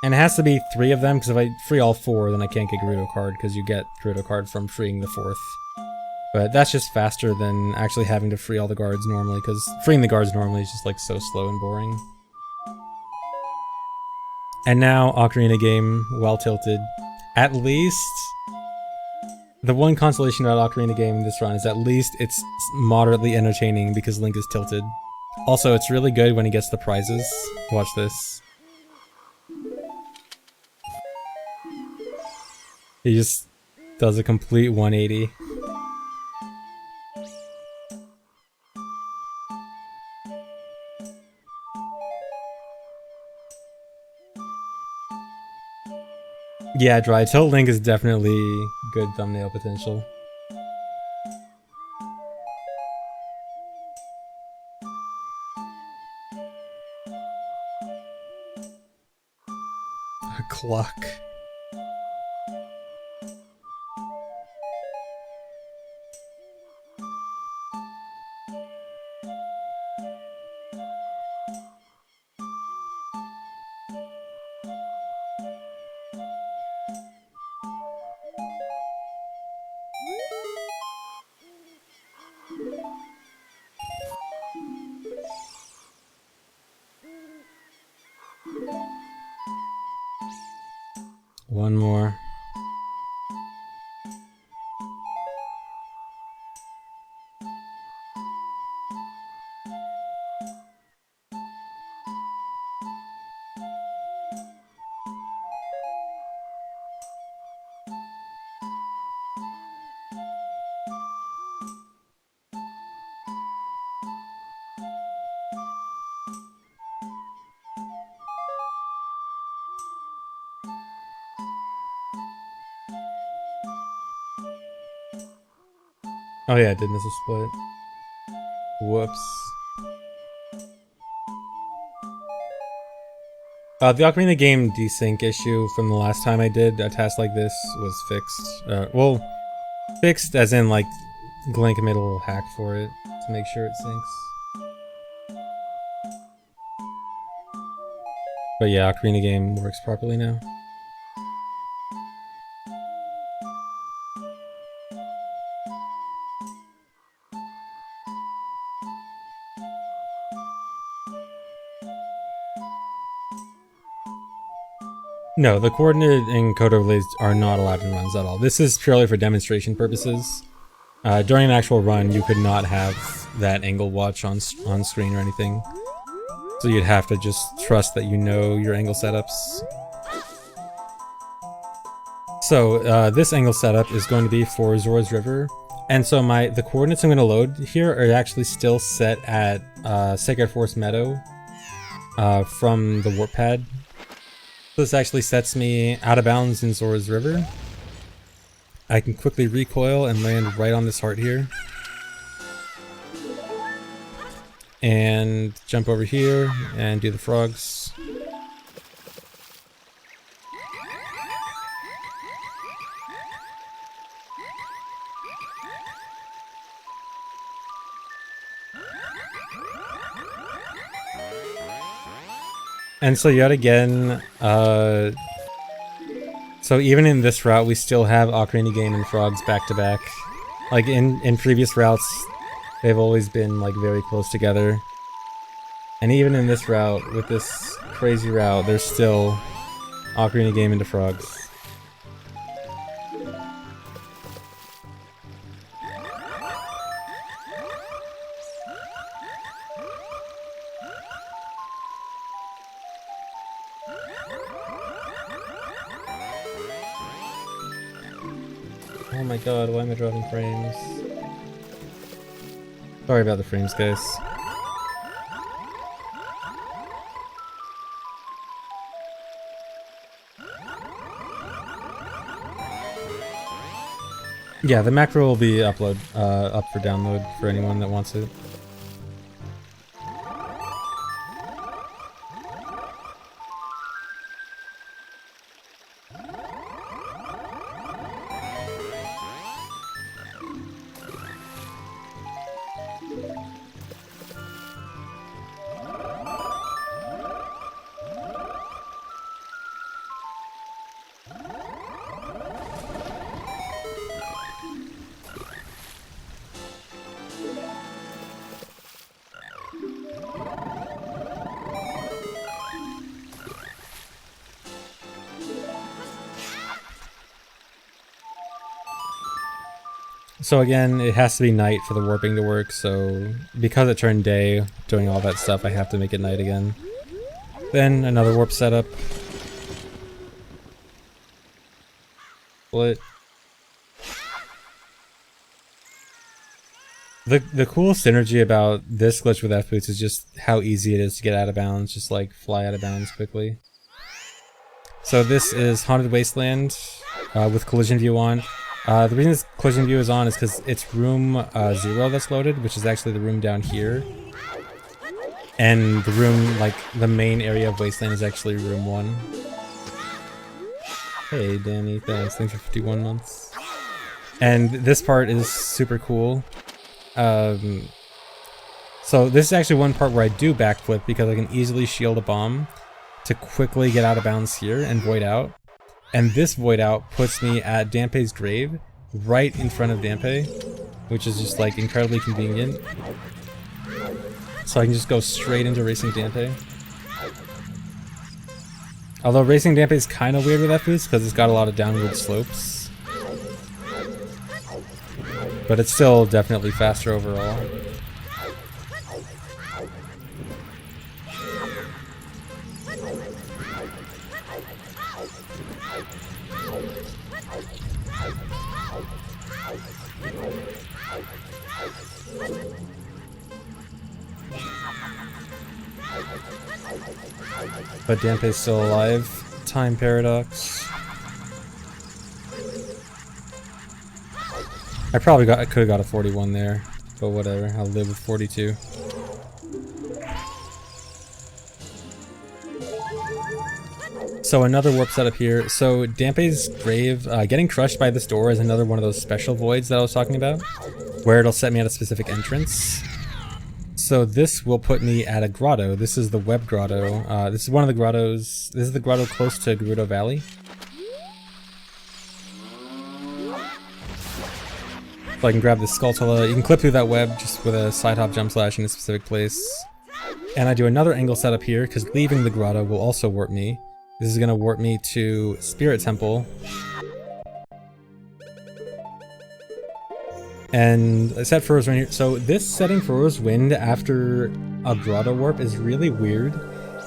And it has to be 3 of them, because if I free all 4, then I can't get Gerudo card, because you get Gerudo card from freeing the 4th. But that's just faster than actually having to free all the guards normally, because freeing the guards normally is just like so slow and boring. And now, Ocarina game, well tilted. At least... The one consolation about Ocarina game in this run is at least it's moderately entertaining because Link is tilted. Also, it's really good when he gets the prizes. Watch this. He just does a complete 180. Yeah, Dry Tilt Link is definitely good thumbnail potential. clock. One more. Oh yeah, I did miss a split. Whoops. The Ocarina game desync issue from the last time I did a task like this was fixed. Well, fixed as in like Glenk made a little hack for it to make sure it syncs. But yeah, Ocarina game works properly now. No, the coordinate and code overlays are not allowed in runs at all. This is purely for demonstration purposes. During an actual run, you could not have that angle watch on screen or anything. So you'd have to just trust that you know your angle setups. So this angle setup is going to be for Zora's River. And so the coordinates I'm going to load here are actually still set at Sacred Forest Meadow from the warp pad. So this actually sets me out of bounds in Zora's River. I can quickly recoil and land right on this heart here. And jump over here and do the frogs. And so yet again, so even in this route, we still have Ocarina game and frogs back to back. Like in previous routes, they've always been like very close together. And even in this route, with this crazy route, there's still Ocarina game into frogs. Oh my god, why am I dropping frames? Sorry about the frames, guys. Yeah, the macro will be up for download for anyone that wants it. So again, it has to be night for the warping to work, so because it turned day doing all that stuff, I have to make it night again. Then another warp setup. Split. The cool synergy about this glitch with F-boots is just how easy it is to get out of bounds, just like fly out of bounds quickly. So this is Haunted Wasteland with collision view on. The reason this collision view is on is because it's room 0 that's loaded, which is actually the room down here. And the room, like, the main area of Wasteland is actually room 1. Hey, Danny, thanks. Thanks for 51 months. And this part is super cool. So this is actually one part where I do backflip because I can easily shield a bomb to quickly get out of bounds here and void out. And this void out puts me at Dampé's grave, right in front of Dampé, which is just like incredibly convenient. So I can just go straight into Racing Dampé. Although Racing Dampé is kind of weird with that boost because it's got a lot of downward slopes. But it's still definitely faster overall. But Dampé's still alive. Time paradox. I could have got a 41 there, but whatever. I'll live with 42. So another warp setup here. So Dampé's grave, getting crushed by this door is another one of those special voids that I was talking about, where it'll set me at a specific entrance. So this will put me at a grotto. This is the web grotto. This is one of the grottos. This is the grotto close to Gerudo Valley. So I can grab this Skulltula. You can clip through that web just with a side hop jump slash in a specific place. And I do another angle setup here because leaving the grotto will also warp me. This is going to warp me to Spirit Temple. And I set Furrow's Wind here. So this setting Furrow's Wind after a grotto warp is really weird.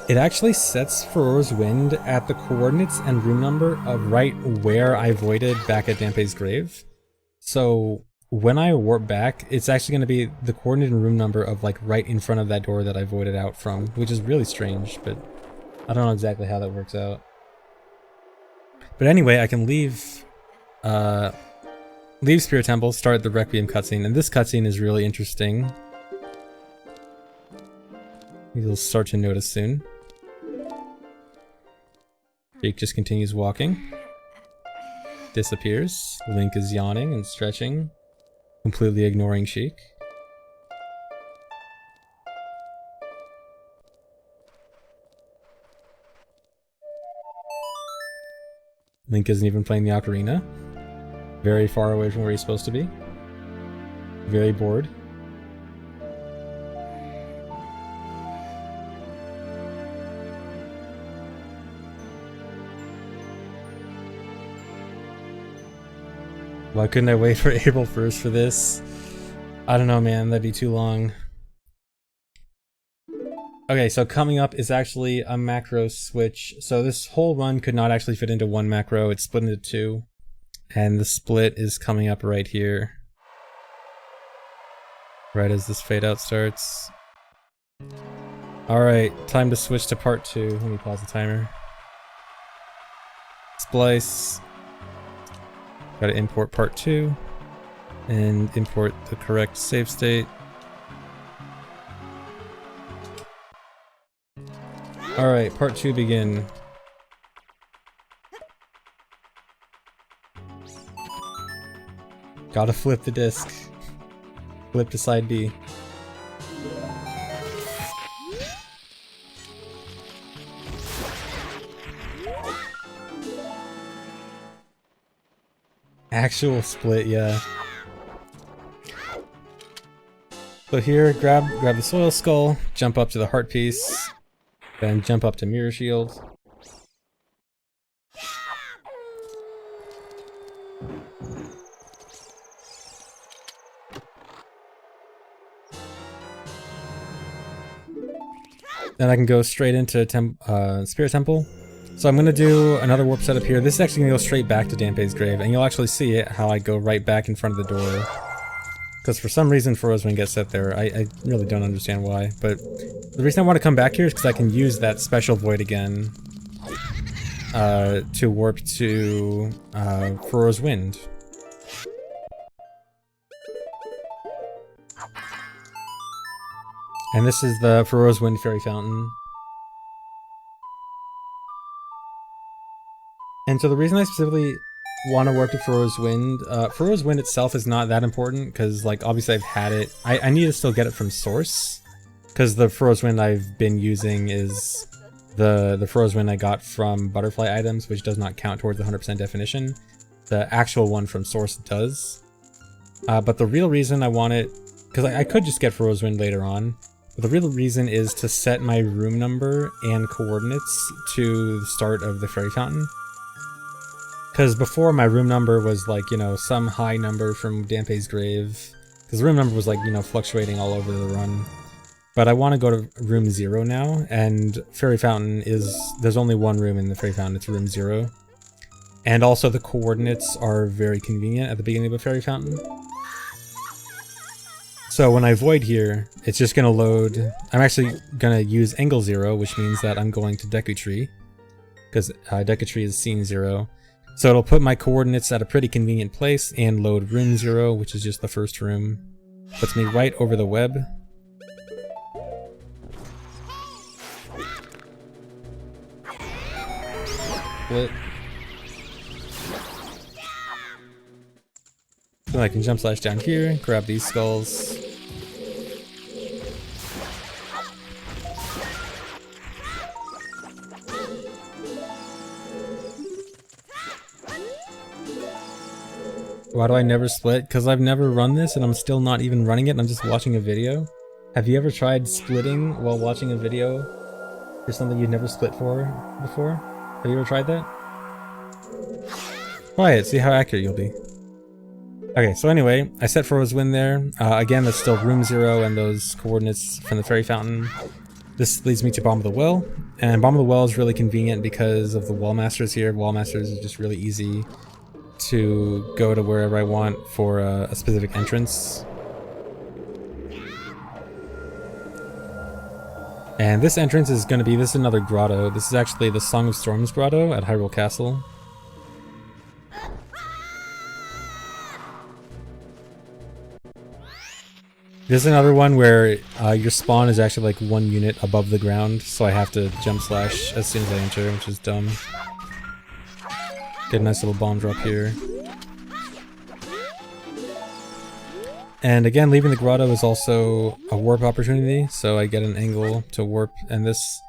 It actually sets Furrow's Wind at the coordinates and room number of right where I voided back at Dampé's grave. So when I warp back, it's actually going to be the coordinate and room number of like right in front of that door that I voided out from, which is really strange, but I don't know exactly how that works out. But anyway, I can leave Spirit Temple, start the Requiem cutscene, and this cutscene is really interesting. You'll start to notice soon. Jake just continues walking. Disappears. Link is yawning and stretching, completely ignoring Sheik. Link isn't even playing the ocarina. Very far away from where he's supposed to be. Very bored. Why couldn't I wait for April 1st for this? I don't know, man. That'd be too long. Okay, so coming up is actually a macro switch. So this whole run could not actually fit into one macro. It's split into two. And the split is coming up right here. Right as this fade out starts. Alright, time to switch to part 2. Let me pause the timer. Splice. Gotta import part 2. And import the correct save state. Alright, part 2 begin. Gotta flip the disc. Flip to side B. Actual split, yeah. So here, grab the Soil Skull, jump up to the Heart Piece, then jump up to Mirror Shield. Then I can go straight into Spirit Temple. So I'm going to do another warp setup here. This is actually going to go straight back to Dampé's grave, and you'll actually see it, how I go right back in front of the door. Because for some reason Furrow's Wind gets set there. I really don't understand why, but the reason I want to come back here is because I can use that special void again to warp to Furrow's Wind. And this is the Furrow's Wind Fairy Fountain. And so the reason I specifically want to warp to Furrow's Wind itself is not that important, because like obviously I've had it. I need to still get it from source, because the Furrow's Wind I've been using is the Furrow's Wind I got from butterfly items, which does not count towards the 100% definition. The actual one from source does. But the real reason I want it, because I could just get Furrow's Wind later on, but the real reason is to set my room number and coordinates to the start of the fairy fountain. Because before, my room number was like, you know, some high number from Dampé's grave. Because the room number was like, you know, fluctuating all over the run. But I want to go to room 0 now, and Fairy Fountain is... there's only one room in the Fairy Fountain, it's room 0. And also the coordinates are very convenient at the beginning of a Fairy Fountain. So when I void here, it's just going to load... I'm actually going to use angle 0, which means that I'm going to Deku Tree. Because Deku Tree is scene 0. So it'll put my coordinates at a pretty convenient place and load room 0, which is just the first room. Puts me right over the web. Split. So I can jump slash down here, grab these skulls. Why do I never split? Because I've never run this and I'm still not even running it and I'm just watching a video. Have you ever tried splitting while watching a video for something you've never split for before? Have you ever tried that? Try it, see how accurate you'll be. Okay, so anyway, I set Furrow's Wind there. Again, that's still room 0 and those coordinates from the Fairy Fountain. This leads me to Bomb of the Well, and Bomb of the Well is really convenient because of the Wall Masters here. Wall Masters is just really easy to go to wherever I want for a specific entrance. And this entrance is going to be, this is another grotto. This is actually the Song of Storms grotto at Hyrule Castle. This is another one where your spawn is actually like 1 unit above the ground, so I have to jump slash as soon as I enter, which is dumb. Get a nice little bomb drop here. And again, leaving the grotto is also a warp opportunity, so I get an angle to warp, and this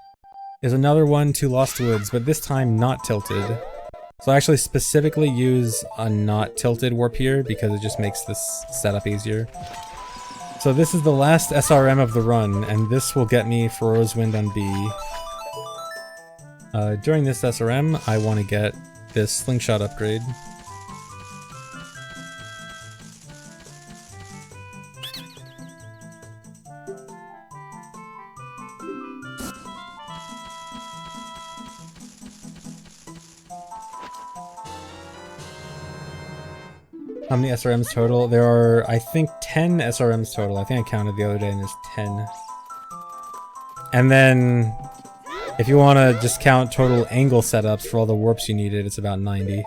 is another one to Lost Woods, but this time not tilted. So I actually specifically use a not tilted warp here because it just makes this setup easier. So this is the last SRM of the run, and this will get me Furrow's Wind on B. During this SRM, I want to get this slingshot upgrade. How many SRMs total? There are, I think, 10 SRMs total. I think I counted the other day and there's 10. And then, if you want to just count total angle setups for all the warps you needed, it's about 90.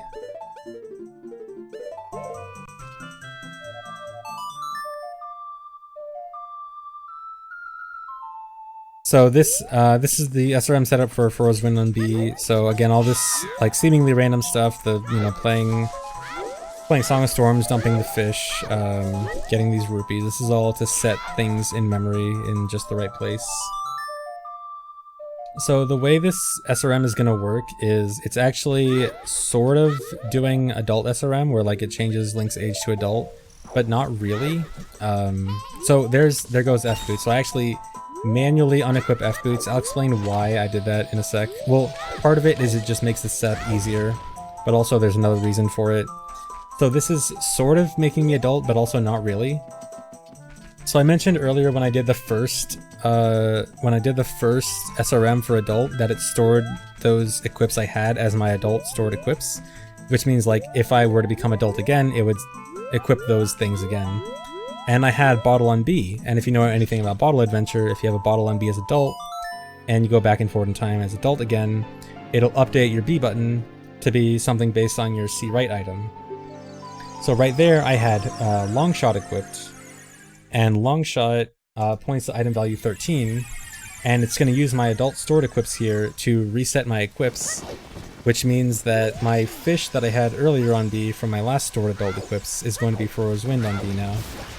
So this is the SRM setup for Furrow's Wind on B. So again, all this like seemingly random stuff, the playing Song of Storms, dumping the fish, getting these rupees. This is all to set things in memory in just the right place. So the way this SRM is going to work is it's actually sort of doing adult SRM, where like it changes Link's age to adult, but not really. So there goes F boots. So I actually manually unequip F boots. I'll explain why I did that in a sec. Well, part of it is it just makes the setup easier, but also there's another reason for it. So this is sort of making me adult, but also not really. So I mentioned earlier when I did the first SRM for adult that it stored those equips I had as my adult stored equips, which means like if I were to become adult again, it would equip those things again. And I had Bottle on B, and if you know anything about Bottle Adventure, if you have a Bottle on B as adult, and you go back and forth in time as adult again, it'll update your B button to be something based on your C right item. So right there, I had Longshot equipped, and Longshot points to item value 13, and it's going to use my adult stored equips here to reset my equips, which means that my fish that I had earlier on B from my last stored adult equips is going to be Furrow's Wind on B now.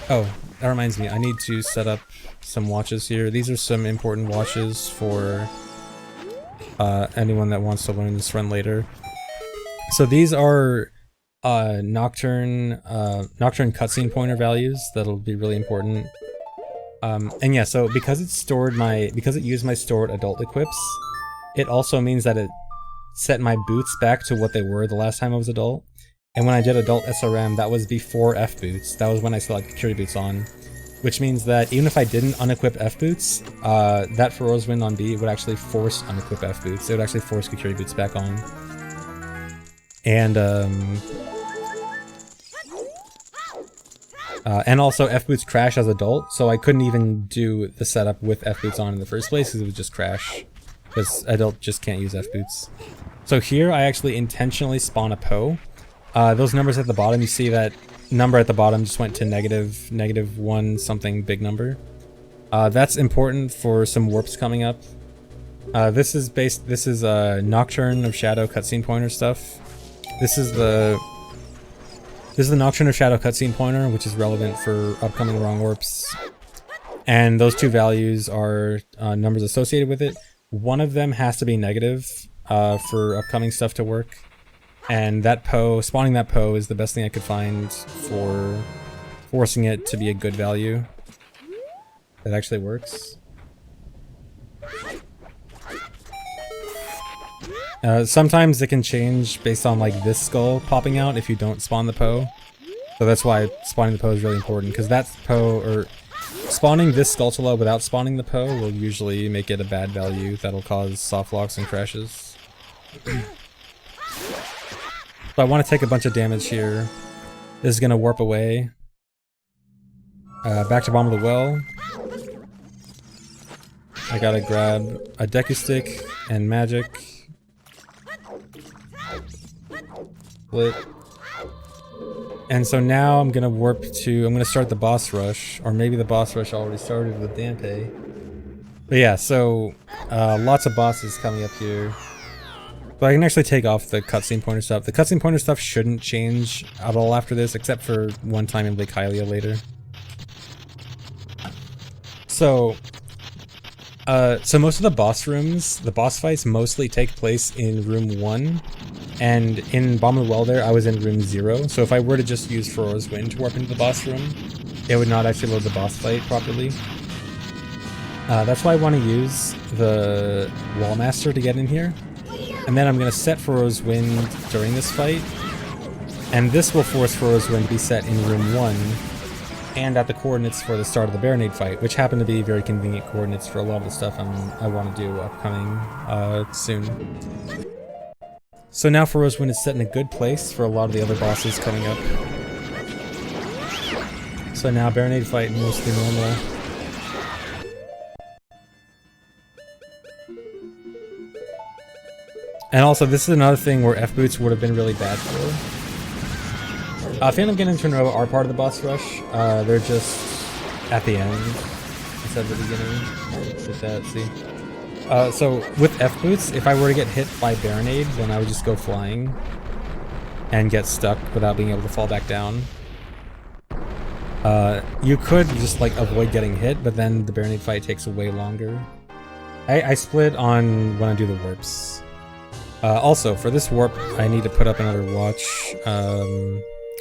Oh, that reminds me, I need to set up some watches here. These are some important watches for anyone that wants to learn this run later. So these are Nocturne cutscene pointer values that'll be really important. And yeah, so because it used my stored adult equips, it also means that it set my boots back to what they were the last time I was adult. And when I did adult SRM, that was before F boots. That was when I still had Security boots on. Which means that even if I didn't unequip F boots, that Furrow's Wind on B would actually force unequip F boots. It would actually force Security boots back on. And also F boots crash as adult, so I couldn't even do the setup with F boots on in the first place because it would just crash. Because adult just can't use F boots. So here I actually intentionally spawn a Poe. Those numbers at the bottom, you see that number at the bottom just went to negative one something big number. That's important for some warps coming up. This is Nocturne of Shadow cutscene pointer stuff. This is the Nocturne of Shadow cutscene pointer, which is relevant for upcoming wrong warps. And those two values are numbers associated with it. One of them has to be negative for upcoming stuff to work. And that Poe, spawning that Poe is the best thing I could find for forcing it to be a good value. That actually works. Sometimes it can change based on like this skull popping out if you don't spawn the Poe. So that's why spawning the Poe is really important, because that Poe, or spawning this Skulltula without spawning the Poe will usually make it a bad value that'll cause soft locks and crashes. So I want to take a bunch of damage here. This is going to warp away. Back to Bottom of the Well. I gotta grab a Deku Stick and Magic. Split. And so now I'm gonna start the boss rush, or maybe the boss rush already started with Dampe. But yeah, so lots of bosses coming up here. But I can actually take off the cutscene pointer stuff. The cutscene pointer stuff shouldn't change at all after this, except for one time in Lake Hylia later. So most of the boss rooms, the boss fights mostly take place in room 1. And in Bottom of the Well there, I was in room 0. So if I were to just use Furrow's Wind to warp into the boss room, it would not actually load the boss fight properly. That's why I want to use the Wallmaster to get in here. And then I'm going to set Furrow's Wind during this fight. And this will force Furrow's Wind to be set in room 1. And at the coordinates for the start of the Baronade fight, which happen to be very convenient coordinates for a lot of the stuff I want to do upcoming soon. So now Furrow's Wind is set in a good place for a lot of the other bosses coming up. So now Baronade fight mostly normal. And also this is another thing where F-boots would have been really bad for. Phantom Ganon and Turnova are part of the boss rush. They're just at the end instead of the beginning. With that, see. So with F-boots, if I were to get hit by Baronade, then I would just go flying and get stuck without being able to fall back down. You could just like avoid getting hit, but then the Baronade fight takes way longer. I split on when I do the warps. Also, for this warp, I need to put up another watch.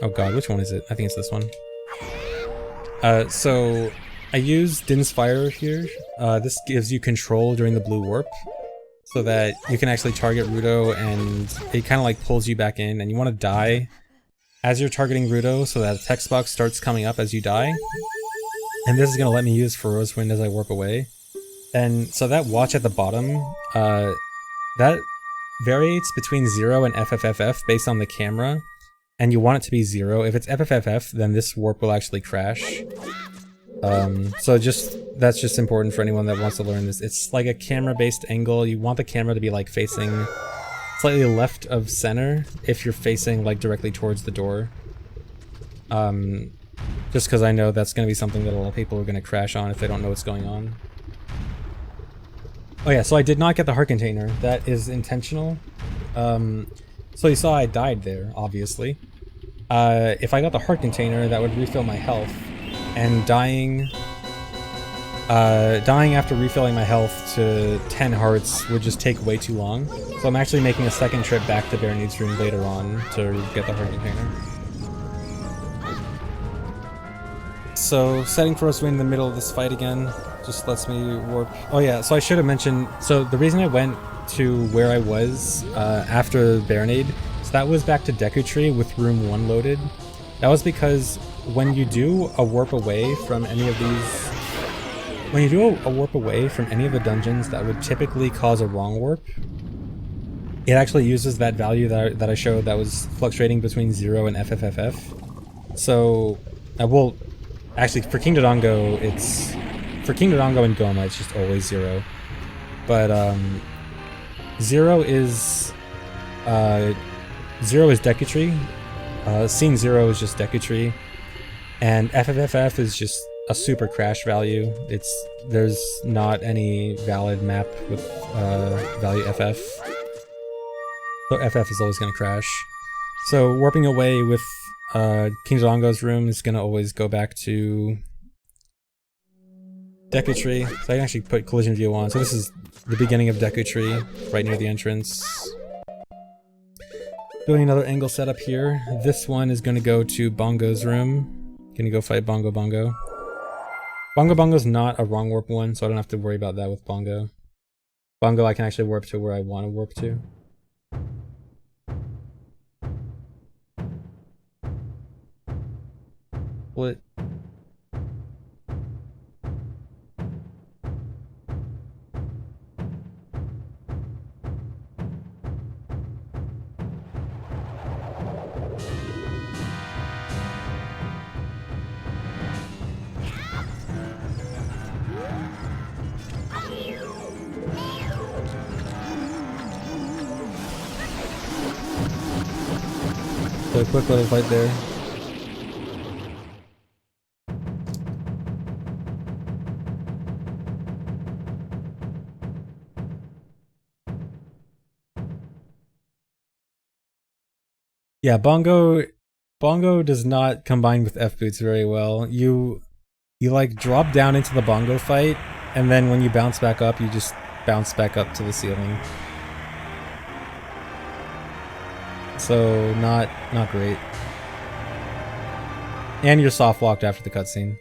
Oh god, which one is it? I think it's this one. So I use Din's Fire here. This gives you control during the blue warp, so that you can actually target Rudo and it kind of like pulls you back in, and you want to die as you're targeting Rudo so that a text box starts coming up as you die. And this is going to let me use Furrow's Wind as I warp away. And so that watch at the bottom, that varies between 0 and FFFF based on the camera. And you want it to be 0. If it's FFFF, then this warp will actually crash. So that's just important for anyone that wants to learn this. It's like a camera-based angle. You want the camera to be like facing slightly left of center if you're facing like directly towards the door. Just because I know that's going to be something that a lot of people are going to crash on if they don't know what's going on. Oh yeah, so I did not get the heart container. That is intentional. So you saw I died there, obviously. If I got the heart container, that would refill my health, and dying after refilling my health to 10 hearts would just take way too long. So I'm actually making a second trip back to Baronede's room later on to get the heart container. So setting for us to win in the middle of this fight again just lets me warp. Oh yeah, so I should have mentioned, so the reason I went to where I was after Baronade, so that was back to Deku Tree with room 1 loaded. That was because when you do a warp away from any of these, when you do a warp away from any of the dungeons that would typically cause a wrong warp, it actually uses that value that I showed that was fluctuating between 0 and FFFF. So, well, actually for King Dodongo, for King Dodongo and Goma, it's just always 0. But 0 is 0 is Deku Tree. Scene 0 is just Deku Tree. And FFFF is just a super crash value. There's not any valid map with value FF. So FF is always going to crash. So warping away with King Dodongo's room is going to always go back to Deku Tree. So I can actually put collision view on. So this is the beginning of Deku Tree, right near the entrance. Doing another angle setup here. This one is going to go to Bongo's room. Gonna go fight Bongo Bongo. Bongo Bongo's not a wrong warp one, so I don't have to worry about that with Bongo. Bongo I can actually warp to where I want to warp to. Split. So a quick little fight there. Yeah, Bongo does not combine with F boots very well. You like drop down into the Bongo fight, and then when you bounce back up, you just bounce back up to the ceiling. So not great. And you're soft locked after the cutscene.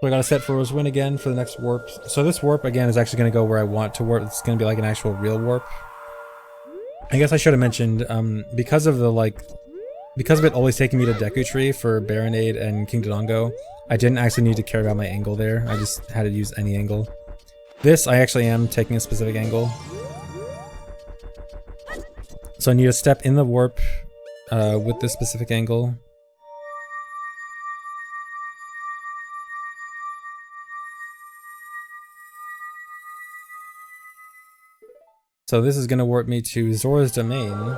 So I got a set for Rosewin again for the next warp. So this warp again is actually going to go where I want to warp. It's going to be like an actual real warp. I guess I should have mentioned, because of it always taking me to Deku Tree for Baronade and King Dodongo, I didn't actually need to care about my angle there. I just had to use any angle. This, I actually am taking a specific angle. So I need to step in the warp with this specific angle. So this is going to warp me to Zora's Domain.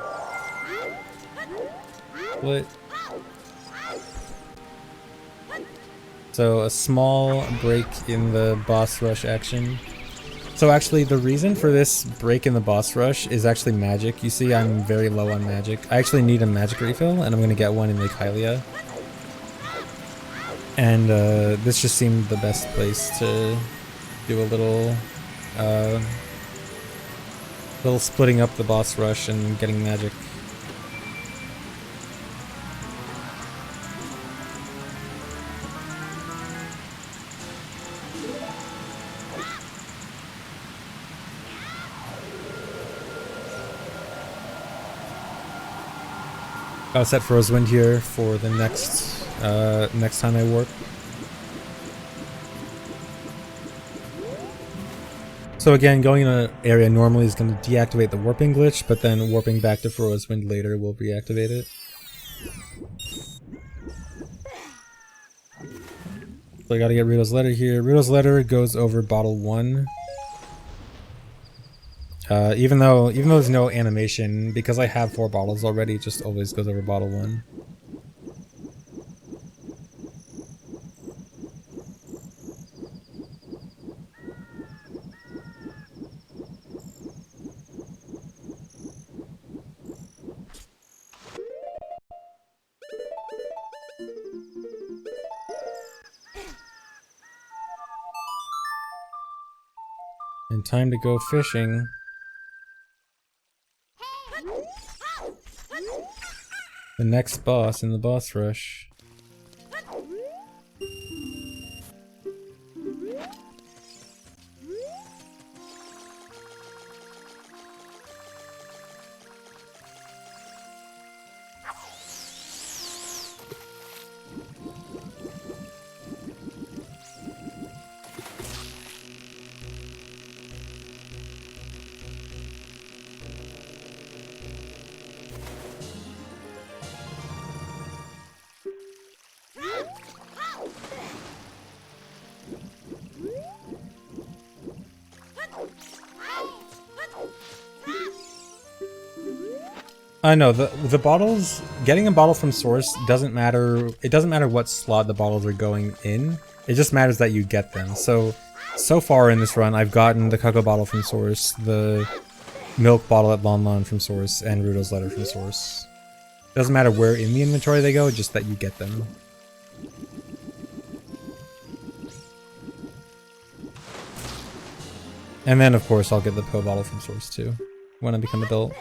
Split. So a small break in the boss rush action. So actually the reason for this break in the boss rush is actually magic. You see I'm very low on magic. I actually need a magic refill and I'm going to get one in Lake Hylia. And this just seemed the best place to do a little splitting up the boss rush and getting magic. Got a set for Rosewind here for the next time I warp. So again, going in an area normally is going to deactivate the warping glitch, but then warping back to Rosewind later will reactivate it. So I gotta get Rito's letter here. Rito's letter goes over bottle 1. Even though there's no animation, because I have 4 bottles already, it just always goes over bottle 1. And time to go fishing. The next boss in the boss rush. No, the bottles, getting a bottle from source doesn't matter. It doesn't matter what slot the bottles are going in. It just matters that you get them. So far in this run, I've gotten the cocoa bottle from source, the milk bottle at Lon Lon from source, and Ruto's letter from source. Doesn't matter where in the inventory they go, just that you get them. And then, of course, I'll get the pill bottle from source too, when I become adult.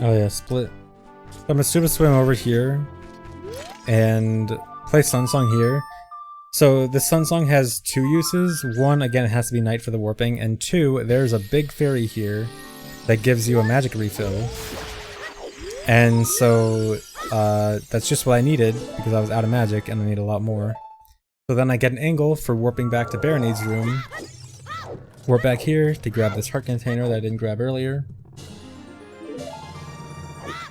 Oh yeah, split. I'm gonna super swim over here and play Sun Song here. So the Sun Song has two uses. One, again, it has to be night for the warping, and two, there's a big fairy here that gives you a magic refill. And so that's just what I needed because I was out of magic and I need a lot more. So then I get an angle for warping back to Baronade's room. Warp back here to grab this heart container that I didn't grab earlier.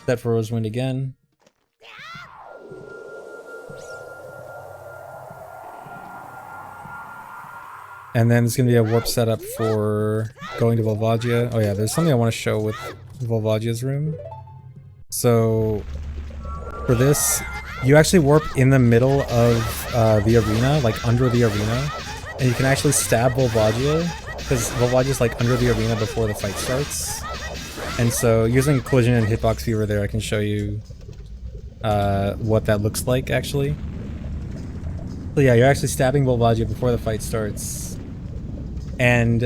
Set for Rosewind again. And then there's going to be a warp setup for going to Volvagia. Oh yeah, there's something I want to show with Volvagia's room. So for this, you actually warp in the middle of the arena, like under the arena. And you can actually stab Volvagia, because Volvagia's like under the arena before the fight starts. And so, using Collision and Hitbox Viewer there, I can show you what that looks like, actually. So yeah, you're actually stabbing Volvagia before the fight starts. And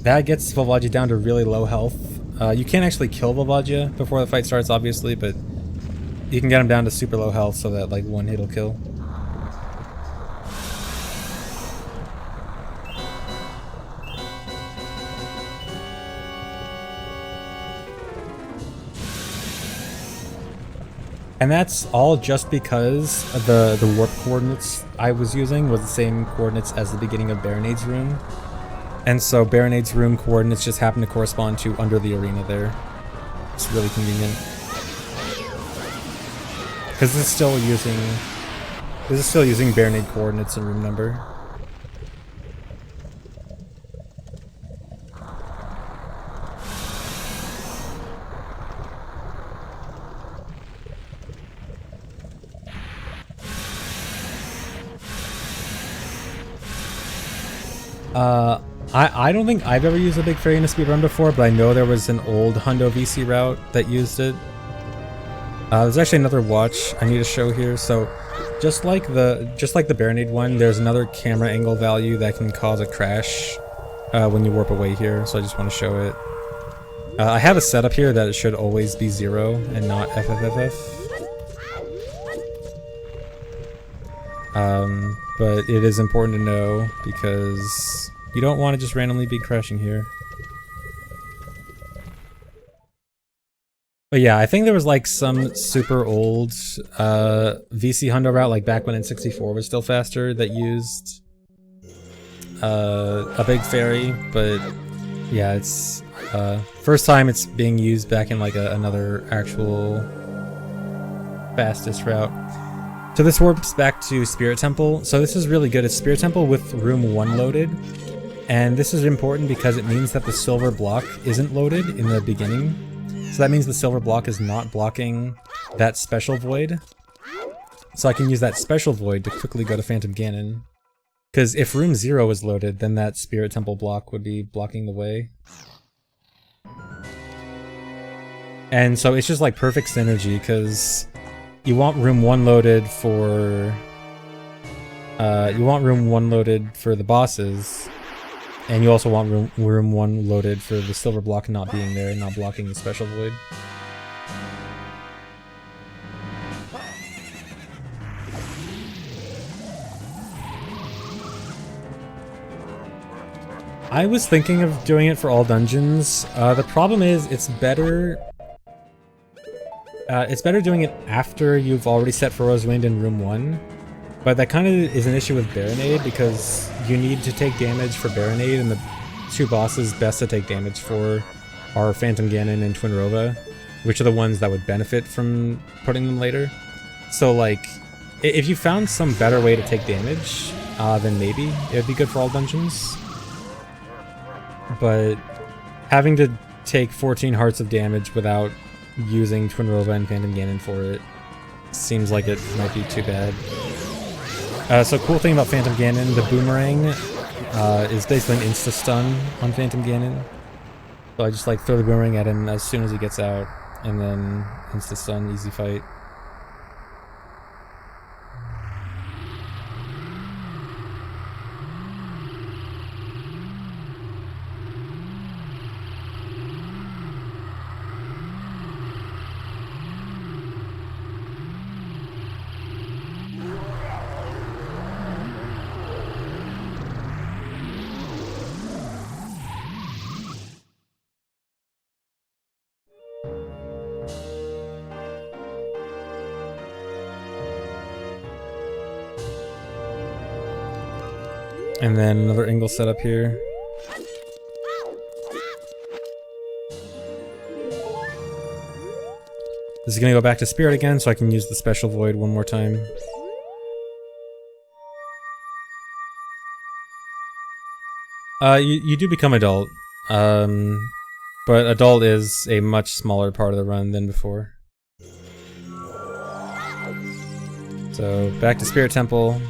that gets Volvagia down to really low health. You can't actually kill Volvagia before the fight starts, obviously, but you can get him down to super low health so that, like, one hit will kill. And that's all just because the warp coordinates I was using was the same coordinates as the beginning of Baronade's room. And so Baronade's room coordinates just happen to correspond to under the arena there. It's really convenient. Because this is still using Baronade coordinates and room number. I don't think I've ever used a big fairy in a speedrun before, but I know there was an old Hundo VC route that used it. There's actually another watch I need to show here. So just like the Baronade one, there's another camera angle value that can cause a crash when you warp away here, so I just want to show it. I have a setup here that it should always be 0 and not FFFF. But it is important to know because you don't want to just randomly be crashing here. But yeah, I think there was like some super old VC Hundo route, like back when N64 was still faster, that used a big fairy, but yeah, it's first time it's being used back in like another actual fastest route. So this warps back to Spirit Temple. So this is really good. It's Spirit Temple with room 1 loaded. And this is important because it means that the silver block isn't loaded in the beginning. So that means the silver block is not blocking that special void. So I can use that special void to quickly go to Phantom Ganon. Because if room 0 is loaded, then that Spirit Temple block would be blocking the way. And so it's just like perfect synergy, because you want room 1 loaded for the bosses, and you also want room 1 loaded for the silver block not being there and not blocking the special void. I was thinking of doing it for all dungeons. The problem is it's better doing it after you've already set Furrow's Wind in room 1. But that kind of is an issue with Baronade, because you need to take damage for Baronade, and the 2 bosses best to take damage for are Phantom Ganon and Twinrova, which are the ones that would benefit from putting them later. So like, if you found some better way to take damage, then maybe it would be good for all dungeons. But having to take 14 hearts of damage without using Twinrova and Phantom Ganon for it seems like it might be too bad. So cool thing about Phantom Ganon, the boomerang is basically an insta-stun on Phantom Ganon. So I just like throw the boomerang at him as soon as he gets out, and then insta-stun, easy fight. And then another angle setup here. This is gonna go back to Spirit again, so I can use the special void one more time. You do become adult, but adult is a much smaller part of the run than before. So back to Spirit Temple.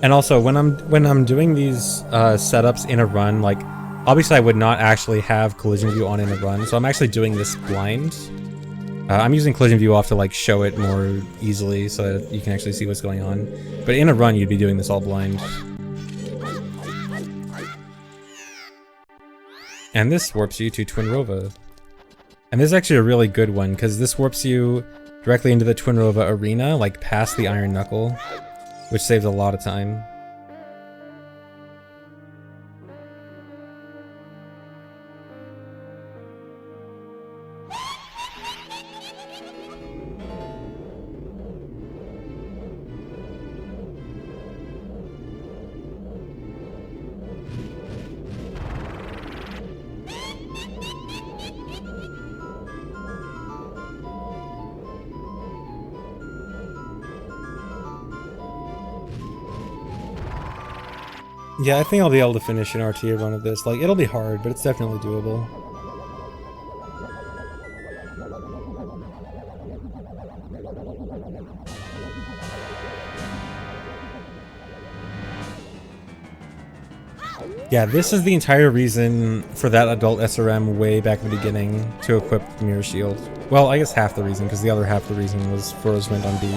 And also, when I'm doing these setups in a run, like, obviously I would not actually have collision view on in a run, so I'm actually doing this blind. I'm using collision view off to like show it more easily so that you can actually see what's going on. But in a run, you'd be doing this all blind. And this warps you to Twinrova. And this is actually a really good one, because this warps you directly into the Twinrova arena, like past the Iron Knuckle, which saves a lot of time. Yeah, I think I'll be able to finish an RTA run of this. Like, it'll be hard, but it's definitely doable. Yeah, this is the entire reason for that adult SRM way back in the beginning to equip Mirror Shield. Well, I guess half the reason, because the other half of the reason was Furrow's Wind on B.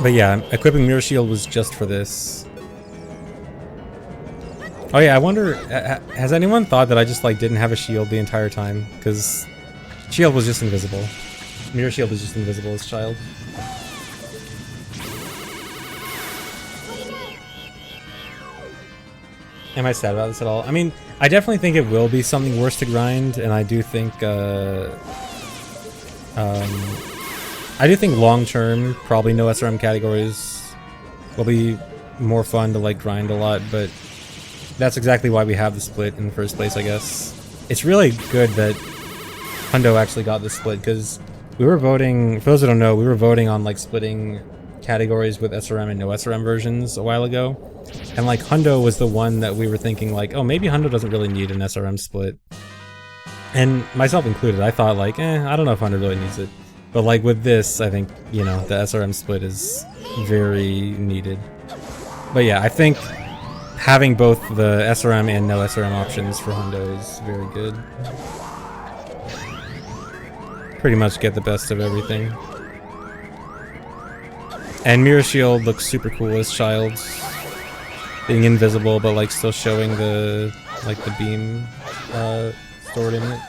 But yeah, equipping Mirror Shield was just for this. Oh yeah, I wonder, has anyone thought that I just like didn't have a shield the entire time? Because shield was just invisible. Mirror Shield was just invisible as a child. Am I sad about this at all? I mean, I definitely think it will be something worse to grind, and I do think long term, probably no SRM categories will be more fun to like grind a lot, but that's exactly why we have the split in the first place, I guess. It's really good that Hundo actually got the split, because We were voting, for those that don't know, we were voting on like splitting categories with SRM and no SRM versions a while ago. And like Hundo was the one that we were thinking like, oh, maybe Hundo doesn't really need an SRM split. And myself included, I thought like, I don't know if Hundo really needs it. But like with this, I think, you know, the SRM split is very needed. But yeah, I think having both the SRM and no SRM options for Hundo is very good. Pretty much get the best of everything. And Mirror Shield looks super cool as Child, being invisible but like still showing the like the beam stored in it.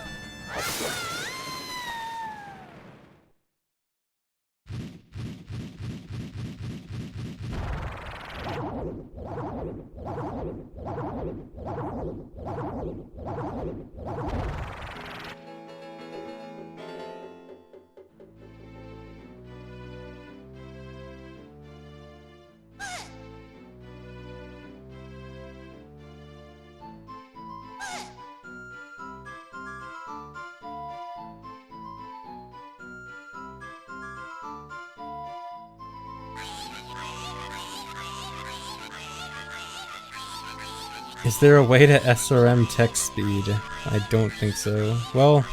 Is there a way to SRM text speed? I don't think so. Well,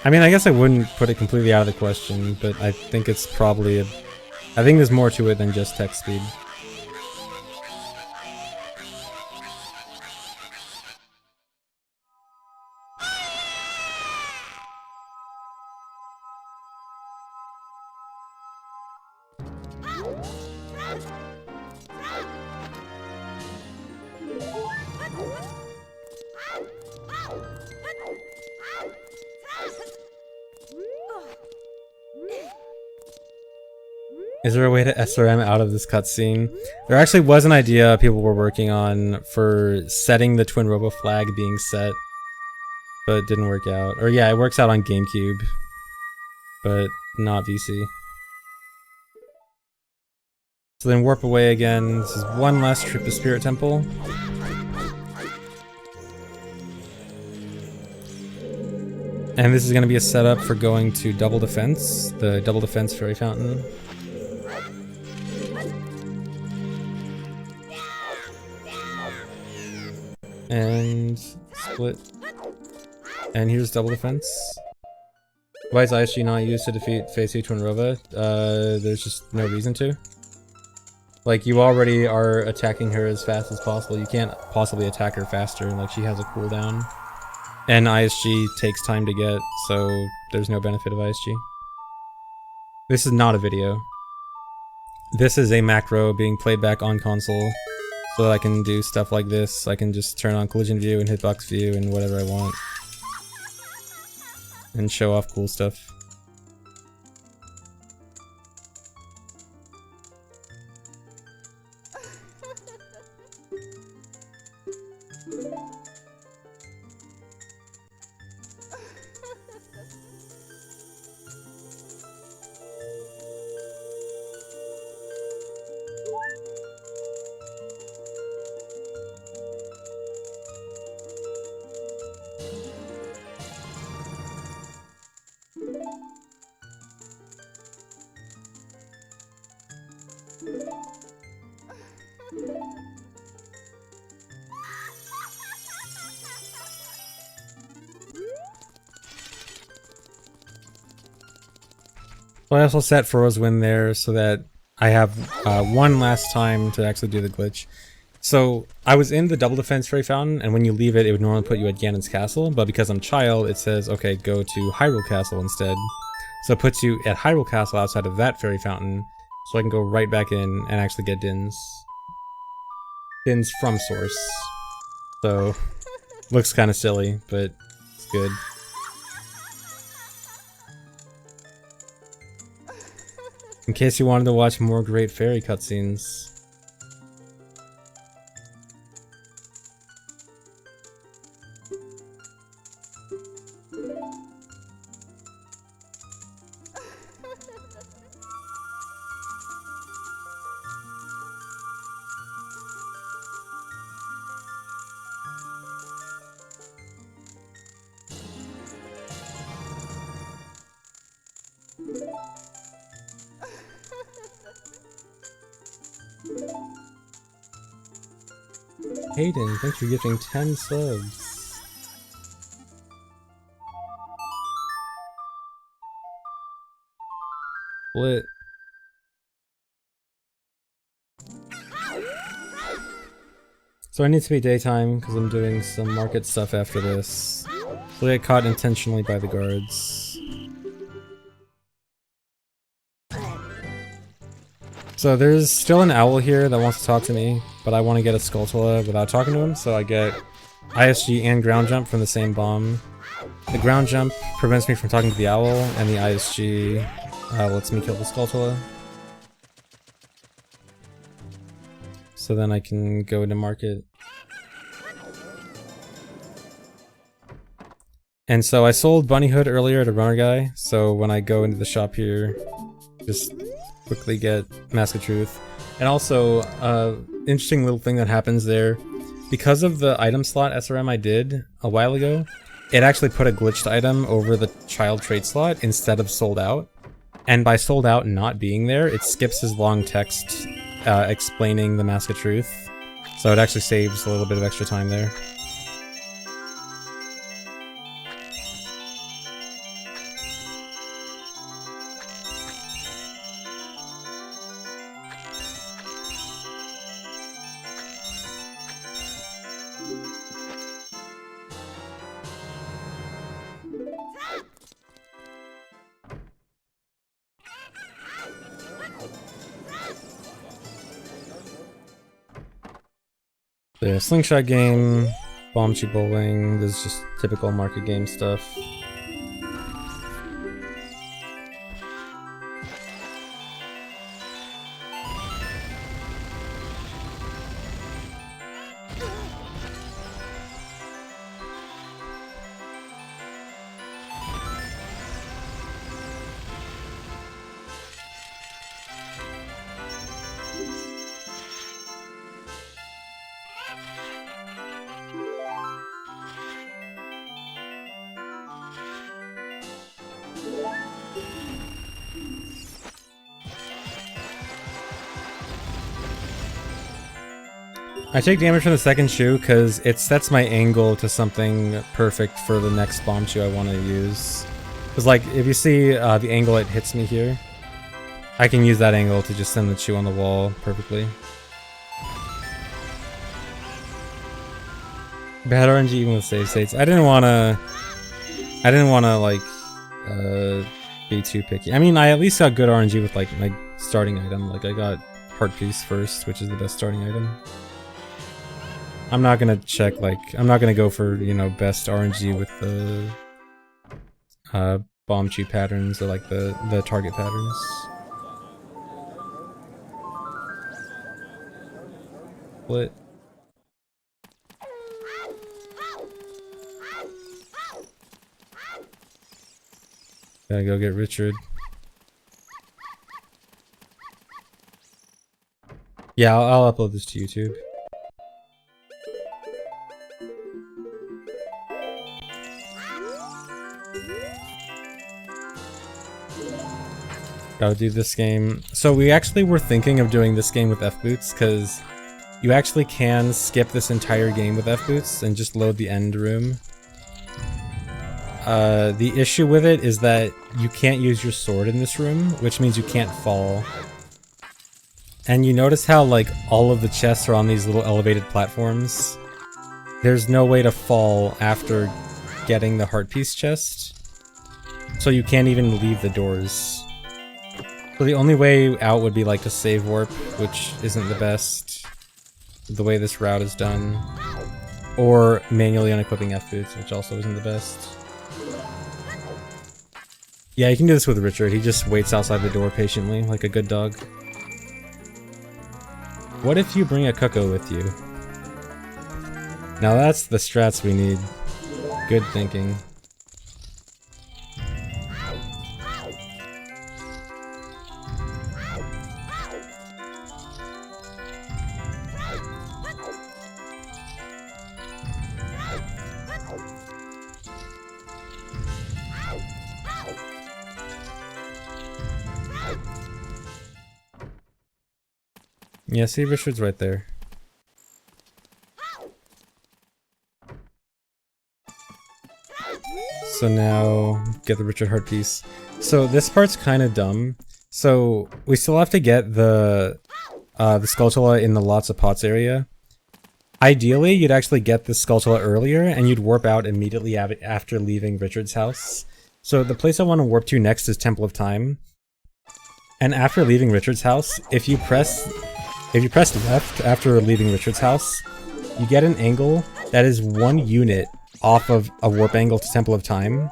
I mean, I guess I wouldn't put it completely out of the question, but I think it's probably I think there's more to it than just text speed. Is there a way to SRM out of this cutscene? There actually was an idea people were working on for setting the Twin Robo flag being set, but it didn't work out. Or yeah, it works out on GameCube, but not VC. So then warp away again. This is one last trip to Spirit Temple. And this is going to be a setup for going to Double Defense, the Double Defense Fairy Fountain. And split. And here's Double Defense. Why is ISG not used to defeat Phase 2 Twinrova? There's just no reason to. Like, you already are attacking her as fast as possible. You can't possibly attack her faster, like she has a cooldown. And ISG takes time to get, so there's no benefit of ISG. This is not a video. This is a macro being played back on console, so that I can do stuff like this. I can just turn on collision view and hitbox view and whatever I want. And show off cool stuff. So I also set Fro's Win there so that I have one last time to actually do the glitch. So I was in the Double Defense Fairy Fountain, and when you leave it, it would normally put you at Ganon's Castle, but because I'm Child, it says, okay, go to Hyrule Castle instead. So it puts you at Hyrule Castle outside of that Fairy Fountain, so I can go right back in and actually get Dins. Dins from Source. So, looks kind of silly, but it's good. In case you wanted to watch more great fairy cutscenes. Hayden, thanks for gifting 10 subs. Split. So I need to be daytime because I'm doing some market stuff after this. So I get caught intentionally by the guards. So there's still an owl here that wants to talk to me, but I want to get a Skulltula without talking to him, so I get ISG and ground jump from the same bomb. The ground jump prevents me from talking to the owl, and the ISG lets me kill the Skulltula. So then I can go into market. And so I sold Bunny Hood earlier to Runner Guy, so when I go into the shop here, just quickly get Mask of Truth. And also, interesting little thing that happens there, because of the item slot SRM I did a while ago, it actually put a glitched item over the child trait slot instead of sold out. And by sold out not being there, it skips his long text explaining the Mask of Truth. So it actually saves a little bit of extra time there. The slingshot game, bombchi bowling, this is just typical market game stuff. I take damage from the second shoe because it sets my angle to something perfect for the next bomb shoe I want to use. Because like, if you see the angle it hits me here, I can use that angle to just send the chew on the wall perfectly. Bad RNG even with save states. I didn't wanna like be too picky. I mean, I at least got good RNG with like my starting item. Like I got Heart Piece first, which is the best starting item. I'm not gonna check, like, I'm not gonna go for, you know, best RNG with the bomb cheat patterns or like the target patterns. Split. Gotta go get Richard. Yeah, I'll upload this to YouTube. Gotta do this game. So we actually were thinking of doing this game with F-Boots, because you actually can skip this entire game with F-Boots and just load the end room. The issue with it is that you can't use your sword in this room, which means you can't fall. And you notice how, like, all of the chests are on these little elevated platforms? There's no way to fall after getting the Heart Piece chest, so you can't even leave the doors. So the only way out would be like to save warp, which isn't the best the way this route is done. Or manually unequipping F-Boots, which also isn't the best. Yeah, you can do this with Richard. He just waits outside the door patiently, like a good dog. What if you bring a Cuckoo with you? Now that's the strats we need. Good thinking. Yeah, see, Richard's right there. So now, get the Richard heart piece. So this part's kind of dumb. So we still have to get the Skulltula in the lots of pots area. Ideally, you'd actually get the Skulltula earlier, and you'd warp out immediately after leaving Richard's house. So the place I want to warp to next is Temple of Time. And after leaving Richard's house, if you press left after leaving Richard's house, you get an angle that is 1 unit off of a warp angle to Temple of Time.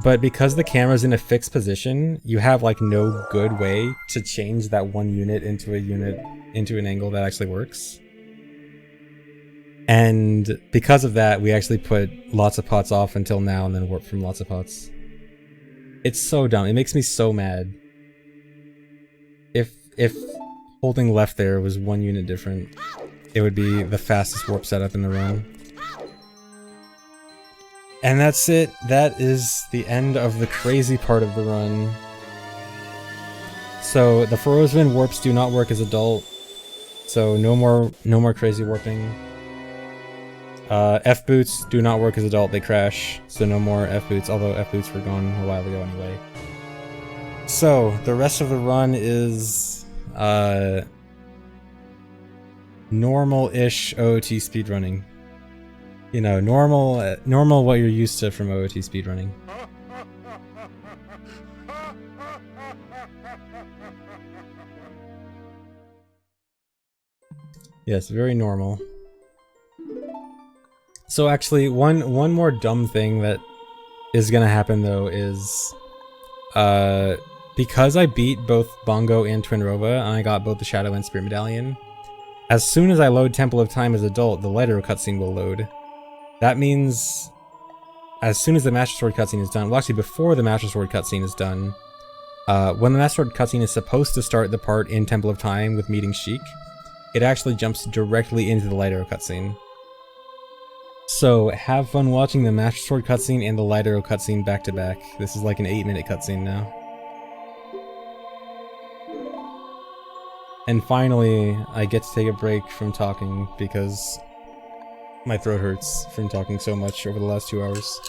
But because the camera's in a fixed position, you have like no good way to change that 1 unit into an angle that actually works. And because of that, we actually put lots of pots off until now and then warp from lots of pots. It's so dumb. It makes me so mad. If holding left there was 1 unit different, it would be the fastest warp setup in the run. And that's it. That is the end of the crazy part of the run. So the Ferozman warps do not work as adult. So no more crazy warping. F-boots do not work as adult, they crash. So no more F-boots, although F-boots were gone a while ago anyway. So the rest of the run is normal-ish OOT speedrunning. You know, normal what you're used to from OOT speedrunning. Yes, very normal. So actually, one more dumb thing that is gonna happen though is, because I beat both Bongo and Twinrova, and I got both the Shadow and Spirit Medallion, as soon as I load Temple of Time as adult, the Light Arrow cutscene will load. That means, as soon as the Master Sword cutscene is done, well actually before the Master Sword cutscene is done, when the Master Sword cutscene is supposed to start the part in Temple of Time with meeting Sheik, it actually jumps directly into the Light Arrow cutscene. So have fun watching the Master Sword cutscene and the Light Arrow cutscene back to back. This is like an 8-minute cutscene now. And finally, I get to take a break from talking because my throat hurts from talking so much over the last 2 hours.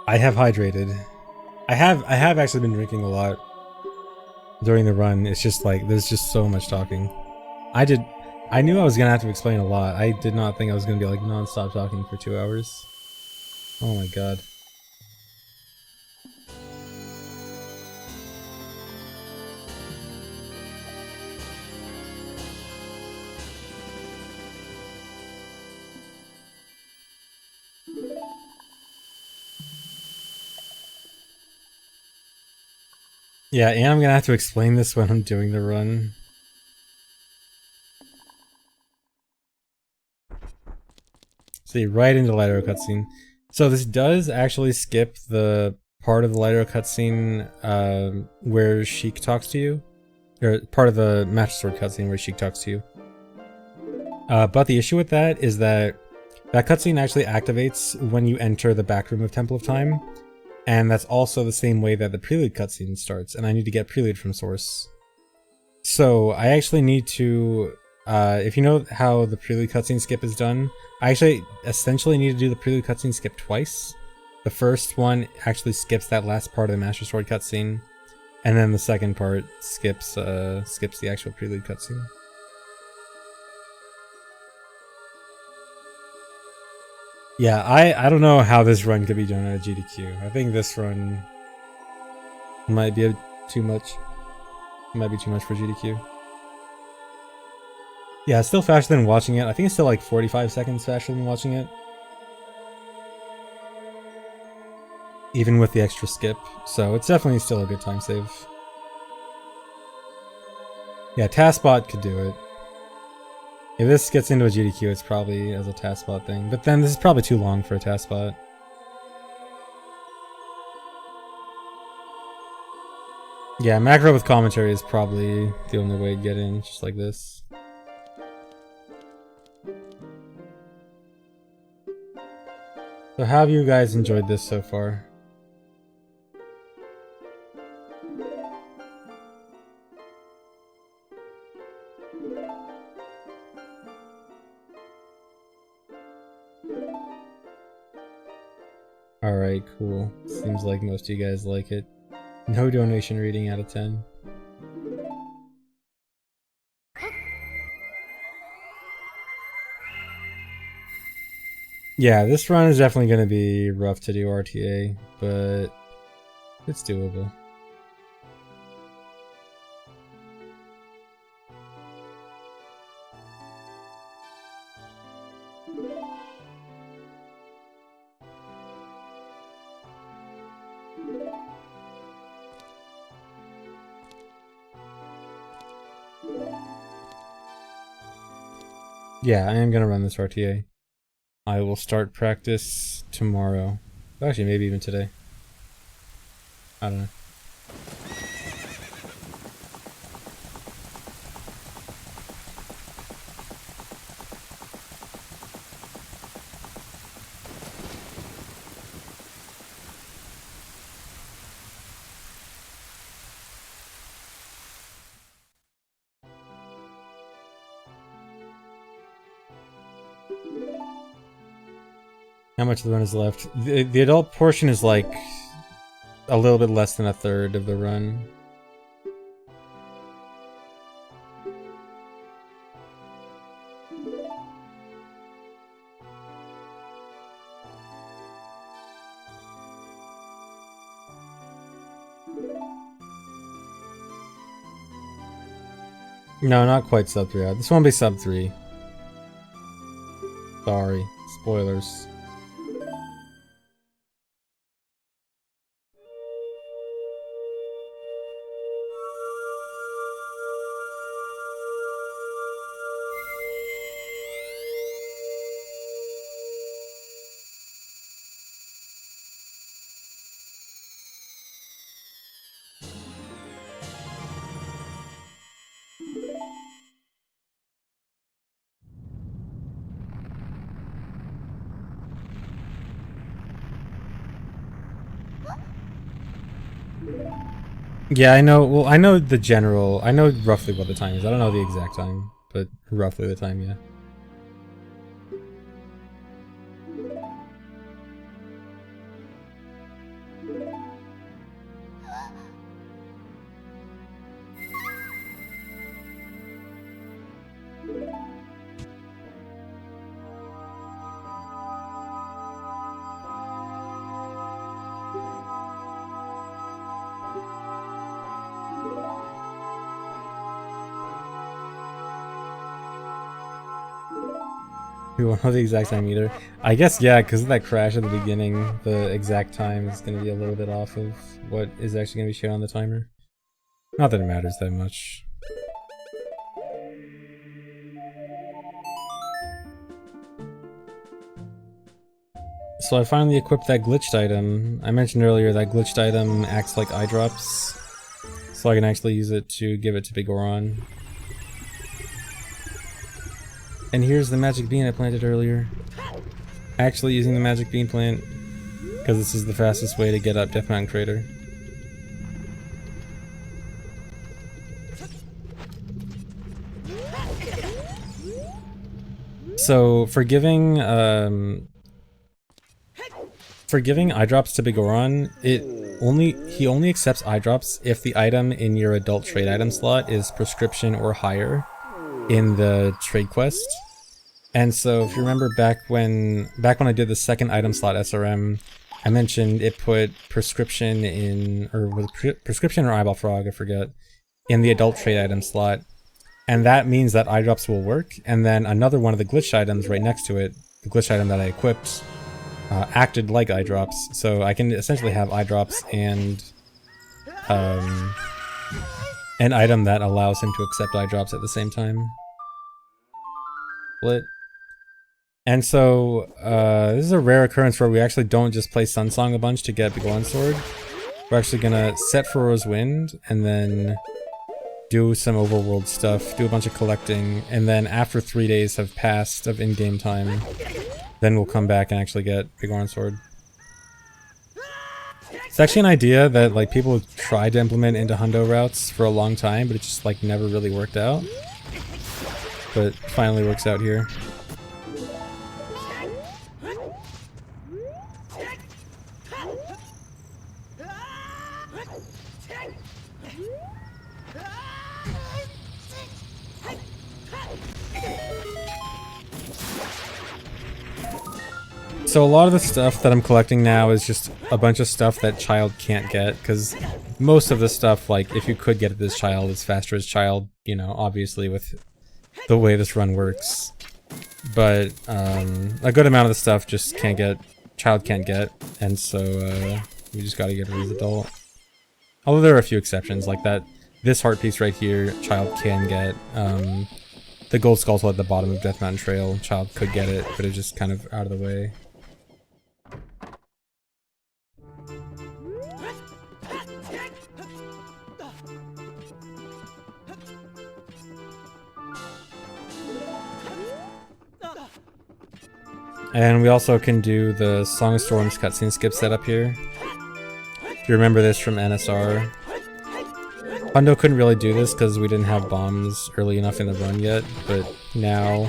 I have hydrated. I have actually been drinking a lot during the run. It's just like there's just so much talking. I knew I was gonna have to explain a lot. I did not think I was gonna be like non-stop talking for 2 hours. Oh my god. Yeah, and I'm gonna have to explain this when I'm doing the run. See, right into Light Arrow cutscene. So this does actually skip the part of the Light Arrow cutscene where Sheik talks to you. Or part of the Master Sword cutscene where Sheik talks to you. But the issue with that is that cutscene actually activates when you enter the back room of Temple of Time. And that's also the same way that the Prelude cutscene starts, and I need to get Prelude from Source. So I actually need to, if you know how the Prelude cutscene skip is done, I actually essentially need to do the Prelude cutscene skip twice. The first one actually skips that last part of the Master Sword cutscene, and then the second part skips the actual Prelude cutscene. Yeah, I don't know how this run could be done at a GDQ. I think this run might be too much. It might be too much for GDQ. Yeah, it's still faster than watching it. I think it's still like 45 seconds faster than watching it. even with the extra skip. So it's definitely still a good time save. Yeah, TaskBot could do it. If this gets into a GDQ, it's probably as a TaskBot thing. But then this is probably too long for a TaskBot. Yeah, macro with commentary is probably the only way to get in, just like this. So how have you guys enjoyed this so far? Alright, cool. Seems like most of you guys like it. No donation reading out of 10. Yeah, this run is definitely going to be rough to do RTA, but it's doable. Yeah, I am going to run this RTA. I will start practice tomorrow. Actually, maybe even today. I don't know. How much of the run is left? The adult portion is like a little bit less than a third of the run. No, not quite sub 3. This won't be sub 3. Sorry. Spoilers. Yeah, I know. Well, I know the general. I know roughly what the time is. I don't know the exact time, but roughly the time, yeah. We won't know the exact time either. I guess, yeah, because of that crash at the beginning, the exact time is going to be a little bit off of what is actually going to be shown on the timer. Not that it matters that much. So I finally equipped that glitched item. I mentioned earlier that glitched item acts like eye drops, so I can actually use it to give it to Big Oron. And here's the magic bean I planted earlier. Actually using the magic bean plant, because this is the fastest way to get up Death Mountain Crater. So for giving eye drops to Big Oron, he only accepts eye drops if the item in your adult trade item slot is prescription or higher in the trade quest. And so if you remember back when I did the second item slot SRM, I mentioned it put prescription in, or was it prescription or eyeball frog, I forget, in the adult trade item slot. And that means that eye drops will work, and then another one of the glitch items right next to it, the glitch item that I equipped, acted like eye drops, so I can essentially have eye drops and an item that allows him to accept eye drops at the same time. Split. And so this is a rare occurrence where we actually don't just play Sunsong a bunch to get Bigorn Sword. We're actually gonna set Furo's Wind and then do some overworld stuff, do a bunch of collecting, and then after 3 days have passed of in-game time, then we'll come back and actually get Bigorn Sword. It's actually an idea that like people have tried to implement into Hundo routes for a long time, but it just like never really worked out. But finally works out here. So a lot of the stuff that I'm collecting now is just a bunch of stuff that Child can't get, because most of the stuff, like, if you could get it as Child, it's faster as Child, you know, obviously with the way this run works. But a good amount of the stuff just Child can't get, and so we just gotta get it as Adult. Although there are a few exceptions, like this heart piece right here, Child can get. The gold skull at the bottom of Death Mountain Trail, Child could get it, but it's just kind of out of the way. And we also can do the Song of Storms cutscene skip setup here. If you remember this from NSR. Hundo couldn't really do this because we didn't have bombs early enough in the run yet, but now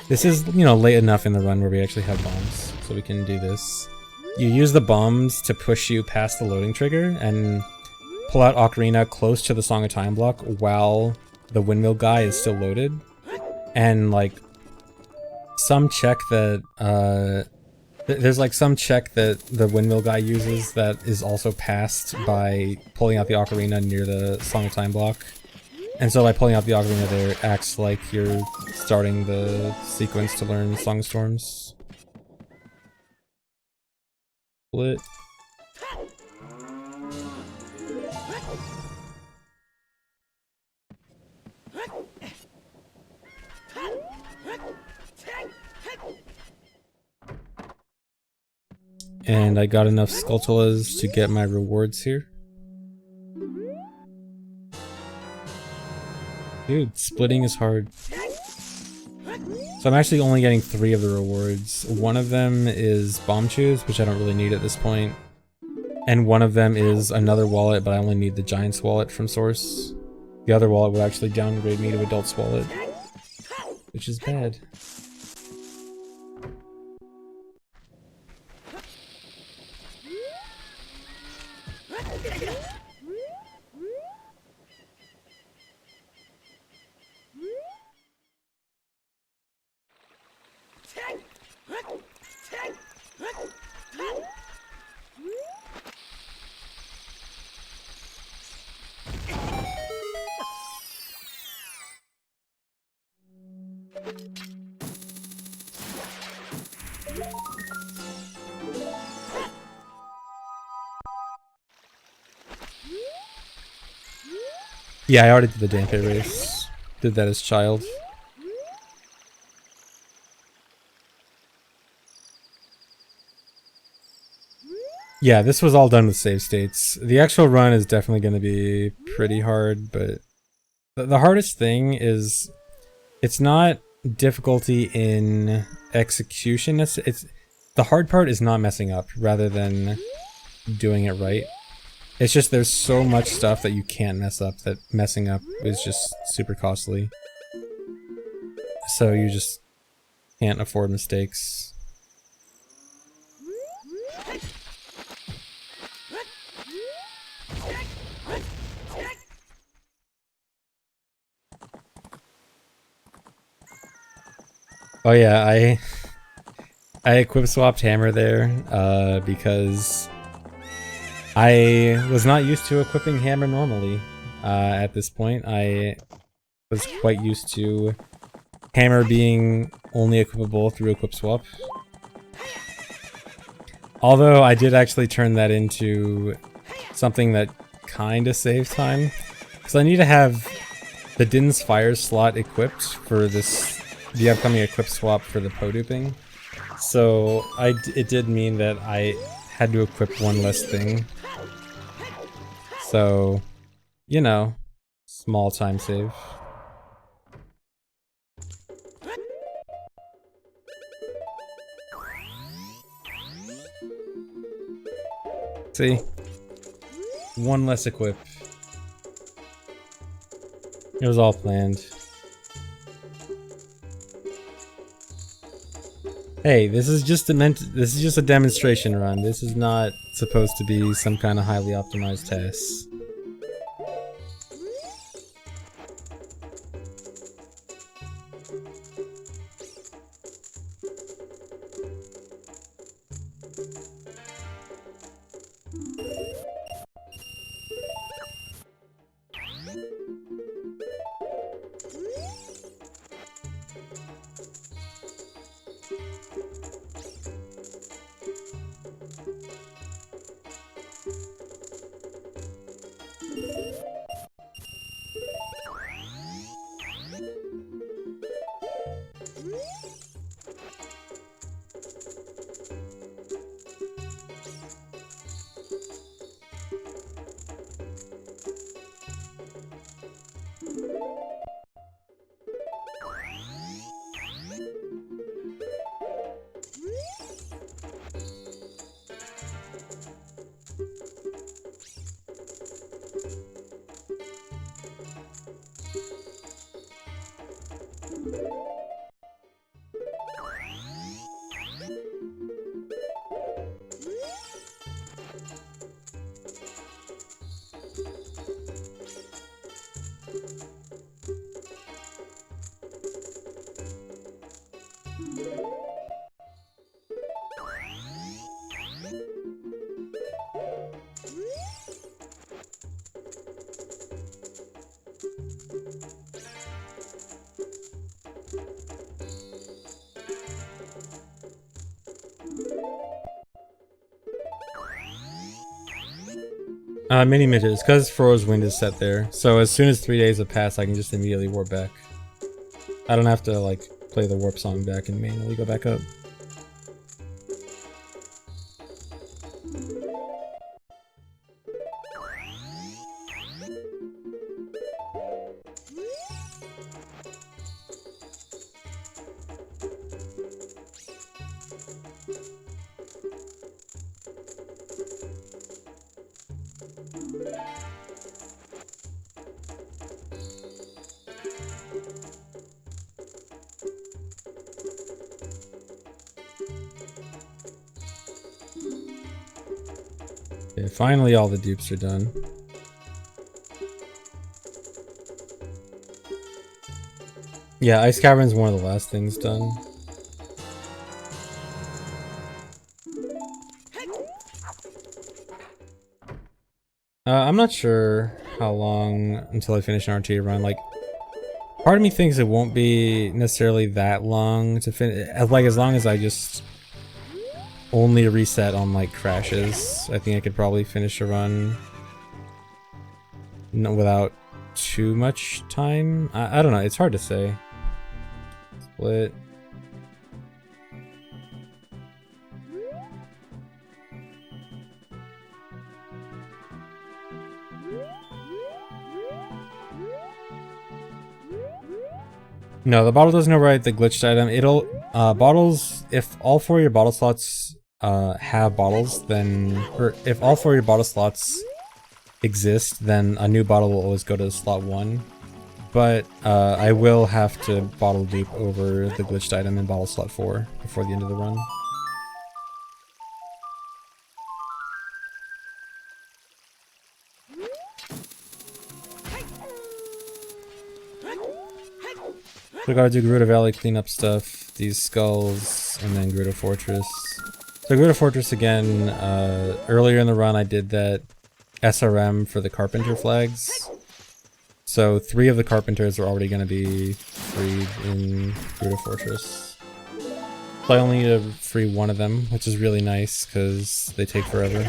this is, you know, late enough in the run where we actually have bombs, so we can do this. You use the bombs to push you past the loading trigger and pull out Ocarina close to the Song of Time block while the windmill guy is still loaded. And like some check that there's like some check that the windmill guy uses that is also passed by pulling out the ocarina near the Song of Time block. And so by pulling out the ocarina there, it acts like you're starting the sequence to learn Song of Storms. Split. And I got enough Skulltulas to get my rewards here. Dude, splitting is hard. So I'm actually only getting 3 of the rewards. One of them is Bomb Chews, which I don't really need at this point. And one of them is another wallet, but I only need the Giant's wallet from Source. The other wallet would actually downgrade me to Adult's wallet, which is bad. Yeah, I already did the Dampe race. Did that as Child. Yeah, this was all done with save states. The actual run is definitely going to be pretty hard, but the hardest thing is it's not difficulty in execution. It's the hard part is not messing up rather than doing it right. It's just there's so much stuff that you can't mess up that messing up is just super costly. So you just can't afford mistakes. Oh yeah, I equip swapped hammer there because I was not used to equipping hammer normally. At this point, I was quite used to hammer being only equipable through equip swap. Although I did actually turn that into something that kind of saved time. Because I need to have the Din's Fire slot equipped for the upcoming equip swap for the Poduping. So it did mean that I had to equip one less thing. So, you know, small time save. See? One less equip. It was all planned. Hey, this is just a demonstration run. This is not supposed to be some kind of highly optimized test. Mini midgets, because Fro's Wind is set there. So as soon as 3 days have passed, I can just immediately warp back. I don't have to, like, play the warp song back and manually go back up. Okay, finally all the dupes are done. Yeah, Ice Cavern's one of the last things done. I'm not sure how long until I finish an RTA run. Like, part of me thinks it won't be necessarily that long to finish. Like, as long as I just only reset on, like, crashes, I think I could probably finish a run without too much time. I don't know, it's hard to say. Split. No, the bottle doesn't override the glitched item. It'll, bottles, if all 4 of your bottle slots, have bottles, then, or if all 4 of your bottle slots exist, then a new bottle will always go to slot 1. But, I will have to bottle dupe over the glitched item in bottle slot 4 before the end of the run. We gotta do Gerudo Valley cleanup stuff, these skulls, and then Gerudo Fortress. So Gerudo Fortress again, earlier in the run I did that SRM for the Carpenter flags. So 3 of the Carpenters are already gonna be freed in Gerudo Fortress. So I only need to free one of them, which is really nice because they take forever.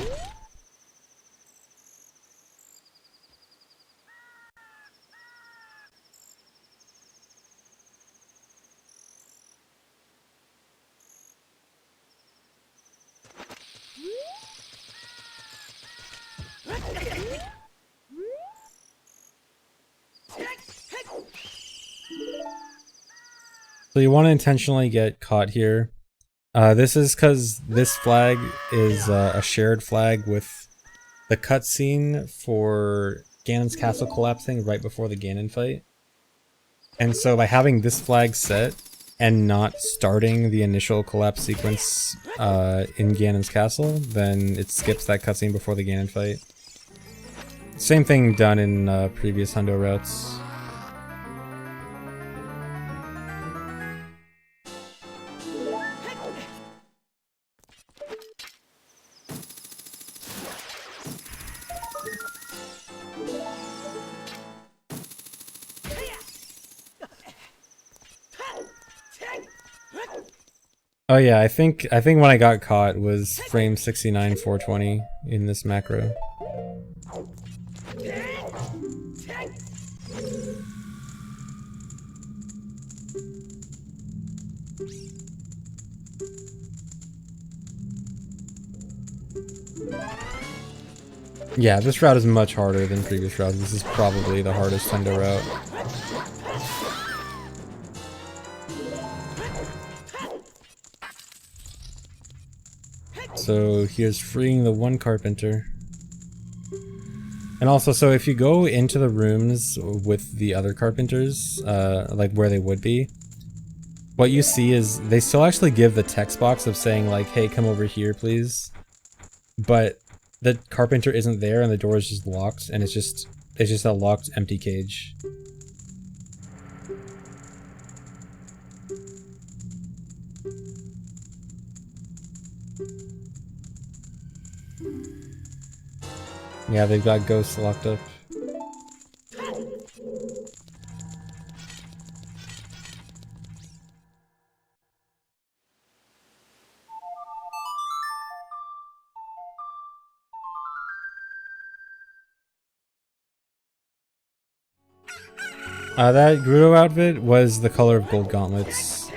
So you want to intentionally get caught here. This is because this flag is a shared flag with the cutscene for Ganon's castle collapsing right before the Ganon fight. And so by having this flag set and not starting the initial collapse sequence in Ganon's castle, then it skips that cutscene before the Ganon fight. Same thing done in previous Hundo routes. Oh yeah, I think when I got caught was frame 69 420 in this macro. Yeah, this route is much harder than previous routes. This is probably the hardest Hundo route. So here's freeing the one carpenter. And also, so if you go into the rooms with the other carpenters, like where they would be, what you see is they still actually give the text box of saying like, hey, come over here, please. But the carpenter isn't there and the door is just locked, and it's just a locked empty cage. Yeah, they've got ghosts locked up. That Gerudo outfit was the color of gold gauntlets.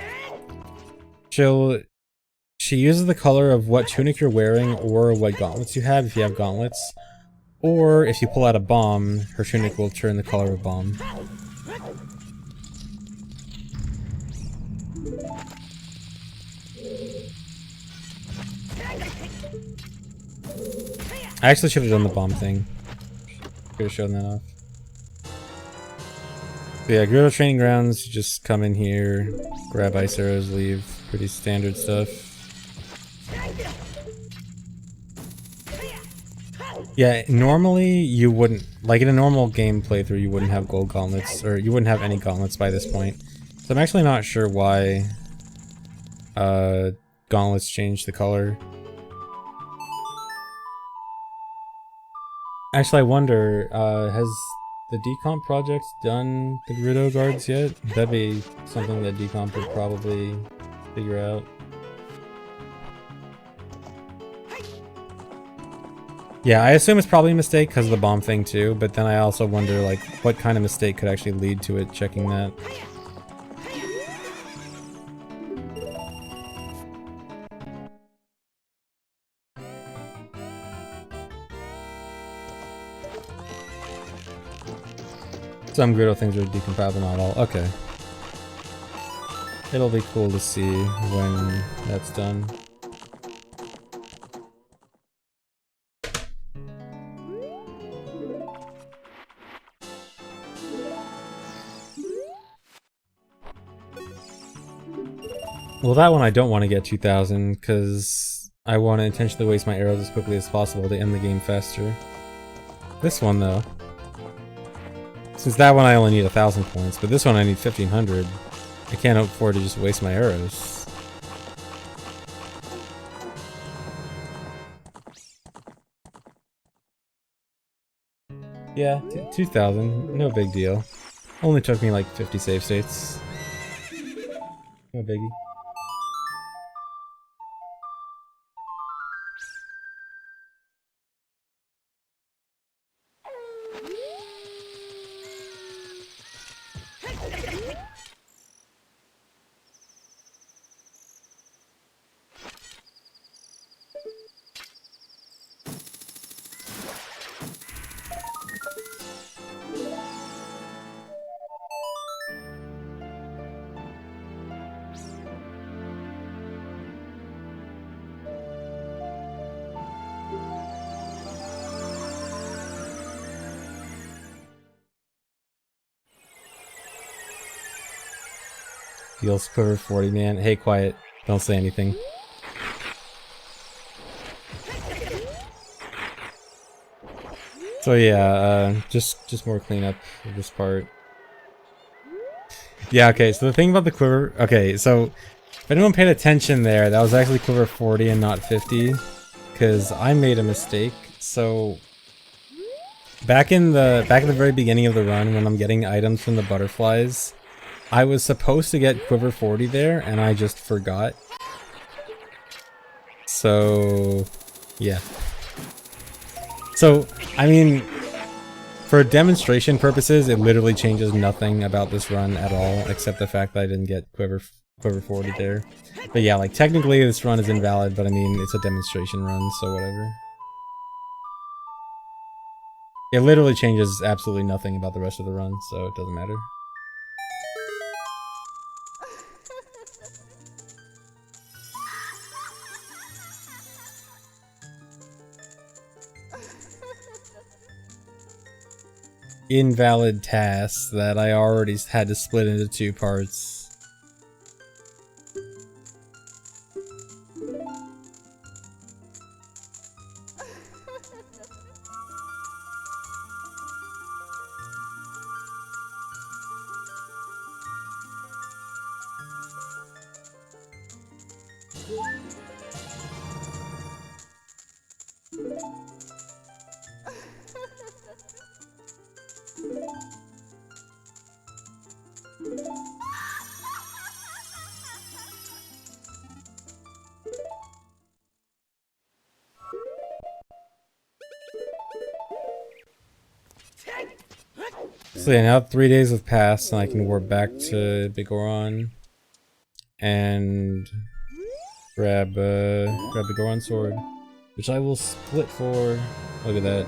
She uses the color of what tunic you're wearing or what gauntlets you have if you have gauntlets. Or if you pull out a bomb, her tunic will turn the color of bomb. I actually should have done the bomb thing. Could have shown that off. But yeah, Gerudo training grounds, you just come in here, grab ice arrows, leave. Pretty standard stuff. Yeah, normally you wouldn't, like in a normal game playthrough, you wouldn't have gold gauntlets, or you wouldn't have any gauntlets by this point. So I'm actually not sure why gauntlets changed the color. Actually, I wonder, has the Decomp project done the Gerudo guards yet? That'd be something that Decomp would probably figure out. Yeah, I assume it's probably a mistake because of the bomb thing too, but then I also wonder like what kind of mistake could actually lead to it checking that. Some Gerudo things are decompatible, not all. Okay. It'll be cool to see when that's done. Well, that one I don't want to get 2000 because I want to intentionally waste my arrows as quickly as possible to end the game faster. This one though, since that one I only need 1000 points, but this one I need 1500. I can't afford to just waste my arrows. Yeah, 2000, no big deal. Only took me like 50 save states. No biggie. Feels quiver 40, man. Hey, quiet. Don't say anything. So yeah, just more cleanup of this part. Yeah, okay, so the thing about the quiver... Okay, so if anyone paid attention there, that was actually quiver 40 and not 50. Because I made a mistake. So back in the very beginning of the run, when I'm getting items from the butterflies, I was supposed to get quiver 40 there, and I just forgot. So yeah. So I mean, for demonstration purposes, it literally changes nothing about this run at all, except the fact that I didn't get quiver 40 there. But yeah, like technically this run is invalid, but I mean it's a demonstration run, so whatever. It literally changes absolutely nothing about the rest of the run, so it doesn't matter. Invalid tasks that I already had to split into 2 parts. So yeah, now 3 days have passed and I can warp back to Big Goron and grab the Goron sword, which I will split for. Look at that.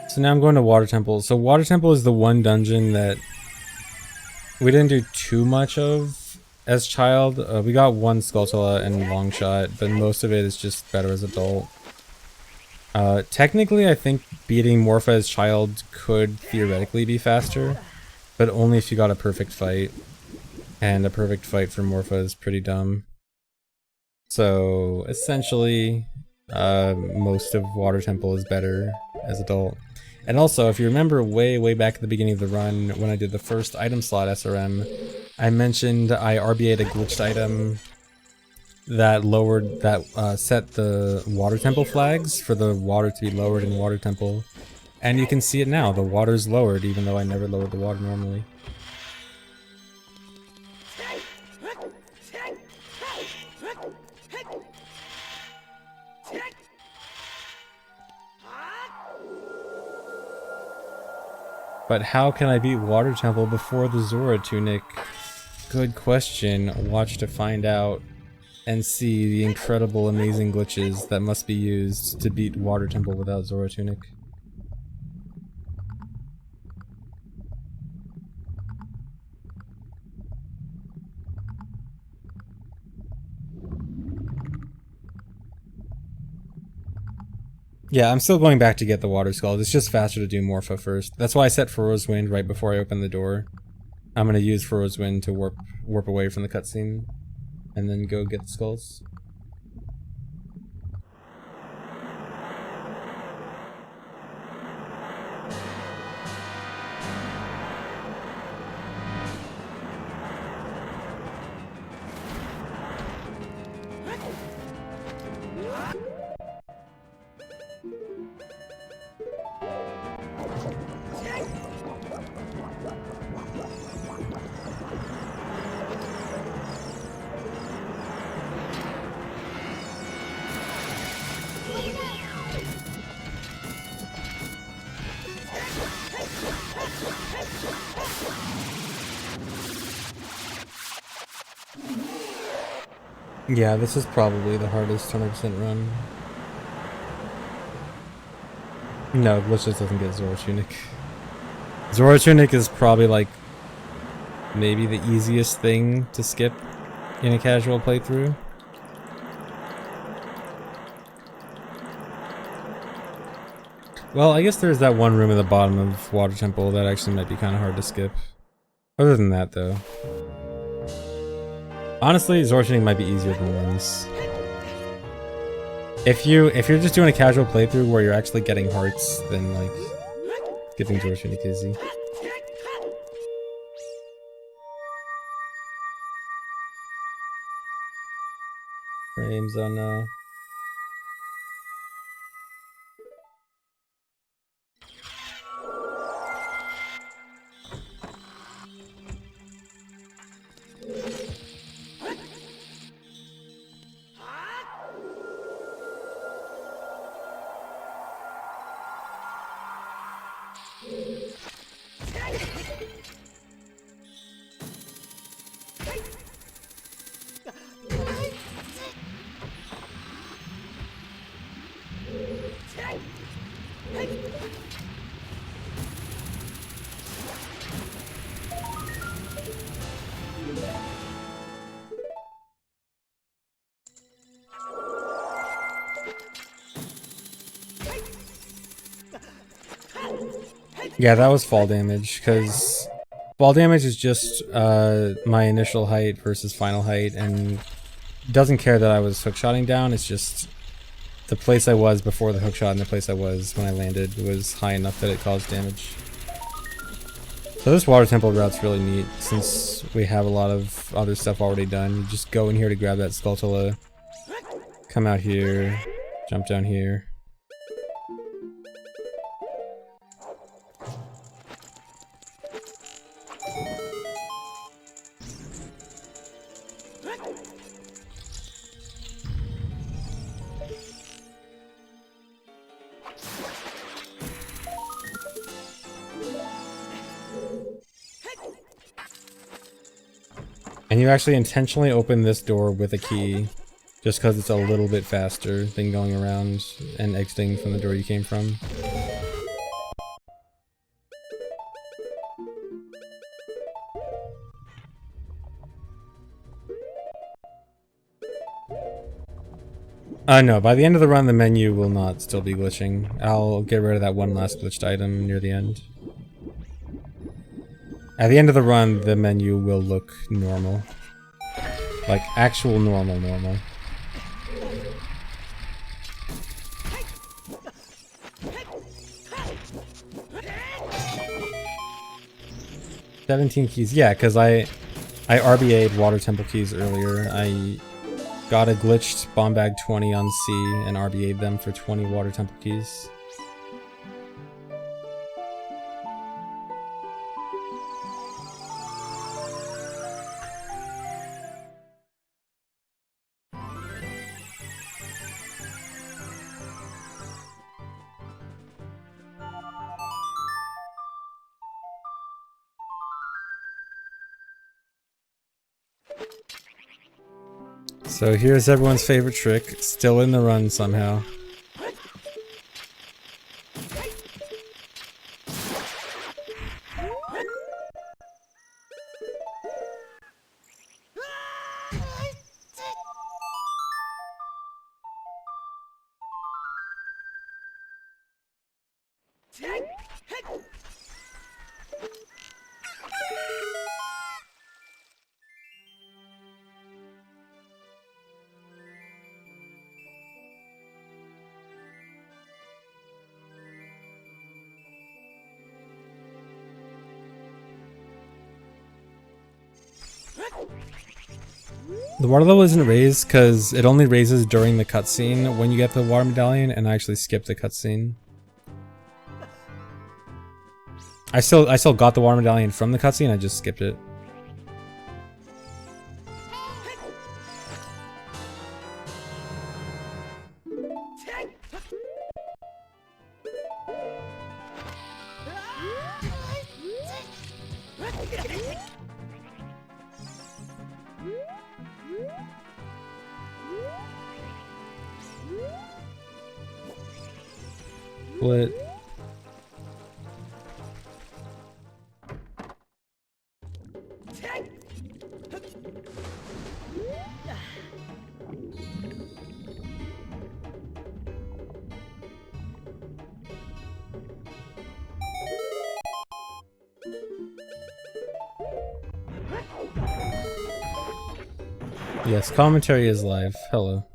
So now I'm going to Water Temple. So Water Temple is the one dungeon that we didn't do too much of as child. We got one Skulltula and Longshot, but most of it is just better as adult. Technically, I think beating Morpha as child could theoretically be faster, but only if you got a perfect fight. And a perfect fight for Morpha is pretty dumb. So essentially, most of Water Temple is better as adult. And also, if you remember way back at the beginning of the run, when I did the first item slot SRM, I mentioned I RBA'd a glitched item that set the Water Temple flags for the water to be lowered in Water Temple. And you can see it now, the water's lowered, even though I never lowered the water normally. But how can I beat Water Temple before the Zora Tunic? Good question. Watch to find out and see the incredible, amazing glitches that must be used to beat Water Temple without Zora Tunic. Yeah, I'm still going back to get the Water Skulls. It's just faster to do Morpha first. That's why I set Furrow's Wind right before I open the door. I'm gonna use Furrow's Wind to warp away from the cutscene, and then go get the skulls. Yeah, this is probably the hardest 100% run. No, Glitches doesn't get Zora Tunic. Zora Tunic is probably like maybe the easiest thing to skip in a casual playthrough. Well, I guess there's that one room at the bottom of Water Temple that actually might be kind of hard to skip. Other than that, though. Honestly, Zorshing might be easier than Winds. If you're just doing a casual playthrough where you're actually getting hearts, then like skipping Zorshing is easy. Frames, oh no. Yeah, that was fall damage, because fall damage is just my initial height versus final height, and doesn't care that I was hookshotting down, it's just the place I was before the hookshot and the place I was when I landed was high enough that it caused damage. So this water temple route's really neat, since we have a lot of other stuff already done. You just go in here to grab that Skulltula, come out here, jump down here. And you actually intentionally open this door with a key, just because it's a little bit faster than going around and exiting from the door you came from. No, by the end of the run the menu will not still be glitching. I'll get rid of that one last glitched item near the end. At the end of the run, the menu will look normal. Like, actual normal. "17 keys." Yeah, because I RBA'd Water Temple keys earlier. I got a glitched Bomb Bag 20 on C and RBA'd them for 20 Water Temple keys. So here's everyone's favorite trick, still in the run somehow. The water level isn't raised because it only raises during the cutscene when you get the water medallion, and I actually skipped the cutscene. I still got the water medallion from the cutscene, I just skipped it. What? Yes, commentary is live. Hello.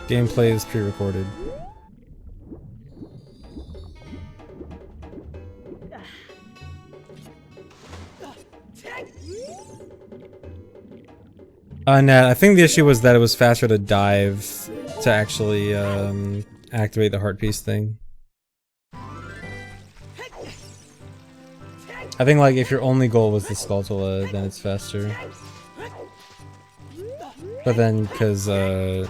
Gameplay is pre-recorded. Nah, I think the issue was that it was faster to dive to actually activate the heart piece thing. I think like if your only goal was the Skulltula, then it's faster. But then, because to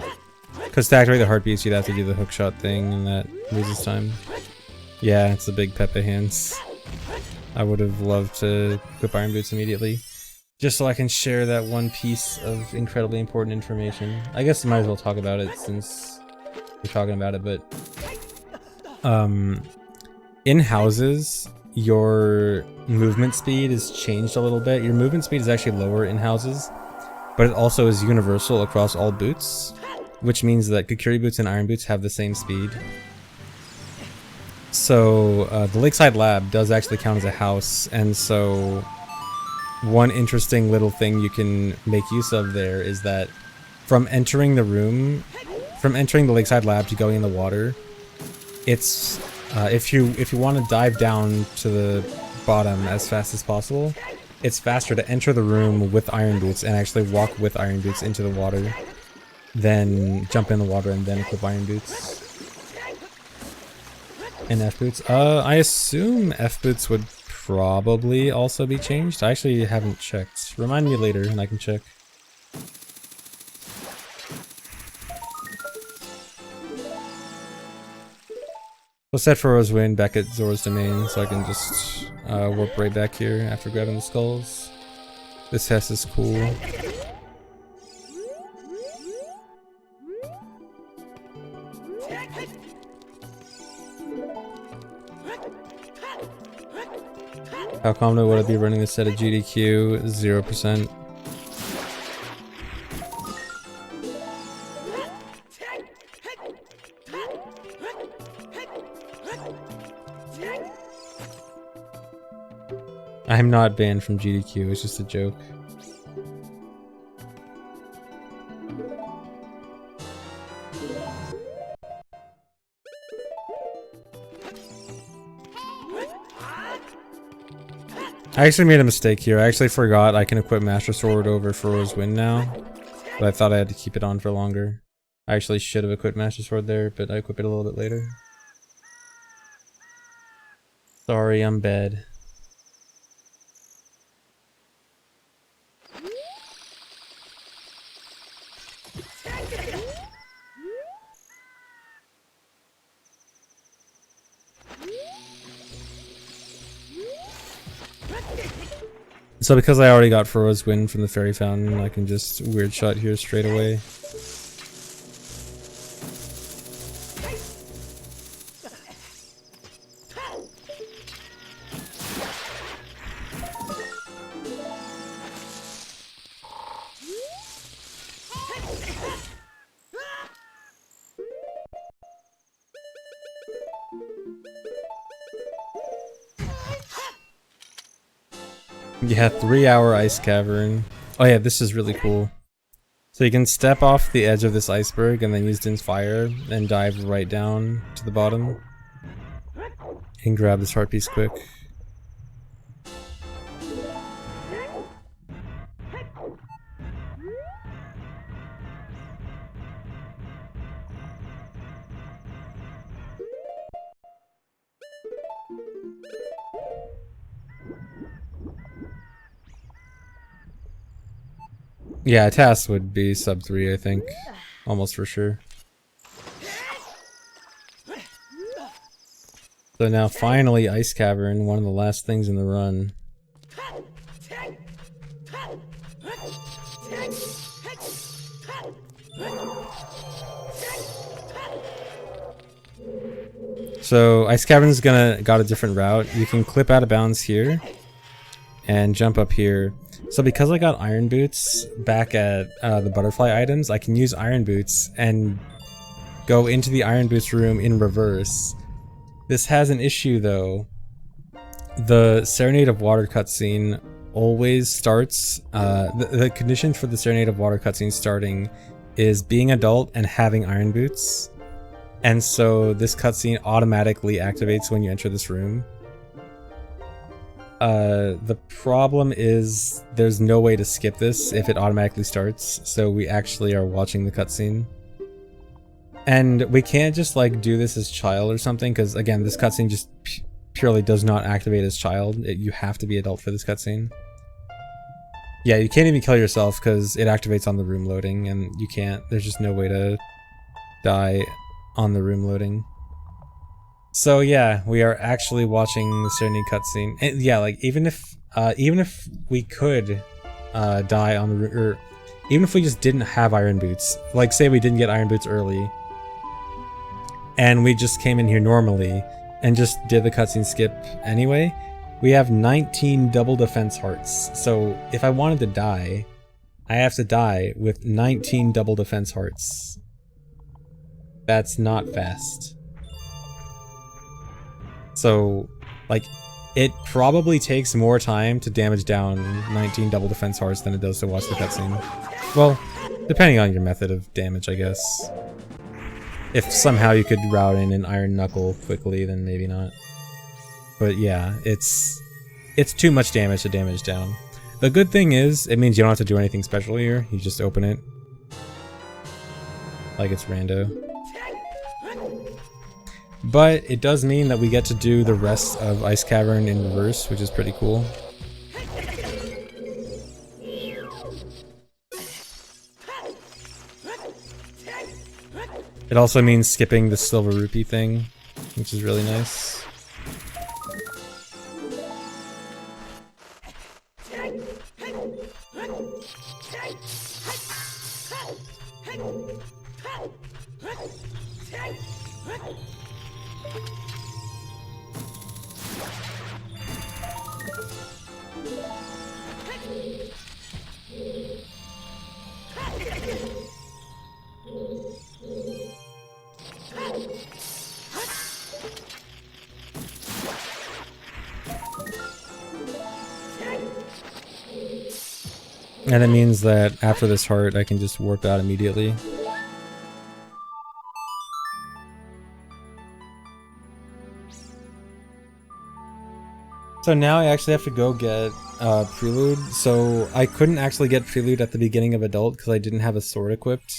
activate the heart piece, you'd have to do the hookshot thing, and that loses time. Yeah, it's the big Pepe hands. I would have loved to equip Iron Boots immediately. Just so I can share that one piece of incredibly important information. I guess I might as well talk about it since we're talking about it, but... in houses, your movement speed is changed a little bit. Your movement speed is actually lower in houses, but it also is universal across all boots, which means that Kukuri boots and Iron Boots have the same speed. So, the Lakeside Lab does actually count as a house, and so... one interesting little thing you can make use of there is that from entering the room, from entering the Lakeside Lab to going in the water, it's if you want to dive down to the bottom as fast as possible, it's faster to enter the room with Iron Boots and actually walk with Iron Boots into the water than jump in the water and then equip Iron Boots. And F Boots? I assume F Boots would probably also be changed. I actually haven't checked. Remind me later and I can check. We'll set for Rosewind back at Zora's Domain so I can just warp right back here after grabbing the skulls. This test is cool. How confident would I be running this set of GDQ? 0%. I'm not banned from GDQ, it's just a joke. I actually made a mistake here. I actually forgot I can equip Master Sword over Fro's Wind now, but I thought I had to keep it on for longer. I actually should have equipped Master Sword there, but I equip it a little bit later. Sorry, I'm bad. So because I already got Fro's Wind from the Fairy Fountain, I can just weird shot here straight away. Yeah, 3-hour ice cavern. Oh yeah, this is really cool. So you can step off the edge of this iceberg and then use Din's Fire and dive right down to the bottom. And grab this heart piece quick. Yeah, task would be sub 3, I think. Almost for sure. So now finally Ice Cavern, one of the last things in the run. So Ice Cavern's got a different route. You can clip out of bounds here and jump up here. So because I got Iron Boots back at the butterfly items, I can use Iron Boots and go into the Iron Boots room in reverse. This has an issue though. The Serenade of Water cutscene always starts, the condition for the Serenade of Water cutscene starting is being adult and having iron boots. And so this cutscene automatically activates when you enter this room. The problem is there's no way to skip this if it automatically starts, so we actually are watching the cutscene. And we can't just like do this as child or something, because again, this cutscene just purely does not activate as child. You have to be adult for this cutscene. Yeah, you can't even kill yourself because it activates on the room loading, and you can't. There's just no way to die on the room loading. So yeah, we are actually watching the Serenade cutscene. And yeah, like even if we could die on the or even if we just didn't have iron boots, like say we didn't get iron boots early, and we just came in here normally and just did the cutscene skip anyway, we have 19 double defense hearts. So if I wanted to die, I have to die with 19 double defense hearts. That's not fast. So, like, it probably takes more time to damage down 19 double defense hearts than it does to watch the cutscene. Well, depending on your method of damage, I guess. If somehow you could route in an iron knuckle quickly, then maybe not. But yeah, it's too much damage to damage down. The good thing is, it means you don't have to do anything special here. You just open it. Like it's rando. But it does mean that we get to do the rest of Ice Cavern in reverse, which is pretty cool. It also means skipping the silver rupee thing, which is really nice. And it means that after this heart, I can just warp out immediately. So now I actually have to go get Prelude. So I couldn't actually get Prelude at the beginning of Adult because I didn't have a sword equipped.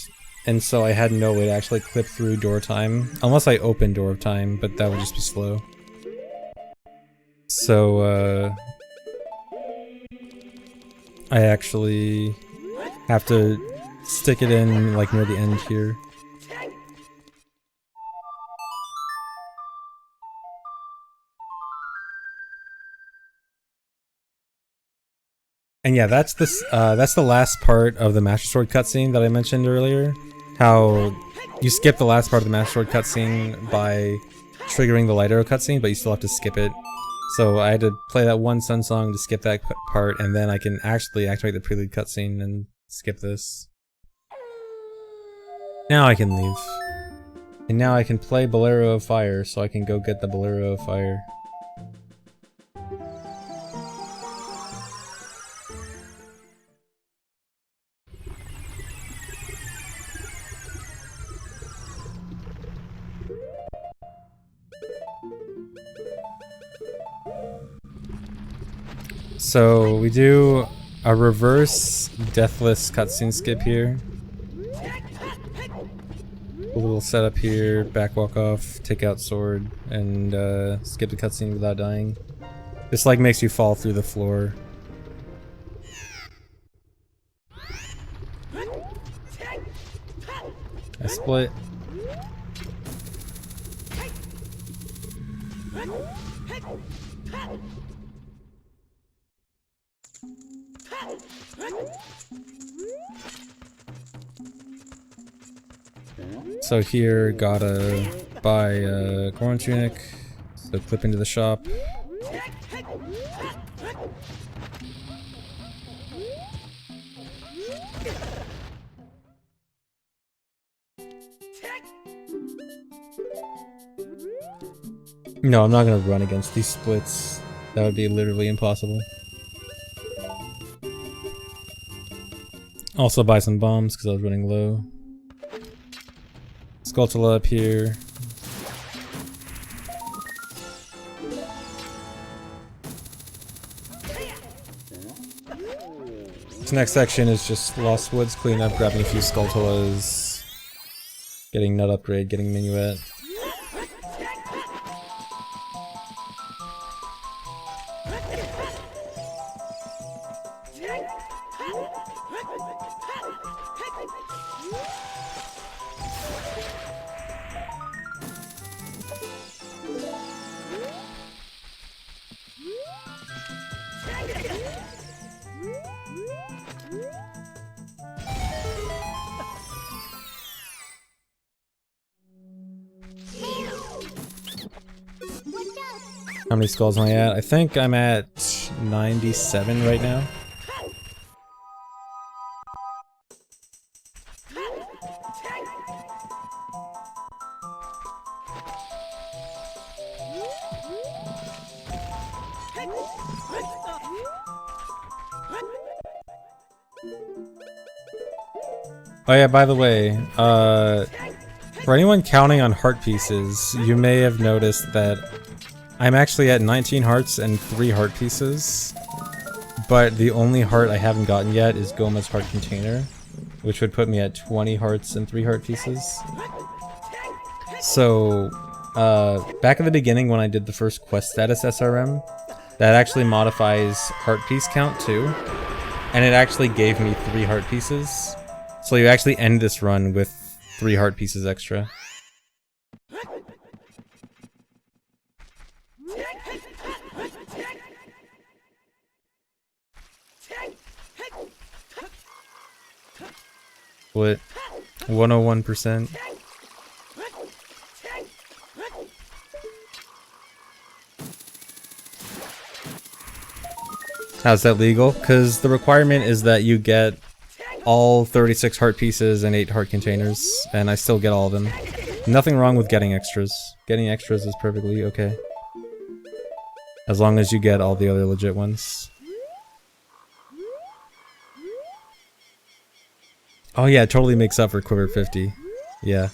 And so I had no way to actually clip through Door of Time. Unless I opened Door of Time, but that would just be slow. So, I actually have to stick it in like near the end here. And yeah, that's the last part of the Master Sword cutscene that I mentioned earlier. How you skip the last part of the Master Sword cutscene by triggering the Light Arrow cutscene, but you still have to skip it. So I had to play that one Sun Song to skip that part, and then I can actually activate the Prelude cutscene and skip this. Now I can leave. And now I can play Bolero of Fire, so I can go get the Bolero of Fire. So we do a reverse deathless cutscene skip here. A little setup here, back walk off, take out sword, and skip the cutscene without dying. This like makes you fall through the floor. I split. So here, gotta buy a Goron Tunic, so clip into the shop. No, I'm not gonna run against these splits. That would be literally impossible. Also buy some bombs because I was running low. Skulltula up here. This next section is just Lost Woods cleanup, grabbing a few Skulltulas, getting Nut Upgrade, getting Minuet. How many skulls am I at? I think I'm at 97 right now. Oh yeah, by the way, for anyone counting on heart pieces, you may have noticed that I'm actually at 19 hearts and 3 heart pieces, but the only heart I haven't gotten yet is Goma's heart container, which would put me at 20 hearts and 3 heart pieces. So, back at the beginning when I did the first quest status SRM, that actually modifies heart piece count too, and it actually gave me 3 heart pieces. So you actually end this run with 3 heart pieces extra. What? 101%? How's that legal? Because the requirement is that you get all 36 heart pieces and 8 heart containers, and I still get all of them. Nothing wrong with getting extras. Getting extras is perfectly okay. As long as you get all the other legit ones. Oh yeah, it totally makes up for Quiver 50. Yeah.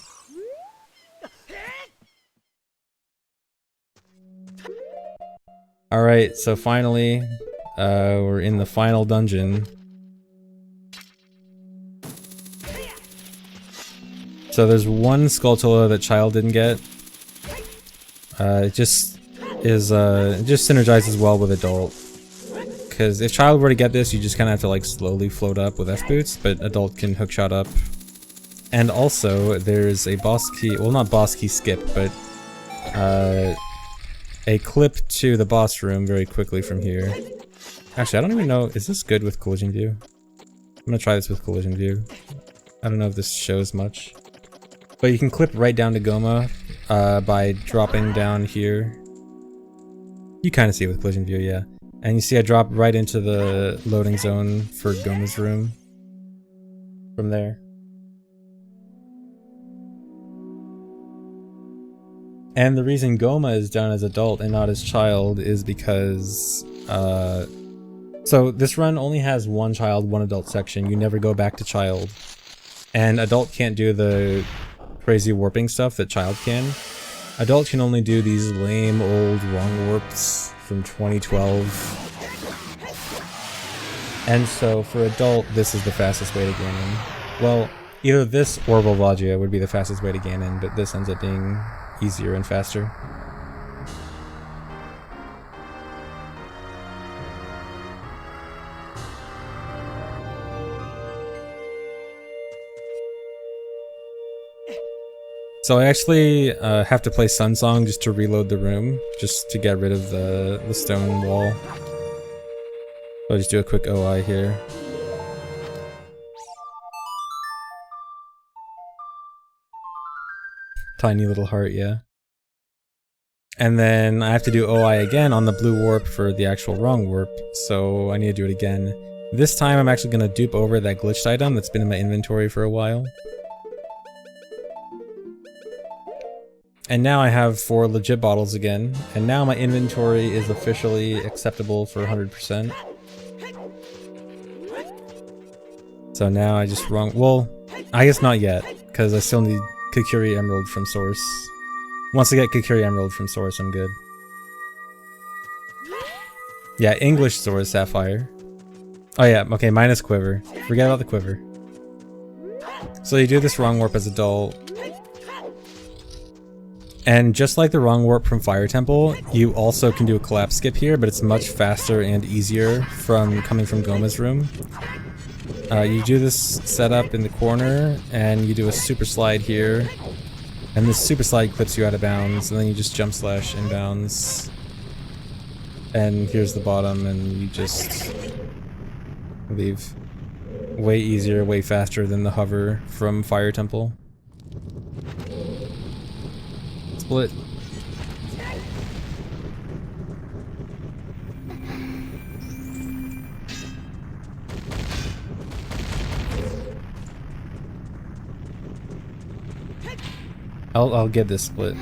Alright, so finally, we're in the final dungeon. So there's one Skulltula that Child didn't get. It just is, it just synergizes well with Adult. Because if Child were to get this, you just kind of have to like slowly float up with F-boots, but Adult can hookshot up. And also, there's a boss key, well not boss key skip, but a clip to the boss room very quickly from here. Actually, I don't even know, is this good with collision view? I'm gonna try this with collision view. I don't know if this shows much. But you can clip right down to Goma by dropping down here. You kind of see it with collision view, yeah. And you see I drop right into the loading zone for Goma's room from there. And the reason Goma is done as Adult and not as Child is because, so this run only has one Child, one Adult section. You never go back to Child. And Adult can't do the crazy warping stuff that Child can. Adult can only do these lame old wrong warps from 2012. And so for Adult, this is the fastest way to Ganon. Well, either this or Volvagia would be the fastest way to Ganon, but this ends up being easier and faster. So I actually have to play Sun Song just to reload the room, just to get rid of the stone wall. So I'll just do a quick OI here. Tiny little heart, yeah. And then I have to do OI again on the blue warp for the actual wrong warp, so I need to do it again. This time I'm actually going to dupe over that glitched item that's been in my inventory for a while. And now I have 4 legit bottles again, and now my inventory is officially acceptable for 100%. So now I just well, I guess not yet, because I still need Kikuri Emerald from Source. Once I get Kikuri Emerald from Source, I'm good. Yeah, English Source Sapphire. Oh yeah, okay, minus Quiver. Forget about the Quiver. So you do this wrong warp as adult. And just like the wrong warp from Fire Temple, you also can do a collapse skip here, but it's much faster and easier from coming from Goma's room. You do this setup in the corner, and you do a super slide here. And this super slide clips you out of bounds, and then you just jump slash inbounds. And here's the bottom, and you just leave. Way easier, way faster than the hover from Fire Temple. Split. I'll get this split.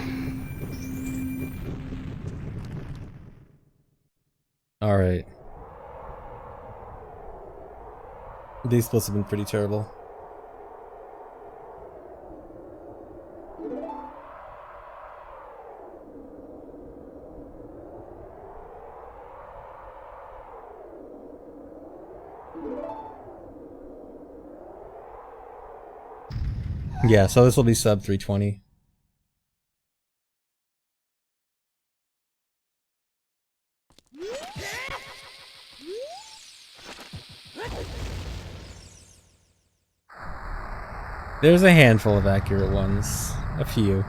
Alright. These splits have been pretty terrible. Yeah, so this will be sub 320. There's a handful of accurate ones. A few.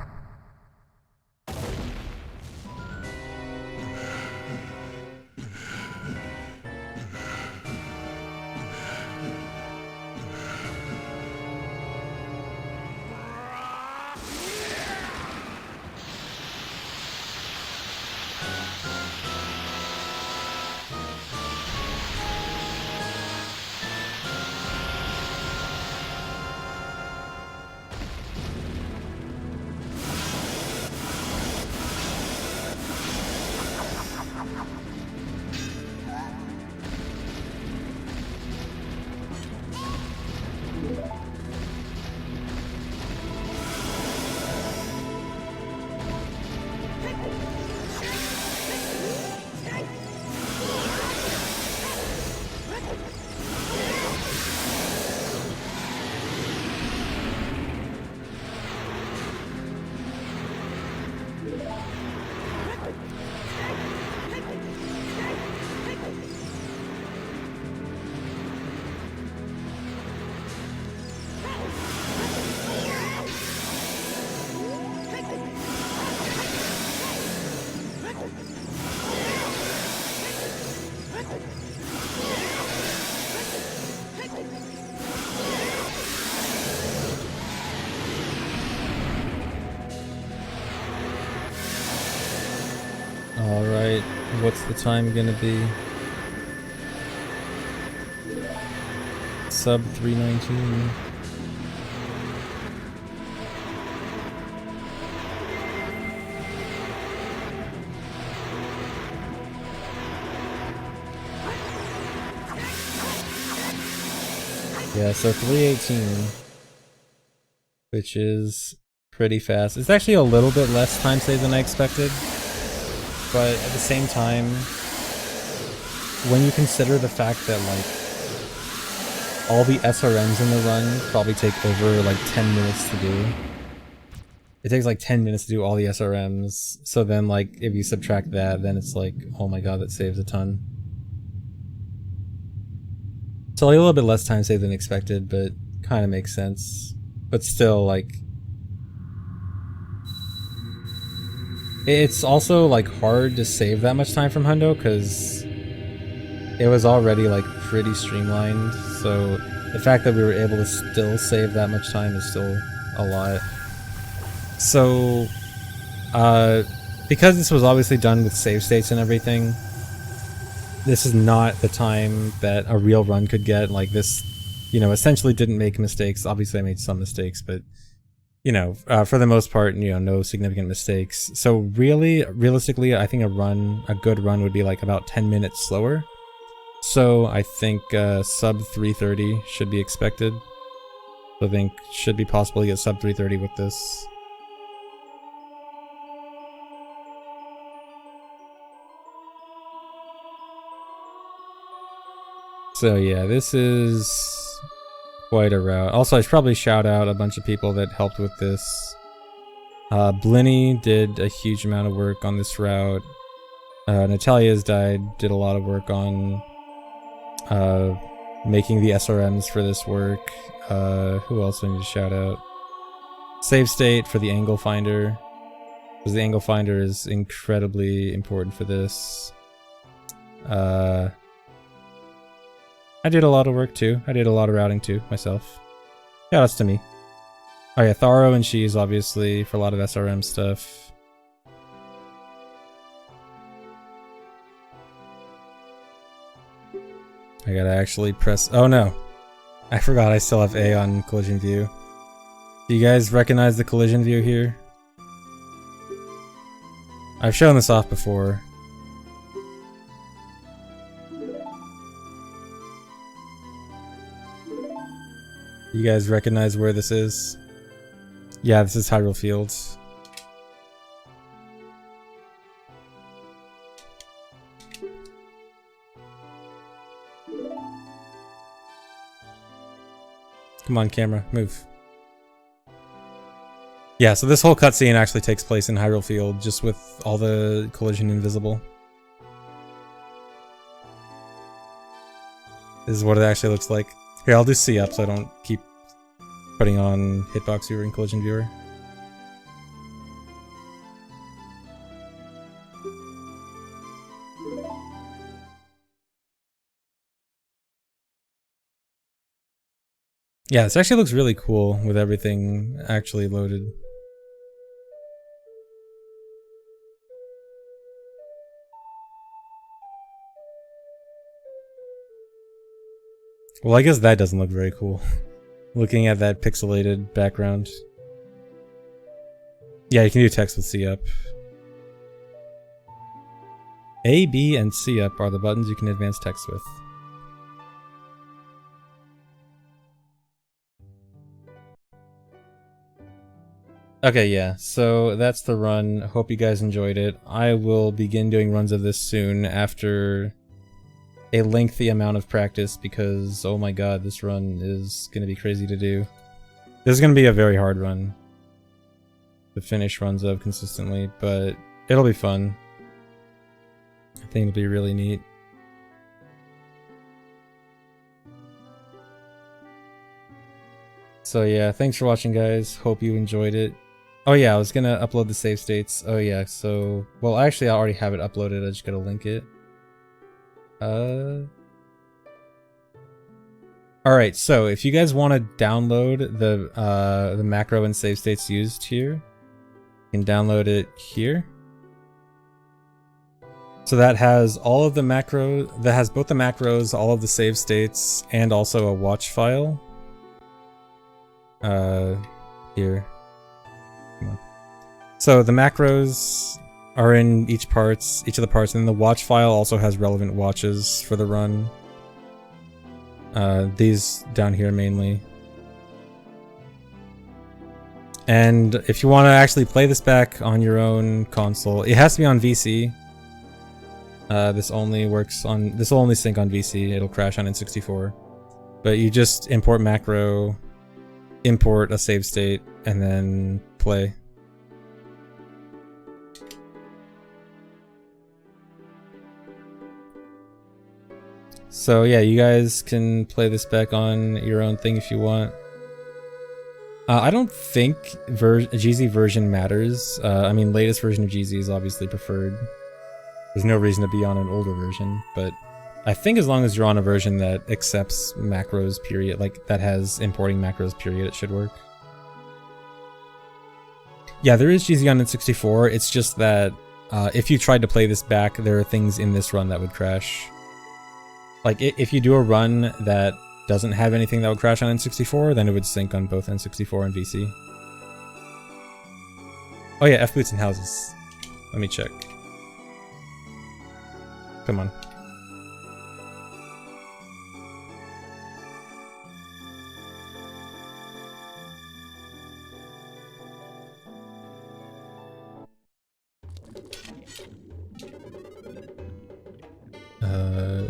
Alright, what's the time gonna be? Sub 319. Yeah, so 318, which is pretty fast. It's actually a little bit less time save than I expected, but at the same time, when you consider the fact that like all the SRMs in the run probably take over like 10 minutes to do. It takes like 10 minutes to do all the SRMs, so then like if you subtract that, then it's like, oh my god, that saves a ton. So like, a little bit less time saved than expected, but kind of makes sense. But still, like, it's also like hard to save that much time from Hundo because it was already like pretty streamlined. So the fact that we were able to still save that much time is still a lot. So because this was obviously done with save states and everything, this is not the time that a real run could get. Like this, you know, essentially didn't make mistakes. Obviously I made some mistakes, but you know, for the most part, you know, no significant mistakes. So really, realistically, I think a good run would be like about 10 minutes slower. So I think sub 330 should be expected. I think should be possible to get sub 330 with this. So yeah, this is quite a route. Also, I should probably shout out a bunch of people that helped with this. Blinny did a huge amount of work on this route. Natalia's died, did a lot of work on making the SRMs for this work. Who else do I need to shout out? Save state for the angle finder, because the angle finder is incredibly important for this. I did a lot of work too. I did a lot of routing too, myself. Yeah, that's to me. Oh yeah, Tharo and She's obviously for a lot of SRM stuff. I gotta actually press... Oh no! I forgot I still have A on collision view. Do you guys recognize the collision view here? I've shown this off before. You guys recognize where this is? Yeah, this is Hyrule Fields. Come on, camera, move. Yeah, so this whole cutscene actually takes place in Hyrule Field, just with all the collision invisible. This is what it actually looks like. Here, I'll do C up so I don't keep putting on Hitbox Viewer and Collision Viewer. Yeah, this actually looks really cool with everything actually loaded. Well, I guess that doesn't look very cool. Looking at that pixelated background. Yeah, you can do text with C up. A, B, and C up are the buttons you can advance text with. Okay, yeah, so that's the run. Hope you guys enjoyed it. I will begin doing runs of this soon after a lengthy amount of practice because, oh my god, this run is going to be crazy to do. This is going to be a very hard run to finish runs of consistently, but it'll be fun. I think it'll be really neat. So yeah, thanks for watching, guys. Hope you enjoyed it. Oh yeah, I was gonna upload the save states. Oh yeah, so... Well, actually I already have it uploaded, I just gotta link it. Alright, so if you guys want to download the macro and save states used here, you can download it here. So that has all of the macro, that has both the macros, all of the save states, and also a watch file. Here. Come on. So the macros are in each of the parts, and the watch file also has relevant watches for the run. These down here mainly. And if you want to actually play this back on your own console, it has to be on VC. This only works on, this will only sync on VC, it'll crash on N64. But you just import macro, import a save state, and then play. So yeah, you guys can play this back on your own thing if you want. I don't think GZ version matters. I mean, latest version of GZ is obviously preferred. There's no reason to be on an older version, but I think as long as you're on a version that accepts macros period, like that has importing macros period, it should work. Yeah, there is GZ on N64, it's just that if you tried to play this back, there are things in this run that would crash. Like, if you do a run that doesn't have anything that would crash on N64, then it would sync on both N64 and VC. Oh yeah, F-boots and houses. Let me check. Come on.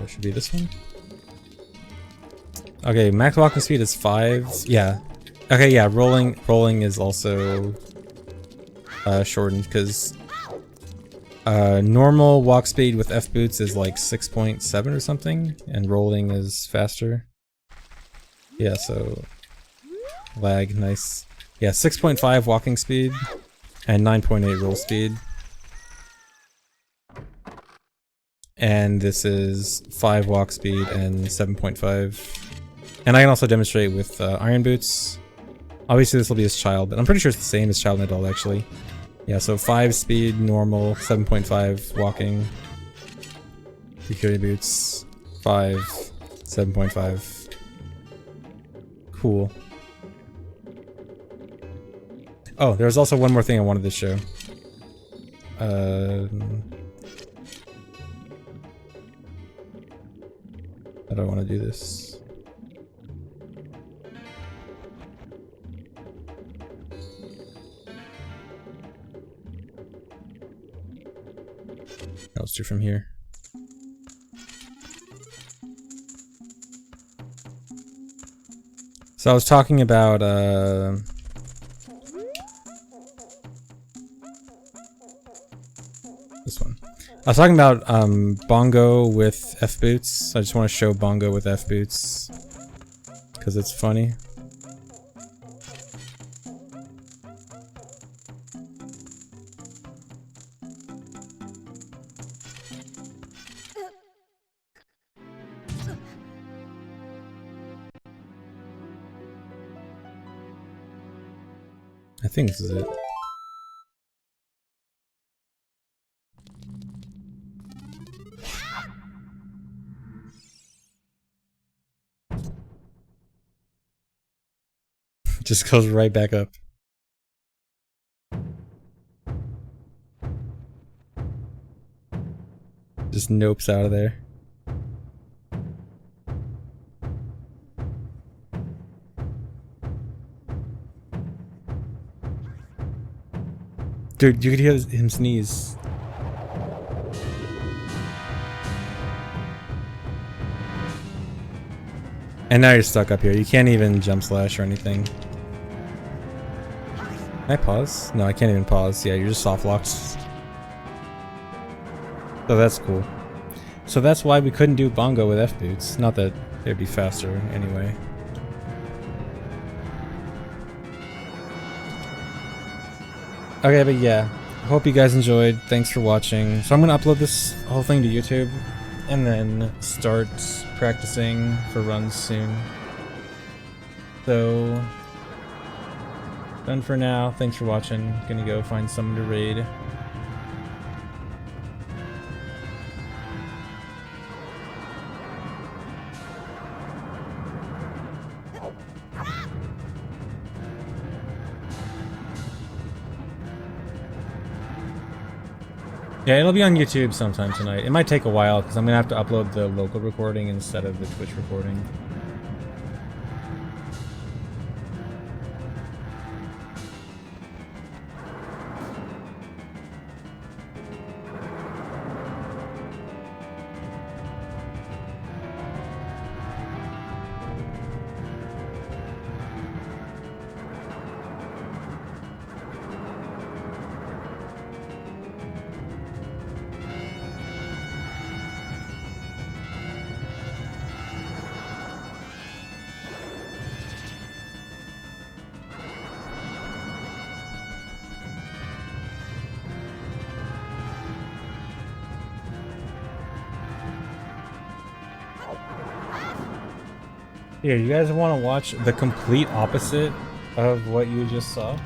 Should be this one. Okay, max walking speed is 5. Yeah. Okay, yeah, rolling is also shortened because normal walk speed with F boots is like 6.7 or something, and rolling is faster. Yeah, so lag, nice. Yeah, 6.5 walking speed and 9.8 roll speed. And this is 5 walk speed and 7.5. And I can also demonstrate with iron boots. Obviously this will be as child, but I'm pretty sure it's the same as child and adult actually. Yeah, so 5 speed, normal, 7.5 walking. Security boots, 5, 7.5. Cool. Oh, there's also one more thing I wanted to show. How do I want to do this? Let's do from here. So I was talking about this one. I was talking about bongo with F boots. I just want to show bongo with F boots because it's funny. I think this is it. Just goes right back up. Just nopes out of there. Dude, you could hear him sneeze. And now you're stuck up here. You can't even jump slash or anything. Can I pause? No, I can't even pause. Yeah, you're just soft locked. So that's cool. So that's why we couldn't do bongo with F boots. Not that they'd be faster anyway. Okay, but yeah, hope you guys enjoyed. Thanks for watching. So I'm gonna upload this whole thing to YouTube and then start practicing for runs soon. So, done for now. Thanks for watching. Gonna go find someone to raid. Yeah, it'll be on YouTube sometime tonight. It might take a while because I'm gonna have to upload the local recording instead of the Twitch recording. Here, you guys want to watch the complete opposite of what you just saw?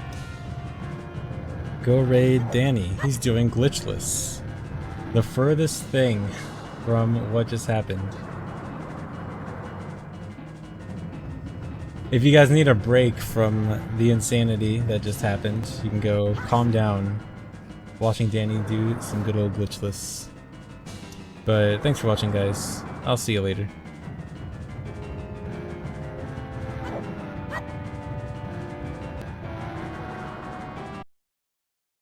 Go raid Danny. He's doing glitchless. The furthest thing from what just happened. If you guys need a break from the insanity that just happened, you can go calm down watching Danny do some good old glitchless. But thanks for watching, guys. I'll see you later.